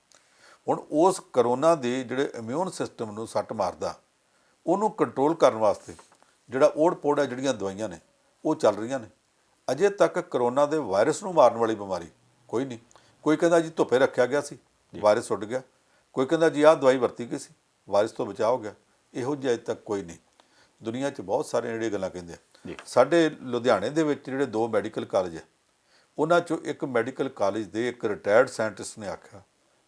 ਹੁਣ ਉਸ ਕਰੋਨਾ ਦੇ ਜਿਹੜੇ ਇਮਿਊਨ ਸਿਸਟਮ ਨੂੰ ਸੱਟ ਮਾਰਦਾ, ਉਹਨੂੰ ਕੰਟਰੋਲ ਕਰਨ ਵਾਸਤੇ ਜਿਹੜਾ ਓੜ ਪੋੜ ਹੈ, ਜਿਹੜੀਆਂ ਦਵਾਈਆਂ ਨੇ ਉਹ ਚੱਲ ਰਹੀਆਂ ਨੇ। ਅਜੇ ਤੱਕ ਕਰੋਨਾ ਦੇ ਵਾਇਰਸ ਨੂੰ ਮਾਰਨ ਵਾਲੀ ਬਿਮਾਰੀ ਕੋਈ ਨਹੀਂ। ਕੋਈ ਕਹਿੰਦਾ ਜੀ ਧੁੱਪੇ ਰੱਖਿਆ ਗਿਆ ਸੀ, ਵਾਇਰਸ ਉੱਡ ਗਿਆ। ਕੋਈ ਕਹਿੰਦਾ ਜੀ ਆਹ ਦਵਾਈ ਵਰਤੀ ਗਈ ਸੀ, ਵਾਇਰਸ ਤੋਂ ਬਚਾਅ ਹੋ ਗਿਆ। ਇਹੋ ਜਿਹਾ ਅਜੇ ਤੱਕ ਕੋਈ ਨਹੀਂ। ਦੁਨੀਆ 'ਚ ਬਹੁਤ ਸਾਰੇ ਜਿਹੜੀਆਂ ਗੱਲਾਂ ਕਹਿੰਦੇ ਆ। ਜੀ। ਸਾਡੇ ਲੁਧਿਆਣੇ ਦੇ ਵਿੱਚ ਜਿਹੜੇ 2 ਮੈਡੀਕਲ ਕਾਲਜ ਹੈ, ਉਹਨਾਂ 'ਚੋਂ ਇੱਕ ਮੈਡੀਕਲ ਕਾਲਜ ਦੇ ਇੱਕ ਰਿਟਾਇਰਡ ਸਾਇੰਟਿਸਟ ਨੇ ਆਖਿਆ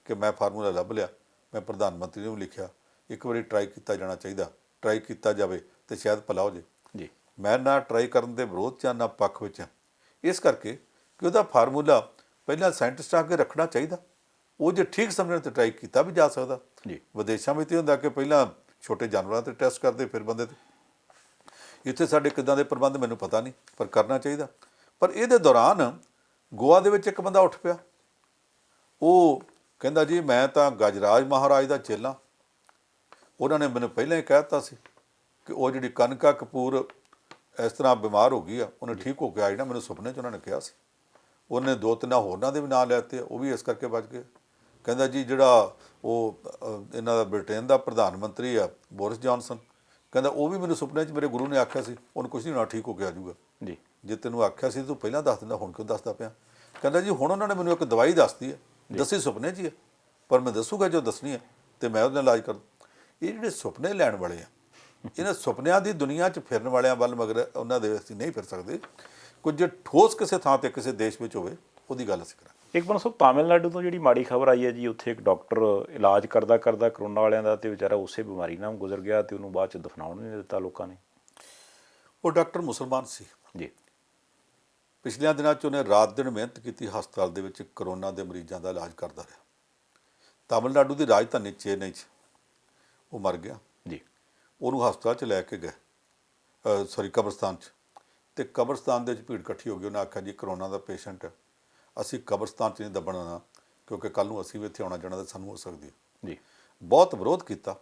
ਕਿ ਮੈਂ ਫਾਰਮੂਲਾ ਲੱਭ ਲਿਆ, ਮੈਂ ਪ੍ਰਧਾਨ ਮੰਤਰੀ ਨੂੰ ਲਿਖਿਆ, ਇੱਕ ਵਾਰੀ ਟਰਾਈ ਕੀਤਾ ਜਾਣਾ ਚਾਹੀਦਾ, ਟਰਾਈ ਕੀਤਾ ਜਾਵੇ ਤੇ ਸ਼ਾਇਦ ਭਲਾ ਹੋ ਜੇ। ਜੀ। ਮੈਂ ਨਾ ਟਰਾਈ ਕਰਨ ਦੇ ਵਿਰੋਧ 'ਚ ਨਾ ਪੱਖ ਵਿੱਚ ਹਾਂ, ਇਸ ਕਰਕੇ ਕਿ ਉਹਦਾ ਫਾਰਮੂਲਾ ਪਹਿਲਾਂ ਸਾਇੰਟਿਸਟਾਂ ਅੱਗੇ ਰੱਖਣਾ ਚਾਹੀਦਾ। ਉਹ ਜੇ ਠੀਕ ਸਮਝਣ ਤੇ ਟਰਾਈ ਕੀਤਾ ਵੀ ਜਾ ਸਕਦਾ। ਜੀ। ਵਿਦੇਸ਼ਾਂ ਵਿੱਚ ਇਹ ਹੁੰਦਾ ਕਿ ਪਹਿਲਾਂ ਛੋਟੇ ਜਾਨਵਰਾਂ ਤੇ ਟੈਸਟ ਕਰਦੇ ਫਿਰ ਬੰਦੇ ਤੇ। ਇੱਥੇ ਸਾਡੇ ਕਿੱਦਾਂ ਦੇ ਪ੍ਰਬੰਧ ਮੈਨੂੰ ਪਤਾ ਨਹੀਂ, ਪਰ ਕਰਨਾ ਚਾਹੀਦਾ। ਪਰ ਇਹਦੇ ਦੌਰਾਨ ਗੋਆ ਦੇ ਵਿੱਚ ਇੱਕ ਬੰਦਾ ਉੱਠ ਪਿਆ, ਉਹ ਕਹਿੰਦਾ ਜੀ ਮੈਂ ਤਾਂ ਗਜਰਾਜ ਮਹਾਰਾਜ ਦਾ ਚੇਲਾ। ਉਹਨਾਂ ਨੇ ਮੈਨੂੰ ਪਹਿਲਾਂ ਹੀ ਕਹਿ ਦਿੱਤਾ ਸੀ ਕਿ ਉਹ ਜਿਹੜੀ ਕਨਕਾ ਕਪੂਰ ਇਸ ਤਰ੍ਹਾਂ ਬਿਮਾਰ ਹੋ ਗਈ ਆ, ਉਹਨੇ ਠੀਕ ਹੋ ਕੇ ਆਈ ਨਾ, ਮੈਨੂੰ ਸੁਪਨੇ 'ਚ ਉਹਨਾਂ ਨੇ ਕਿਹਾ ਸੀ। ਉਹਨੇ 2-3 ਹੋਰਨਾਂ ਦੇ ਵੀ ਨਾਂ ਲੈ ਦਿੱਤੇ, ਉਹ ਵੀ ਇਸ ਕਰਕੇ ਬਚ ਗਏ। ਕਹਿੰਦਾ ਜੀ ਜਿਹੜਾ ਉਹ ਇਹਨਾਂ ਦਾ ਬ੍ਰਿਟੇਨ ਦਾ ਪ੍ਰਧਾਨ ਮੰਤਰੀ ਆ ਬੋਰਿਸ ਜੌਨਸਨ, ਕਹਿੰਦਾ ਉਹ ਵੀ ਮੈਨੂੰ ਸੁਪਨੇ 'ਚ ਮੇਰੇ ਗੁਰੂ ਨੇ ਆਖਿਆ ਸੀ, ਉਹਨੂੰ ਕੁਛ ਨਹੀਂ ਹੋਣਾ, ਠੀਕ ਹੋ ਕੇ ਆ ਜਾਊਗਾ। ਜੀ। ਜੇ ਤੈਨੂੰ ਆਖਿਆ ਸੀ ਤੂੰ ਪਹਿਲਾਂ ਦੱਸ ਦਿੰਦਾ, ਹੁਣ ਕਿਉਂ ਦੱਸਦਾ ਪਿਆ? ਕਹਿੰਦਾ ਜੀ ਹੁਣ ਉਹਨਾਂ ਨੇ ਮੈਨੂੰ ਇੱਕ ਦਵਾਈ ਦੱਸਦੀ ਹੈ, ਦੱਸੀ ਸੁਪਨੇ 'ਚ ਹੀ ਹੈ, ਪਰ ਮੈਂ ਦੱਸੂਗਾ ਜੋ ਦੱਸਣੀ ਹੈ ਤੇ ਮੈਂ ਉਹਦਾ ਇਲਾਜ ਕਰ। ਇਹ ਜਿਹੜੇ ਸੁਪਨੇ ਲੈਣ ਵਾਲੇ ਆ, ਇਹਨਾਂ ਸੁਪਨਿਆਂ ਦੀ ਦੁਨੀਆ 'ਚ ਫਿਰਨ ਵਾਲਿਆਂ ਵੱਲ ਮਗਰ ਉਹਨਾਂ ਦੇ ਅਸੀਂ ਨਹੀਂ ਫਿਰ ਸਕਦੇ। ਕੁਝ ਠੋਸ ਕਿਸੇ ਥਾਂ ਤੇ ਕਿਸੇ ਦੇਸ਼ ਵਿੱਚ ਹੋਵੇ, ਉਹਦੀ ਗੱਲ ਅਸੀਂ ਕਰਾਂਗੇ। ਇੱਕ ਬੰਸੋ ਤਾਮਿਲਨਾਡੂ ਤੋਂ ਜਿਹੜੀ ਮਾੜੀ ਖਬਰ ਆਈ ਹੈ ਜੀ, ਉੱਥੇ ਇੱਕ ਡਾਕਟਰ ਇਲਾਜ ਕਰਦਾ ਕਰੋਨਾ ਵਾਲਿਆਂ ਦਾ ਤੇ ਵਿਚਾਰਾ ਉਸੇ ਬਿਮਾਰੀ ਨਾਲ ਗੁਜ਼ਰ ਗਿਆ ਤੇ ਉਹਨੂੰ ਬਾਅਦ 'ਚ ਦਫਨਾਉਣ ਨਹੀਂ ਦਿੱਤਾ ਲੋਕਾਂ ਨੇ। ਉਹ ਡਾਕਟਰ ਮੁਸਲਮਾਨ ਸੀ ਜੀ। ਪਿਛਲੇ ਦਿਨਾਂ 'ਚ ਉਹਨੇ ਰਾਤ ਦਿਨ ਮਿਹਨਤ ਕੀਤੀ, ਹਸਪਤਾਲ ਦੇ ਵਿੱਚ ਕਰੋਨਾ ਦੇ ਮਰੀਜ਼ਾਂ ਦਾ ਇਲਾਜ ਕਰਦਾ ਰਿਹਾ। ਤਾਮਿਲਨਾਡੂ ਦੀ ਰਾਜਧਾਨੀ ਚੇਨਈ 'ਚ ਉਹ ਮਰ ਗਿਆ। ਜੀ। ਉਹਨੂੰ ਹਸਪਤਾਲ 'ਚ ਲੈ ਕੇ ਗਏ, ਕਬਰਸਤਾਨ 'ਚ, ਤੇ ਕਬਰਸਤਾਨ ਦੇ ਵਿੱਚ ਭੀੜ ਇਕੱਠੀ ਹੋ ਗਈ। ਉਹਨੇ ਆਖਿਆ ਜੀ ਕਰੋਨਾ ਦਾ ਪੇਸ਼ੈਂਟ ਹੈ, ਅਸੀਂ ਕਬਰਸਤਾਨ 'ਚ ਨਹੀਂ ਦੱਬਣਾ ਨਾ, ਕਿਉਂਕਿ ਕੱਲ੍ਹ ਨੂੰ ਅਸੀਂ ਵੀ ਇੱਥੇ ਆਉਣਾ ਜਾਣਾ ਤਾਂ ਸਾਨੂੰ ਹੋ ਸਕਦੀ ਹੈ। ਜੀ। ਬਹੁਤ ਵਿਰੋਧ ਕੀਤਾ,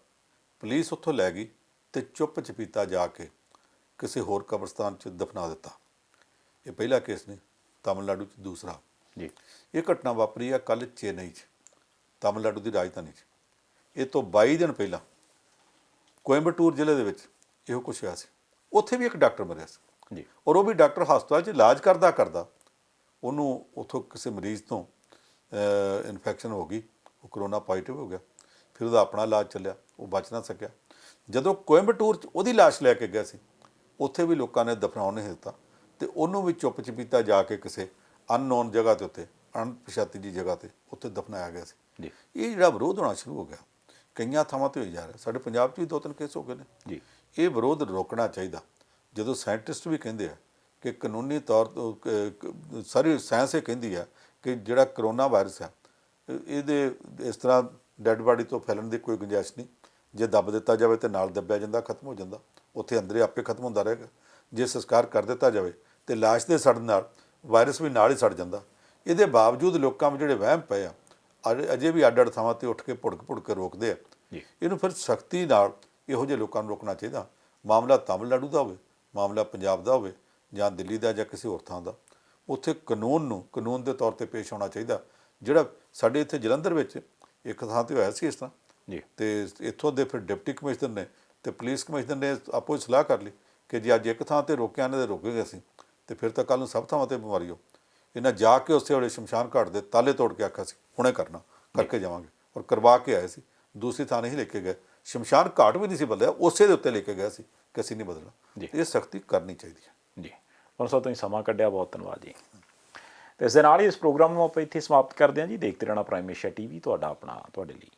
ਪੁਲਿਸ ਉੱਥੋਂ ਲੈ ਗਈ ਤੇ ਚੁੱਪ ਚਪੀਤਾ ਜਾ ਕੇ ਕਿਸੇ ਹੋਰ ਕਬਰਸਤਾਨ 'ਚ ਦਫਨਾ ਦਿੱਤਾ। ਇਹ ਪਹਿਲਾ ਕੇਸ ਨਹੀਂ, ਤਾਮਿਲਨਾਡੂ 'ਚ ਦੂਸਰਾ। ਜੀ। ਇਹ ਘਟਨਾ ਵਾਪਰੀ ਆ ਕੱਲ੍ਹ ਚੇਨਈ 'ਚ, ਤਾਮਿਲਨਾਡੂ ਦੀ ਰਾਜਧਾਨੀ 'ਚ। ਇਹ ਤੋਂ 22 ਦਿਨ ਪਹਿਲਾਂ ਕੋਇੰਬਟੂਰ ਜ਼ਿਲ੍ਹੇ ਦੇ ਵਿੱਚ ਇਹੋ ਕੁਛ ਹੋਇਆ ਸੀ। ਉੱਥੇ ਵੀ ਇੱਕ ਡਾਕਟਰ ਮਰਿਆ ਸੀ। ਜੀ। ਔਰ ਉਹ ਵੀ ਡਾਕਟਰ ਹਸਪਤਾਲ 'ਚ ਇਲਾਜ ਕਰਦਾ ਉਹਨੂੰ ਉੱਥੋਂ ਕਿਸੇ ਮਰੀਜ਼ ਤੋਂ ਇਨਫੈਕਸ਼ਨ ਹੋ ਗਈ, ਉਹ ਕਰੋਨਾ ਪੋਜ਼ੀਟਿਵ ਹੋ ਗਿਆ। ਫਿਰ ਉਹਦਾ ਆਪਣਾ ਇਲਾਜ ਚੱਲਿਆ, ਉਹ ਬਚ ਨਾ ਸਕਿਆ। ਜਦੋਂ ਕੋਇੰਬਟੂਰ 'ਚ ਉਹਦੀ ਲਾਸ਼ ਲੈ ਕੇ ਗਿਆ ਸੀ, ਉੱਥੇ ਵੀ ਲੋਕਾਂ ਨੇ ਦਫਨਾਉਣ ਨਹੀਂ ਦਿੱਤਾ ਤੇ ਉਹਨੂੰ ਵੀ ਚੁੱਪ ਚਪੀਤਾ ਜਾ ਕੇ ਕਿਸੇ ਅਨਨੋਨ ਜਗ੍ਹਾ ਦੇ ਉੱਤੇ, ਅਣਪਛਾਤੀ ਜਿਹੀ ਜਗ੍ਹਾ ਤੇ ਉੱਥੇ ਦਫਨਾਇਆ ਗਿਆ ਸੀ। ਜੀ। ਇਹ ਜਿਹੜਾ ਵਿਰੋਧ ਹੋਣਾ ਸ਼ੁਰੂ ਹੋ ਗਿਆ, ਕਈਆਂ ਥਾਵਾਂ 'ਤੇ ਹੋਈ ਜਾ ਰਿਹਾ। ਸਾਡੇ ਪੰਜਾਬ 'ਚ ਵੀ 2-3 ਕੇਸ ਹੋ ਗਏ ਨੇ। ਜੀ। ਇਹ ਵਿਰੋਧ ਰੋਕਣਾ ਚਾਹੀਦਾ। ਜਦੋਂ ਸਾਇੰਟਿਸਟ ਵੀ ਕਹਿੰਦੇ ਆ ਕਿ ਕਾਨੂੰਨੀ ਤੌਰ ਸਾਰੀ ਸਾਇੰਸ ਇਹ ਕਹਿੰਦੀ ਆ ਕਿ ਜਿਹੜਾ ਕਰੋਨਾ ਵਾਇਰਸ ਆ, ਇਹਦੇ ਇਸ ਤਰ੍ਹਾਂ ਡੈੱਡ ਬਾਡੀ ਤੋਂ ਫੈਲਣ ਦੀ ਕੋਈ ਗੁੰਜਾਇਸ਼ ਨਹੀਂ। ਜੇ ਦੱਬ ਦਿੱਤਾ ਜਾਵੇ ਤੇ ਨਾਲ ਦੱਬਿਆ ਜਾਂਦਾ, ਖਤਮ ਹੋ ਜਾਂਦਾ, ਉੱਥੇ ਅੰਦਰੇ ਆਪੇ ਖਤਮ ਹੁੰਦਾ ਰਹੇਗਾ। ਜੇ ਸੰਸਕਾਰ ਕਰ ਦਿੱਤਾ ਜਾਵੇ ਤੇ ਲਾਸ਼ ਦੇ ਸੜਨ ਨਾਲ ਵਾਇਰਸ ਵੀ ਨਾਲ ਹੀ ਸੜ ਜਾਂਦਾ। ਇਹਦੇ ਬਾਵਜੂਦ ਲੋਕਾਂ ਵਿੱਚ ਜਿਹੜੇ ਵਹਿਮ ਪਏ ਆ, ਅਜੇ ਵੀ ਅੱਡ ਥਾਵਾਂ 'ਤੇ ਉੱਠ ਕੇ ਭੁੜਕ ਕੇ ਰੋਕਦੇ ਆ। ਇਹਨੂੰ ਫਿਰ ਸਖਤੀ ਨਾਲ ਇਹੋ ਜਿਹੇ ਲੋਕਾਂ ਨੂੰ ਰੋਕਣਾ ਚਾਹੀਦਾ। ਮਾਮਲਾ ਤਾਮਿਲਨਾਡੂ ਦਾ ਹੋਵੇ, ਮਾਮਲਾ ਪੰਜਾਬ ਦਾ ਹੋਵੇ ਜਾਂ ਦਿੱਲੀ ਦਾ ਜਾਂ ਕਿਸੇ ਹੋਰ ਥਾਂ ਦਾ, ਉੱਥੇ ਕਾਨੂੰਨ ਦੇ ਤੌਰ ਤੇ ਪੇਸ਼ ਹੋਣਾ ਚਾਹੀਦਾ। ਜਿਹੜਾ ਸਾਡੇ ਇੱਥੇ ਜਲੰਧਰ ਵਿੱਚ ਇੱਕ ਥਾਂ 'ਤੇ ਹੋਇਆ ਸੀ ਇਸ ਤਰ੍ਹਾਂ ਜੀ, ਤੇ ਇੱਥੋਂ ਦੇ ਫਿਰ ਡਿਪਟੀ ਕਮਿਸ਼ਨਰ ਨੇ ਤੇ ਪੁਲਿਸ ਕਮਿਸ਼ਨਰ ਨੇ ਆਪੋ ਸਲਾਹ ਕਰ ਲਈ ਕਿ ਜੇ ਅੱਜ ਇੱਕ ਥਾਂ 'ਤੇ ਰੋਕਿਆ ਇਹਨਾਂ ਦੇ ਰੋਕੇ ਗਏ ਸੀ ਤੇ ਫਿਰ ਤਾਂ ਕੱਲ੍ਹ ਨੂੰ ਸਭ ਥਾਵਾਂ 'ਤੇ ਬਿਮਾਰੀ ਹੋ। ਇਹਨਾਂ ਜਾ ਕੇ ਉਸੇ ਵੇਲੇ ਸ਼ਮਸ਼ਾਨ ਘਾਟ ਦੇ ਤਾਲੇ ਤੋੜ ਕੇ ਆਖਿਆ ਸੀ ਹੁਣੇ ਕਰਕੇ ਜਾਵਾਂਗੇ, ਔਰ ਕਰਵਾ ਕੇ ਆਏ ਸੀ। ਦੂਸਰੀ ਥਾਂ ਨਹੀਂ ਲੈ ਕੇ ਗਏ, ਸ਼ਮਸ਼ਾਨ ਘਾਟ ਵੀ ਨਹੀਂ ਸੀ ਬਦਲਿਆ, ਉਸੇ ਦੇ ਉੱਤੇ ਲੈ ਕੇ ਗਏ ਸੀ ਕਿ ਅਸੀਂ ਨਹੀਂ ਬਦਲਣਾ। ਇਹ ਸਖਤੀ ਕਰਨੀ ਚਾਹੀਦੀ ਹੈ ਜੀ। ਹੁਣ ਸੋ ਤੁਸੀਂ ਸਮਾਂ ਕੱਢਿਆ, ਬਹੁਤ ਧੰਨਵਾਦ ਜੀ। ਤੇ ਇਸ ਦੇ ਨਾਲ ਹੀ ਇਸ ਪ੍ਰੋਗਰਾਮ ਨੂੰ ਆਪਾਂ ਇੱਥੇ ਸਮਾਪਤ ਕਰਦੇ ਹਾਂ ਜੀ। ਦੇਖਦੇ ਰਹਿਣਾ ਪ੍ਰਾਈਮ ਏਸ਼ੀਆ ਟੀਵੀ, ਤੁਹਾਡਾ ਆਪਣਾ, ਤੁਹਾਡੇ ਲਈ।